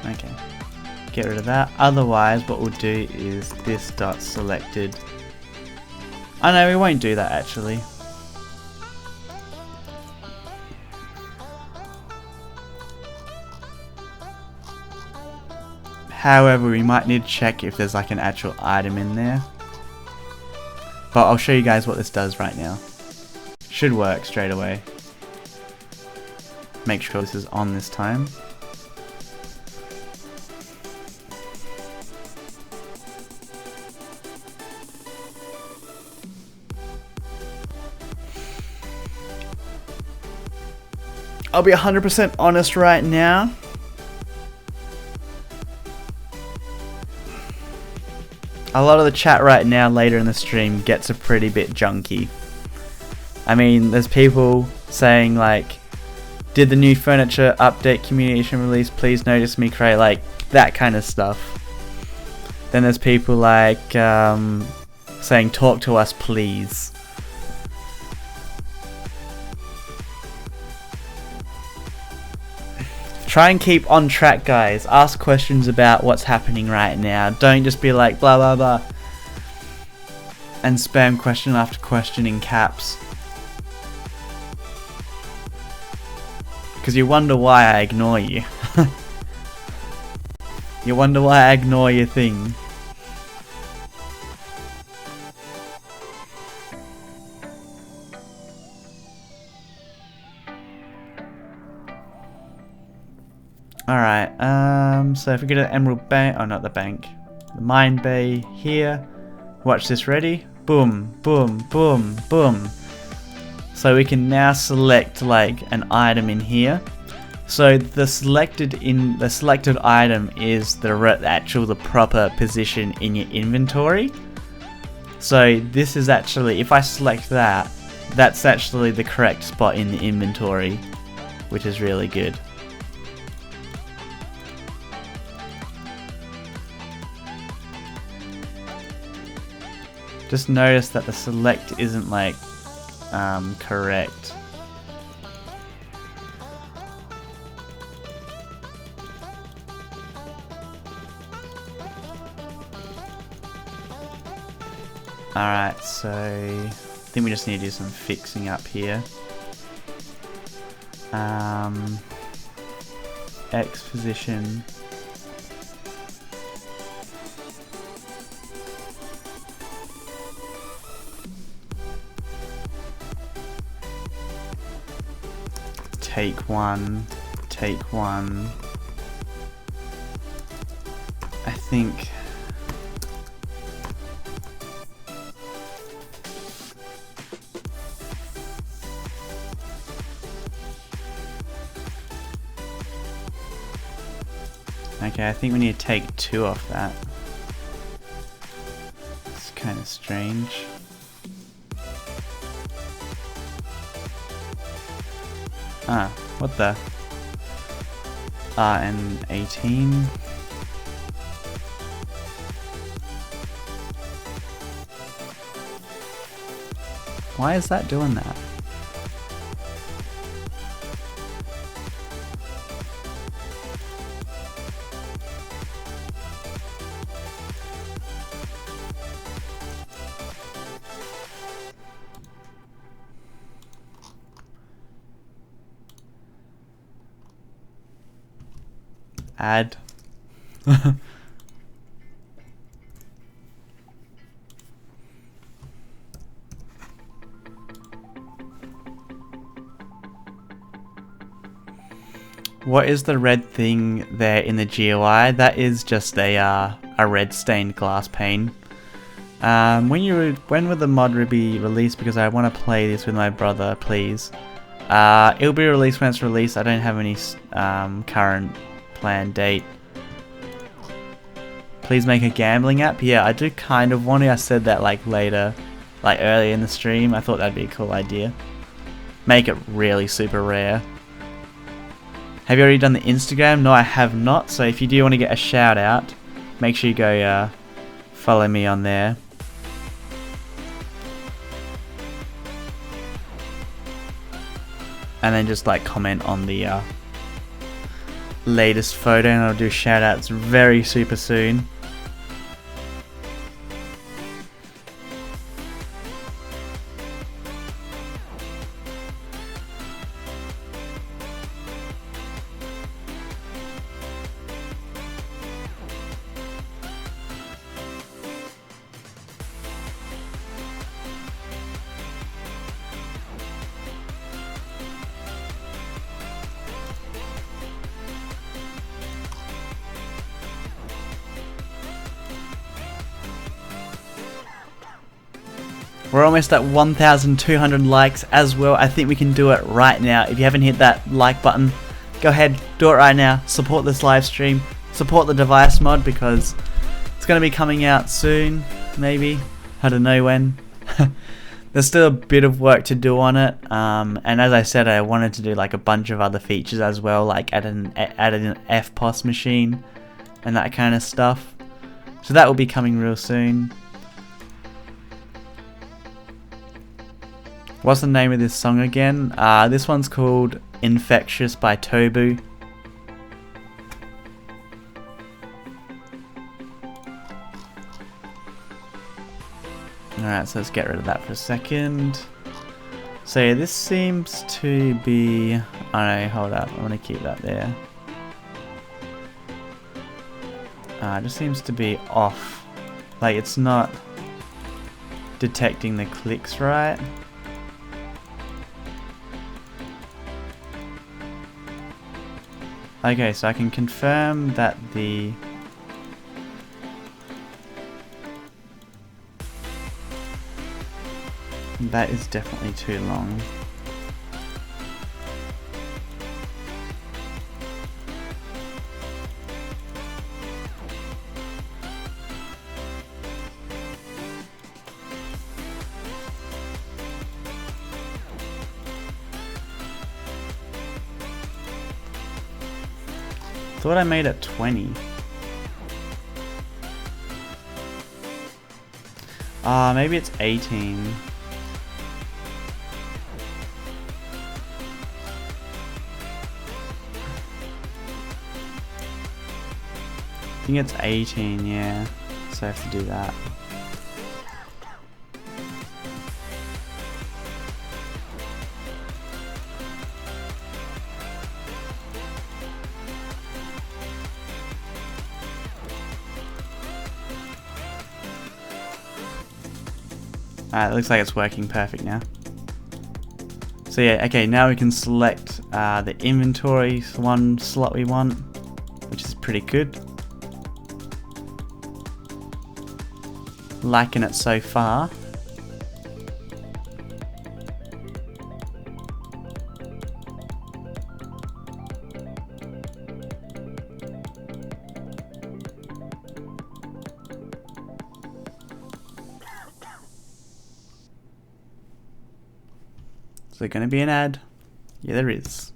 Okay, get rid of that. Otherwise, what we'll do is this dot selected. Oh no, we won't do that actually. However, we might need to check if there's like an actual item in there. But I'll show you guys what this does right now. Should work straight away. Make sure this is on this time. I'll be 100% honest right now. A lot of the chat right now later in the stream gets a pretty bit junky. I mean, there's people saying like, did the new furniture update communication release, please notice me Cray, like that kind of stuff. Then there's people like saying talk to us please. Try and keep on track, guys. Ask questions about what's happening right now. Don't just be like blah blah blah and spam question after question in caps. Because you wonder why I ignore you. You wonder why I ignore your thing. Alright, so if we go to the Emerald Bank, oh not the bank, the Mine Bay here, watch this, ready? Boom, boom, boom, boom. So we can now select like an item in here. So the selected item is the proper position in your inventory. So this is actually, if I select that, that's actually the correct spot in the inventory, which is really good. Just notice that the select isn't like correct. Alright, so I think we just need to do some fixing up here. X position. Take one. I think okay, I think we need to take 2 off that. It's kind of strange. Ah, what the? RN18. Why is that doing that? Add. What is the red thing there in the GUI? That is just a red stained glass pane. When will the mod be released? Because I want to play this with my brother, please. It'll be released when it's released. I don't have any current planned date. Please make a gambling app. Yeah, I do kind of want to. I said that like later, like earlier in the stream. I thought that'd be a cool idea. Make it really super rare. Have you already done the Instagram? No, I have not. So if you do want to get a shout out, make sure you go follow me on there. And then just like comment on the latest photo, and I'll do shout outs very super soon. We're almost at 1,200 likes as well. I think we can do it right now. If you haven't hit that like button, go ahead, do it right now. Support this live stream. Support the device mod because it's going to be coming out soon, maybe. I don't know when. there's still a bit of work to do on it, and as I said, I wanted to do like a bunch of other features as well, like add an FPOS machine and that kind of stuff. So that will be coming real soon. What's the name of this song again? This one's called Infectious by Tobu. Alright, so let's get rid of that for a second. So yeah, this seems to be... Oh no, hold up, I want to keep that there. It just seems to be off. Like, it's not detecting the clicks right. Okay, so I can confirm that the... That is definitely too long. Thought I made it 20. Maybe it's 18. I think it's 18, yeah. So I have to do that. Alright, it looks like it's working perfect now. So yeah, okay, now we can select the inventory one slot we want, which is pretty good. Liking it so far. Is there going to be an ad? Yeah, there is.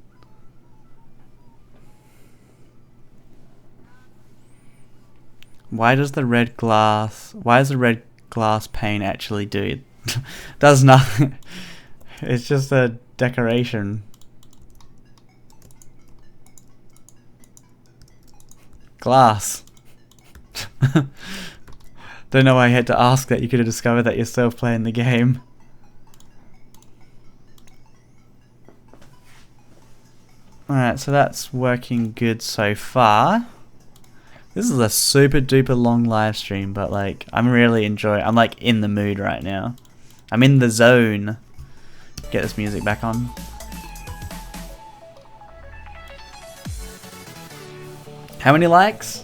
Why does the red glass pane actually do it? Does nothing. It's just a decoration. Glass. Don't know why I had to ask that. You could have discovered that yourself playing the game. Alright, so that's working good so far. This is a super duper long live stream, but like, I'm really enjoying. I'm like in the mood right now. I'm in the zone. Get this music back on. How many likes?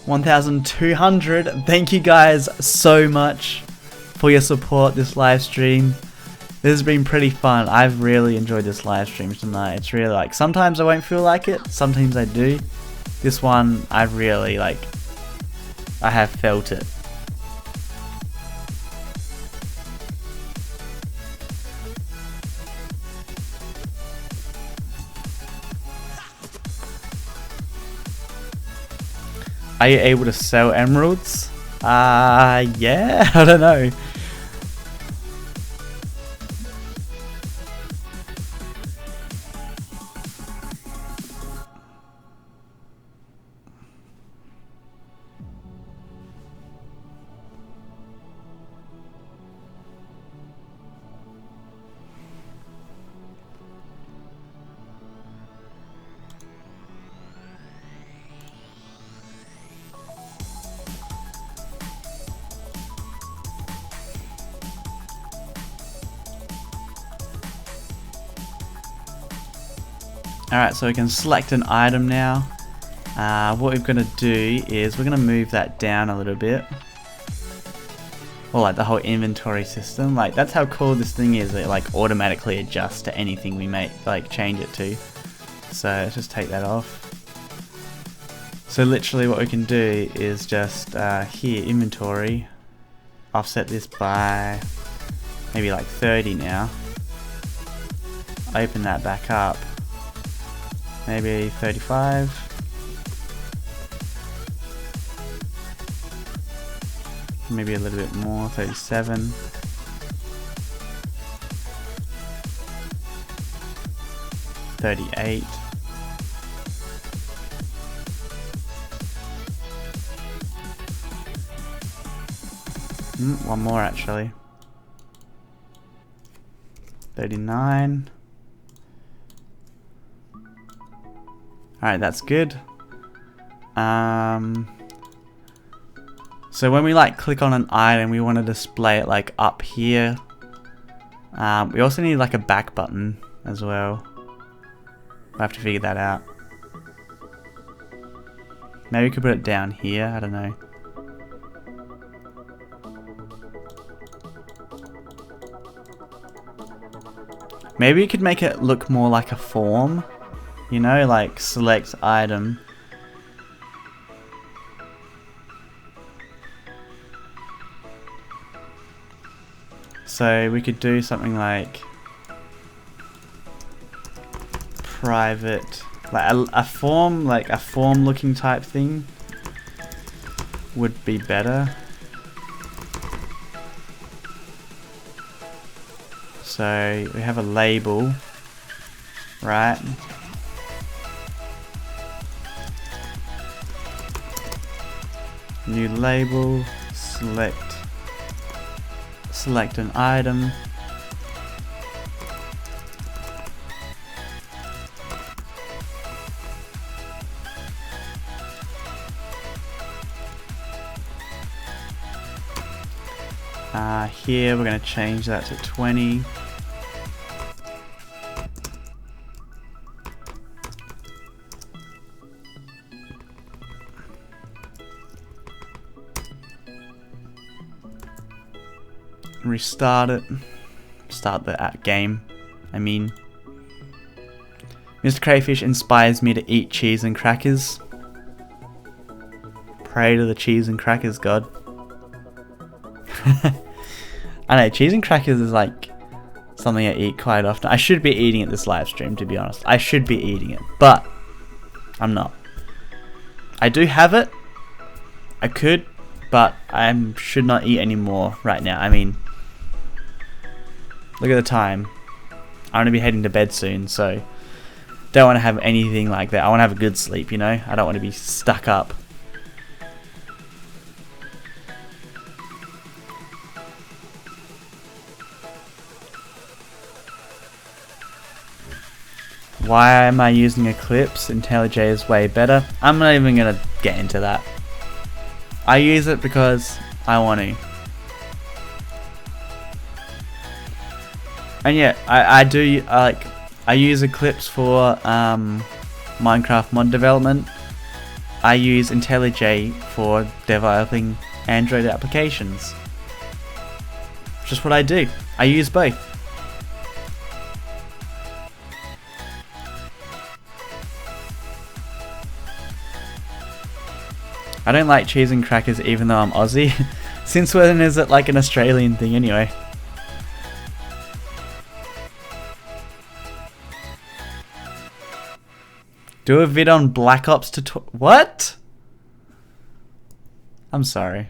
1,200. Thank you guys so much for your support this live stream. This has been pretty fun. I've really enjoyed this live stream tonight. It's really like, sometimes I won't feel like it, sometimes I do. This one, I really like, I have felt it. Are you able to sell emeralds? Yeah, I don't know. Alright, so we can select an item now. What we're going to do is we're going to move that down a little bit. Or like the whole inventory system. Like, that's how cool this thing is. It like automatically adjusts to anything we make, like change it to. So let's just take that off. So literally what we can do is just here, inventory. offset this by maybe like 30 now. Open that back up. Maybe 35. Maybe a little bit more, 37. $38. One more actually. 39. Alright, that's good. So when we like click on an item, we want to display it like up here. We also need like a back button as well. I have to figure that out. Maybe we could put it down here, I don't know. Maybe we could make it look more like a form, you know, like select item. So we could do something like private, like a form, like a form looking type thing would be better. So we have a label, right? New label, select an item. Here we're going to change that to 20. Restart it. Start the game. I mean, MrCrayfish inspires me to eat cheese and crackers. Pray to the cheese and crackers god. I know, cheese and crackers is like something I eat quite often. I should be eating it this live stream, to be honest. I should be eating it, but I'm not. I do have it. I could, but I should not eat any more right now. I mean, look at the time. I'm going to be heading to bed soon, so don't want to have anything like that. I want to have a good sleep, you know? I don't want to be stuck up. Why am I using Eclipse? IntelliJ is way better. I'm not even going to get into that. I use it because I want to. And yeah, I do like, I use Eclipse for Minecraft mod development. I use IntelliJ for developing Android applications. Just what I do. I use both. I don't like cheese and crackers even though I'm Aussie. Since when is it like an Australian thing anyway? Do a vid on Black Ops what? I'm sorry.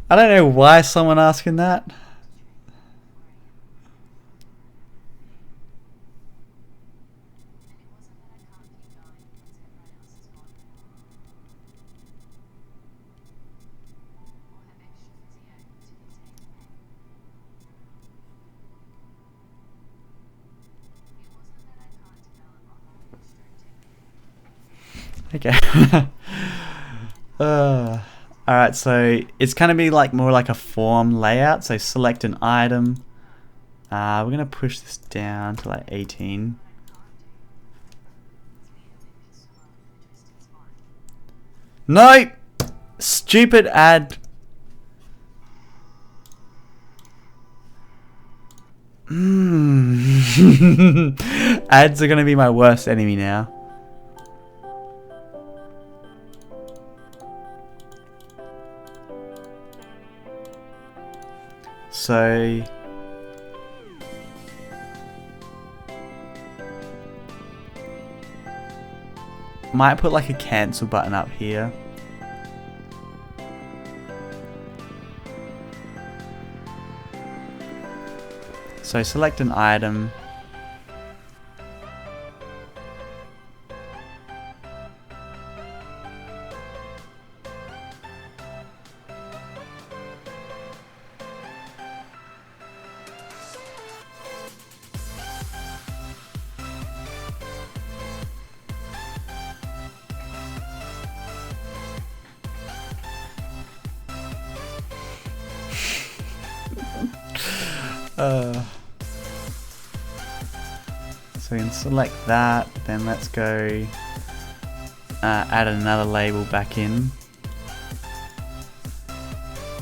I don't know why someone asking that. Okay. Alright, so it's going to be like more like a form layout. So select an item. We're going to push this down to like 18. No! Stupid ad. Ads are gonna be my worst enemy now. So might put like a cancel button up here. So select an item. So we can select that, then let's go add another label back in.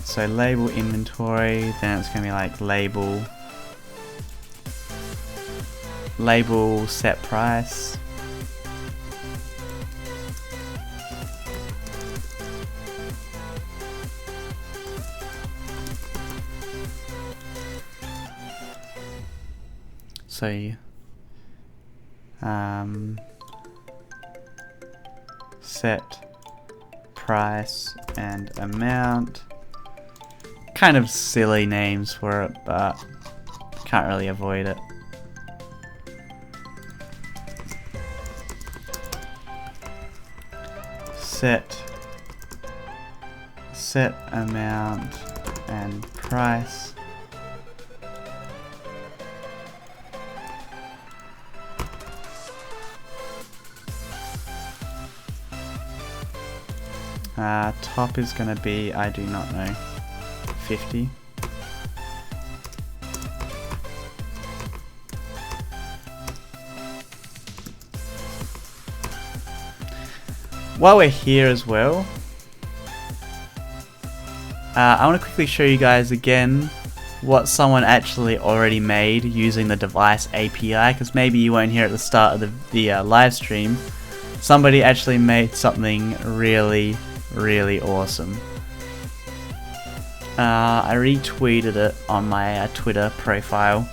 So label inventory, then it's going to be like label set price. So set price and amount. Kind of silly names for it, but can't really avoid it. Set amount and price. Top is going to be, I do not know, 50. While we're here as well, I want to quickly show you guys again what someone actually already made using the device API, because maybe you weren't here at the start of the live stream. Somebody actually made something really awesome. I retweeted it on my Twitter profile.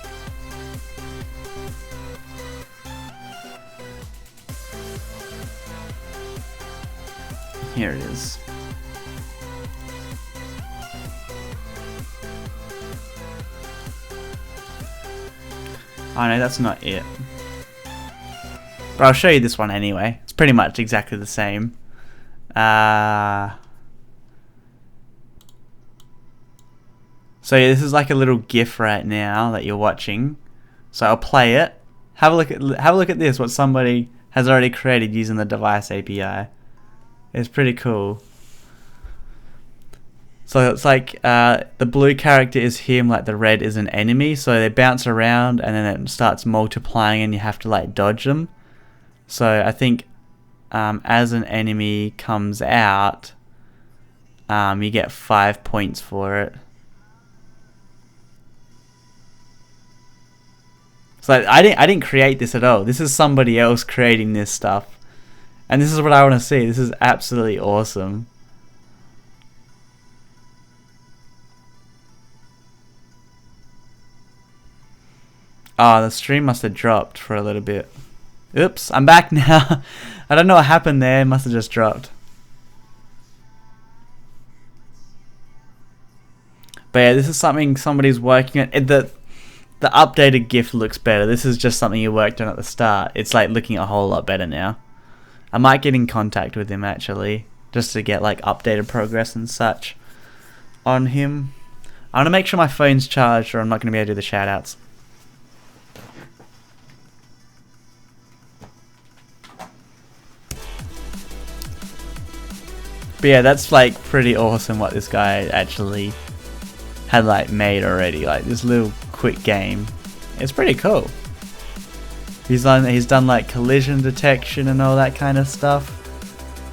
Here it is. Oh no, that's not it. But I'll show you this one anyway. It's pretty much exactly the same. So yeah, this is like a little GIF right now that you're watching. So I'll play it. Have a look at this. What somebody has already created using the device API. It's pretty cool. So it's like the blue character is him, like the red is an enemy. So they bounce around and then it starts multiplying, and you have to like dodge them. So I think as an enemy comes out, you get 5 points for it. So I didn't create this at all. This is somebody else creating this stuff, and this is what I want to see. This is absolutely awesome. Oh, the stream must have dropped for a little bit. Oops, I'm back now. I don't know what happened there. It must have just dropped. But yeah, this is something somebody's working on. The updated GIF looks better. This is just something you worked on at the start. It's like looking a whole lot better now. I might get in contact with him actually, just to get like updated progress and such on him. I want to make sure my phone's charged, or I'm not going to be able to do the shoutouts. But yeah, that's like pretty awesome what this guy actually had like made already. Like this little quick game. It's pretty cool. He's done like collision detection and all that kind of stuff.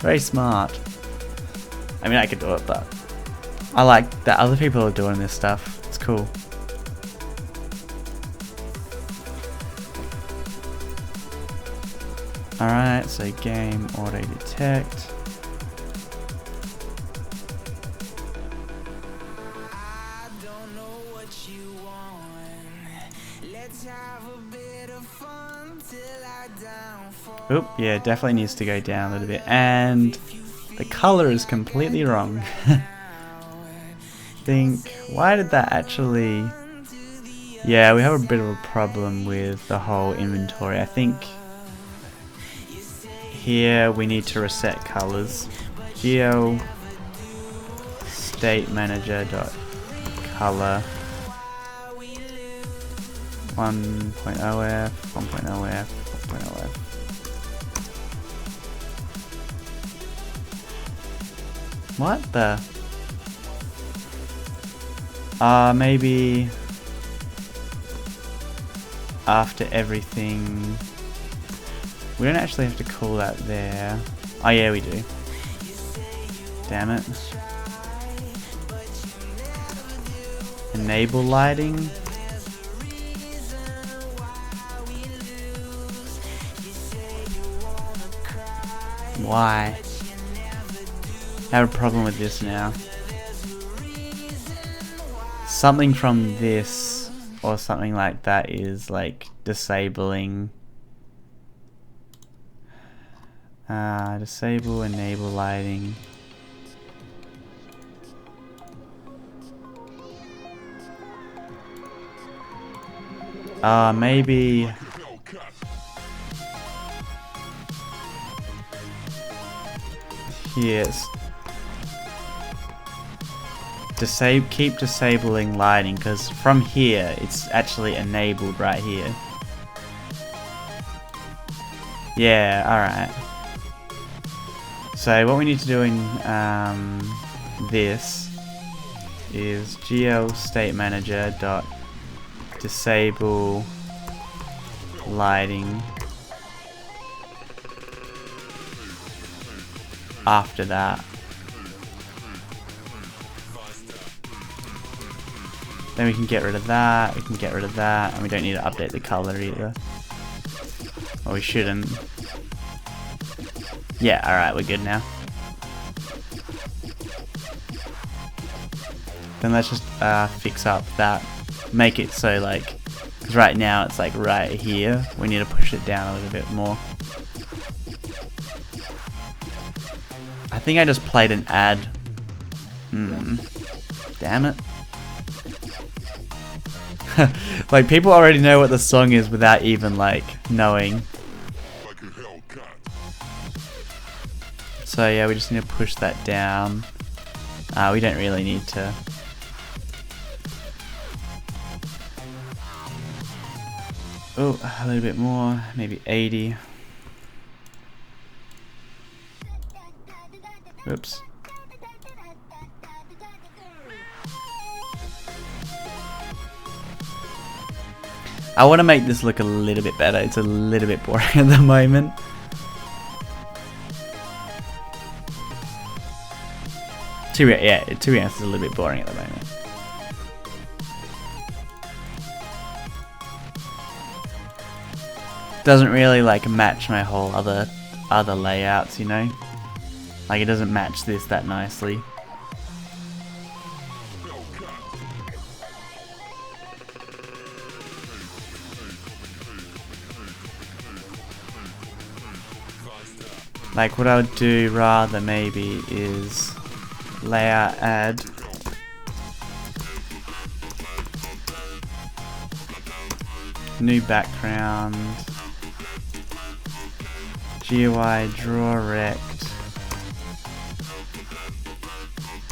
Very smart. I mean, I could do it, but I like that other people are doing this stuff. It's cool. Alright, so game auto detect. I don't know what you want. Let's have a bit of fun till I downfall. Oop, yeah, definitely needs to go down a little bit. And the color is completely wrong. Why did that actually... Yeah, we have a bit of a problem with the whole inventory. I think here we need to reset colors. Geo state manager dot color 1.0f 1.0f 1.0f. What the? Maybe after everything. We don't actually have to call that there. Oh yeah, we do. Damn it. Enable lighting. Why? I have a problem with this now. Something from this or something like that is like disabling. Disable enable lighting. Maybe yes. Keep disabling lighting, because from here it's actually enabled right here. Yeah, alright. So what we need to do in this is gl state manager dot disable lighting after that. Then we can get rid of that, we can get rid of that, and we don't need to update the color either. Well, we shouldn't. Yeah, alright, we're good now. Then let's just fix up that. Make it so like, because right now it's like right here. We need to push it down a little bit more. I think I just played an ad. Damn it. Like, people already know what the song is without even like knowing. So yeah, we just need to push that down. We don't really need to. Oh, a little bit more, maybe 80. Oops. I want to make this look a little bit better. It's a little bit boring at the moment. To be honest, it's a little bit boring at the moment. Doesn't really like match my whole other layouts, you know? Like, it doesn't match this that nicely. Like, what I would do rather maybe is layout add new background, GUI draw rect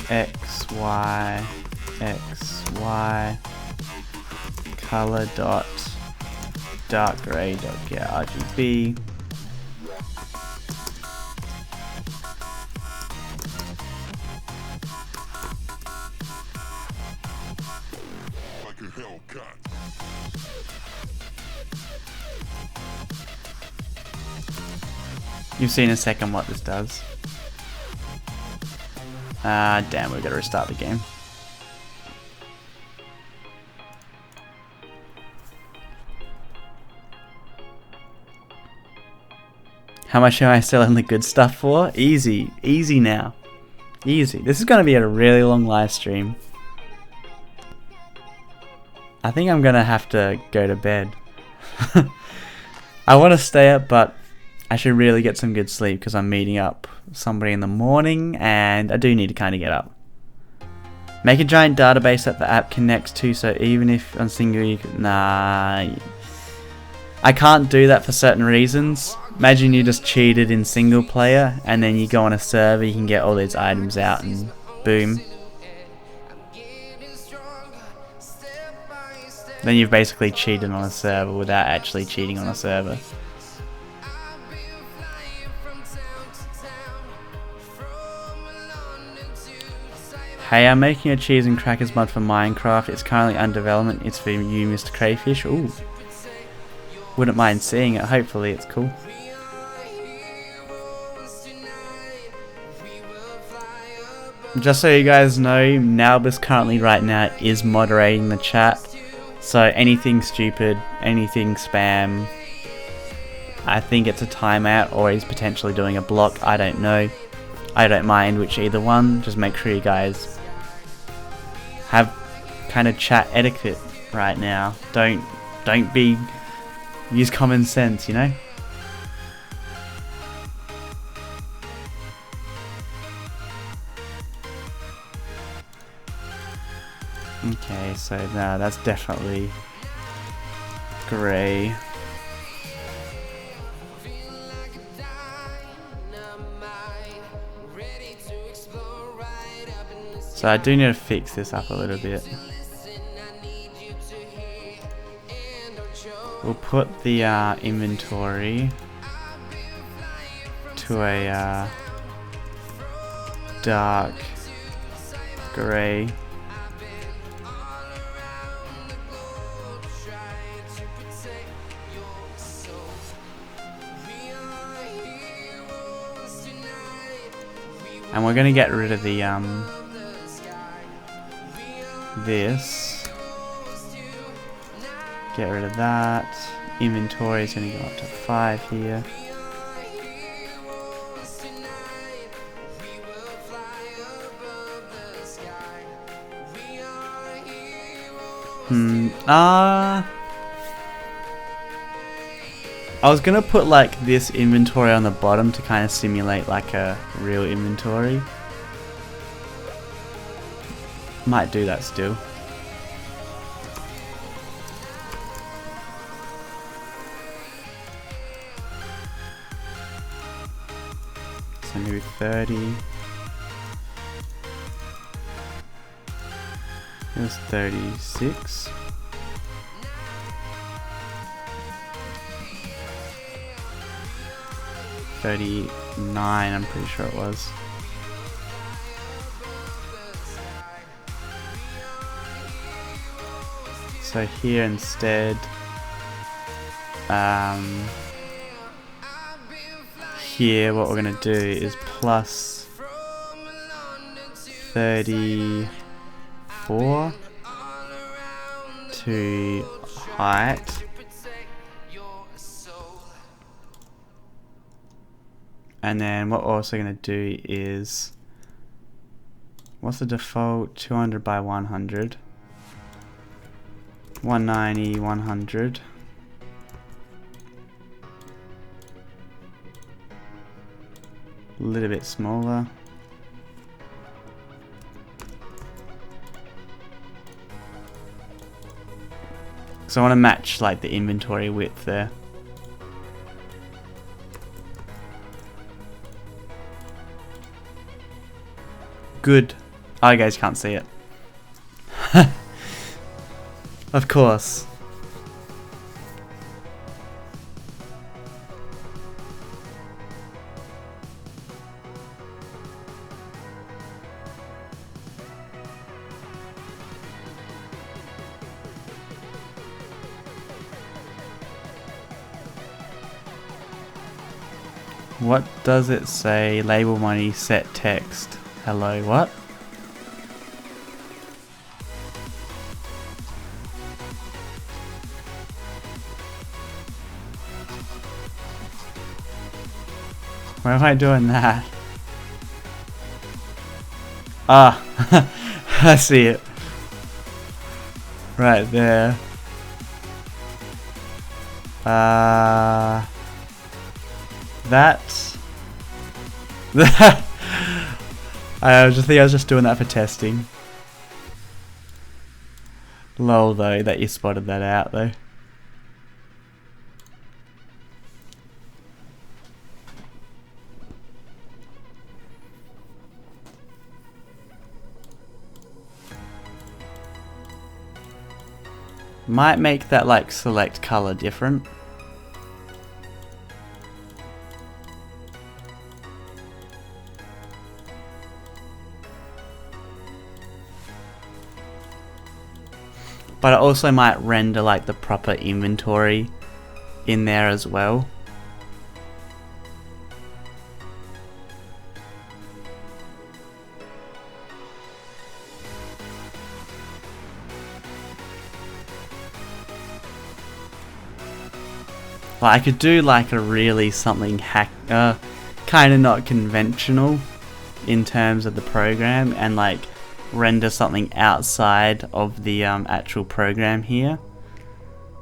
XY color dot dark gray dot get RGB. You've seen in a second what this does. Damn, we've got to restart the game. How much am I selling the good stuff for? Easy. Easy now. Easy. This is going to be a really long live stream. I think I'm going to have to go to bed. I want to stay up, but I should really get some good sleep because I'm meeting up somebody in the morning and I do need to kind of get up. Make a giant database that the app connects to, so even if on single you can, nah, I can't do that for certain reasons. Imagine you just cheated in single player and then you go on a server, you can get all these items out and boom. Then you've basically cheated on a server without actually cheating on a server. Hey, I'm making a cheese and crackers mod for Minecraft. It's currently under development. It's for you, MrCrayfish. Ooh. Wouldn't mind seeing it. Hopefully it's cool. Just so you guys know, Naubus currently right now is moderating the chat. So anything stupid, anything spam, I think it's a timeout or he's potentially doing a block. I don't know. I don't mind which either one. Just make sure you guys have kind of chat etiquette right now. Don't use common sense, you know? Okay, so now that's definitely grey. So I do need to fix this up a little bit. We'll put the inventory to a dark grey. And we're gonna get rid of the this. Get rid of that. Inventory is gonna go up to 5 here. I was gonna put like this inventory on the bottom to kind of simulate like a real inventory. Might do that still. So maybe 30. It was 36. $39, I'm pretty sure it was. So here instead, here what we're gonna do is plus 34 to height. And then what we're also going to do is, what's the default? 200 by 100. 190, 100. A little bit smaller. So I want to match like the inventory width there. Good. Oh, you guys can't see it. Of course. What does it say? Label money, set text. Hello, what? Why am I doing that? Ah, I see it. Right there. That. I was just doing that for testing. Lol though, that you spotted that out though. Might make that like select color different. But it also might render like the proper inventory in there as well. Like I could do like a really something kind of not conventional in terms of the program, and like render something outside of the actual program here.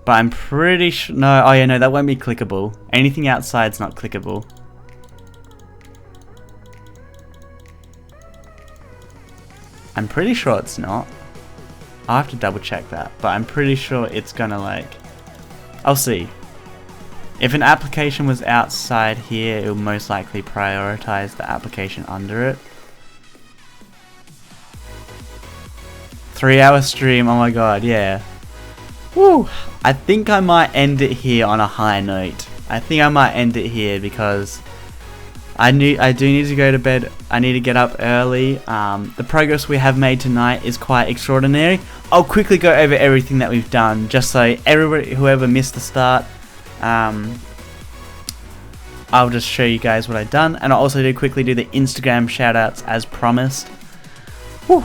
But I'm pretty sure, no, oh yeah, no, that won't be clickable. Anything outside's not clickable. I'm pretty sure it's not. I'll have to double check that, but I'm pretty sure it's gonna like, I'll see. If an application was outside here, it will most likely prioritize the application under it. 3-hour stream, oh my god, yeah. Woo! I think I might end it here on a high note. I think I might end it here because I do need to go to bed. I need to get up early. The progress we have made tonight is quite extraordinary. I'll quickly go over everything that we've done, just so everybody, whoever missed the start, I'll just show you guys what I've done, and I'll also quickly do the Instagram shoutouts as promised. Whew.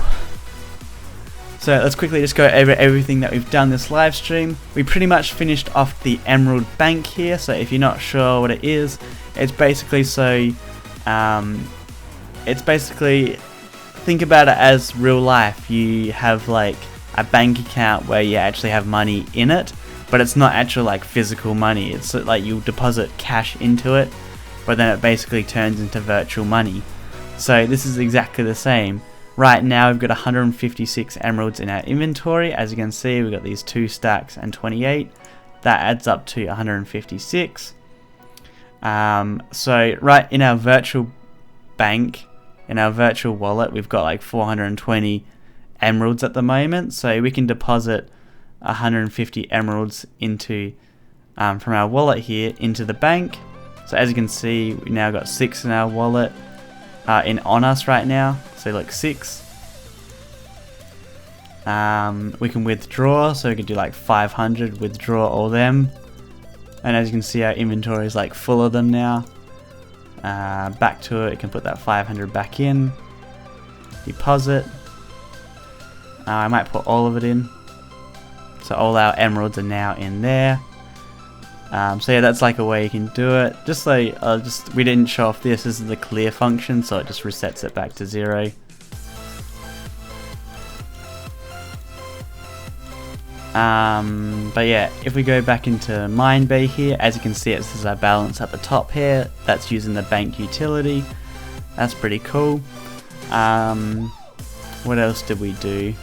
So let's quickly just go over everything that we've done this live stream. We pretty much finished off the Emerald Bank here, so if you're not sure what it is, it's basically think about it as real life. You have like a bank account where you actually have money in it, but it's not actual like physical money. It's like you deposit cash into it, but then it basically turns into virtual money. So this is exactly the same. Right now we've got 156 emeralds in our inventory. As you can see, we've got these 2 stacks and 28. That adds up to 156. So right in our virtual bank, in our virtual wallet, we've got like 420 emeralds at the moment. So we can deposit 150 emeralds into from our wallet here into the bank. So as you can see, we now got 6 in our wallet on us right now. So like 6. We can withdraw, so we can do like 500, withdraw all them. And as you can see, our inventory is like full of them now. Back to it, you can put that 500 back in. Deposit. I might put all of it in. So all our emeralds are now in there. So yeah, that's like a way you can do it. Just like, we didn't show off this. This is the clear function, so it just resets it back to 0. But yeah, if we go back into Mine Bay here, as you can see, it says our balance at the top here. That's using the bank utility. That's pretty cool. What else did we do?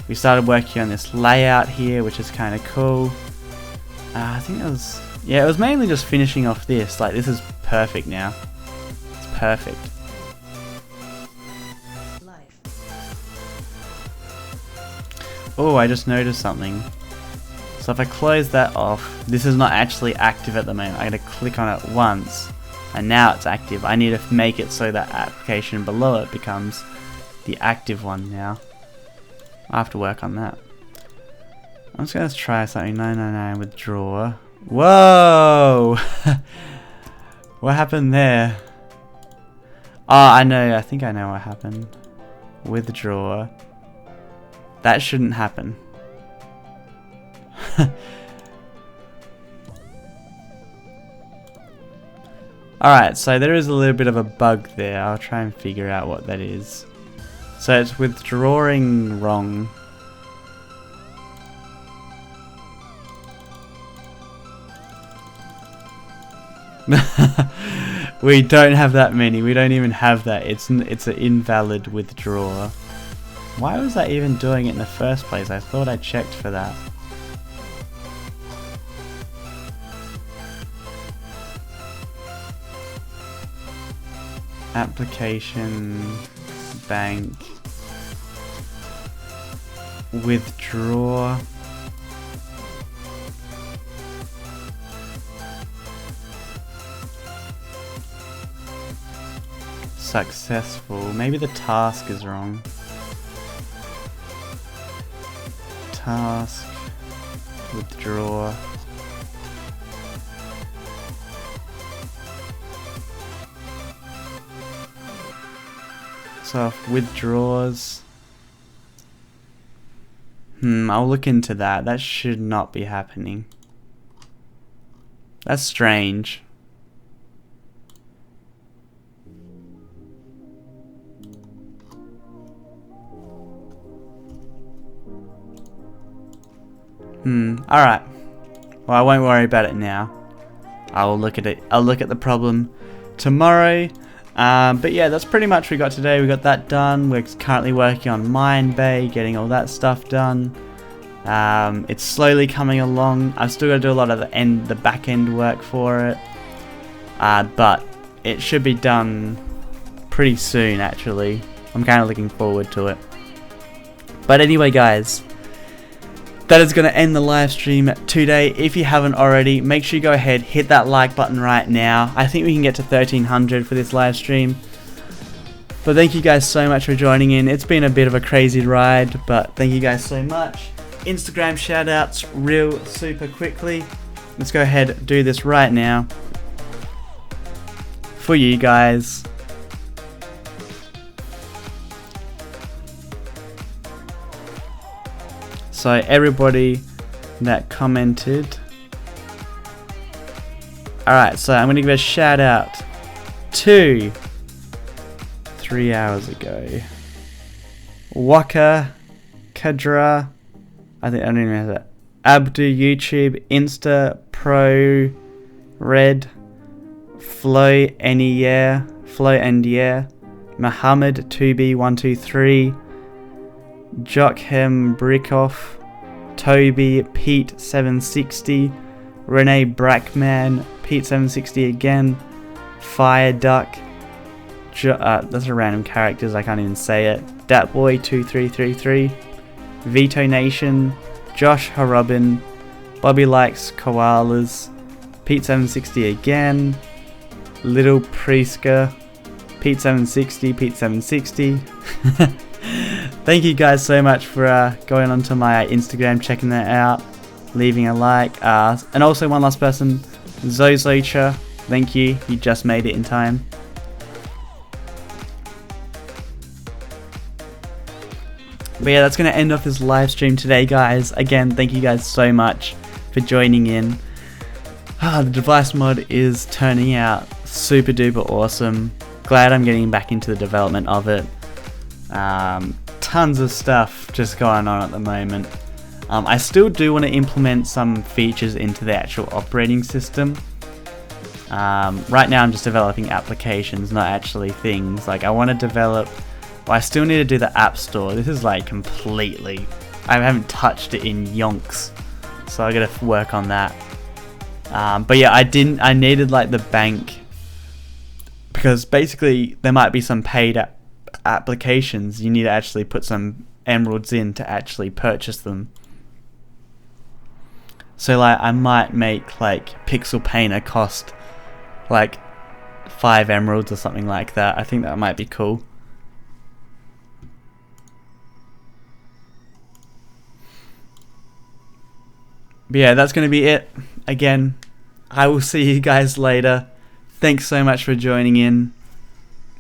We started working on this layout here, which is kind of cool. I think it was mainly just finishing off this. Like, this is perfect now. It's perfect. Oh, I just noticed something. So if I close that off, this is not actually active at the moment. I gotta click on it once, and now it's active. I need to make it so that application below it becomes the active one now. I have to work on that. I'm just gonna try something. 999 withdraw. Whoa! What happened there? Oh, I know. I think I know what happened. Withdraw. That shouldn't happen. Alright, so there is a little bit of a bug there. I'll try and figure out what that is. So it's withdrawing wrong. We don't have that many. We don't even have that. It's an invalid withdraw. Why was I even doing it in the first place? I thought I checked for that. Application, bank, withdraw. Successful. Maybe the task is wrong. Task, withdraw. So if withdraws. I'll look into that. That should not be happening. That's strange. Alright. Well, I won't worry about it now. I'll look at it. I'll look at the problem tomorrow. But yeah, that's pretty much what we got today. We got that done. We're currently working on Mine Bay, getting all that stuff done. It's slowly coming along. I've still got to do a lot of the back end work for it. But it should be done pretty soon, actually. I'm kind of looking forward to it. But anyway, guys, that is going to end the live stream today. If you haven't already, make sure you go ahead, hit that like button right now. I think we can get to 1300 for this live stream. But thank you guys so much for joining in. It's been a bit of a crazy ride, but thank you guys so much. Instagram shoutouts real super quickly. Let's go ahead and do this right now for you guys. So everybody that commented. Alright, so I'm going to give a shout out to 3 hours ago. Waka, Kadra, I don't even know that. Abdu, YouTube, Insta, Pro, Red, Flow, Flow, Muhammad, 2B123, Jokhem Brikoff, Toby, Pete 760, Renee Brackman, Pete 760 again, Fire Duck, that's a random characters, I can't even say it, Datboy 2333, Veto Nation, Josh Harubin, Bobby Likes Koalas, Pete 760 again, Little Priska, Pete 760, Pete 760. Thank you guys so much for going onto my Instagram, checking that out, leaving a like, and also one last person, Zozocha, thank you, you just made it in time. But yeah, that's going to end off this live stream today, guys. Again, thank you guys so much for joining in. The device mod is turning out super duper awesome. Glad I'm getting back into the development of it. Tons of stuff just going on at the moment. I still do want to implement some features into the actual operating system. Right now I'm just developing applications, not actually things. Like I want to develop, well, I still need to do the app store. This is like completely, I haven't touched it in yonks, so I gotta work on that. But yeah, I needed like the bank, because basically there might be some paid applications you need to actually put some emeralds in to actually purchase them. So like I might make like Pixel Painter cost like 5 emeralds or something like that. I think that might be cool. But yeah, that's going to be it. Again, I will see you guys later. Thanks so much for joining in.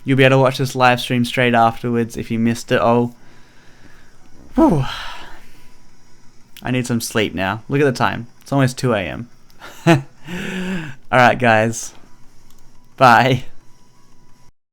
You'll be able to watch this live stream straight afterwards if you missed it all. Whew. I need some sleep now. Look at the time. It's almost 2 a.m. Alright guys. Bye.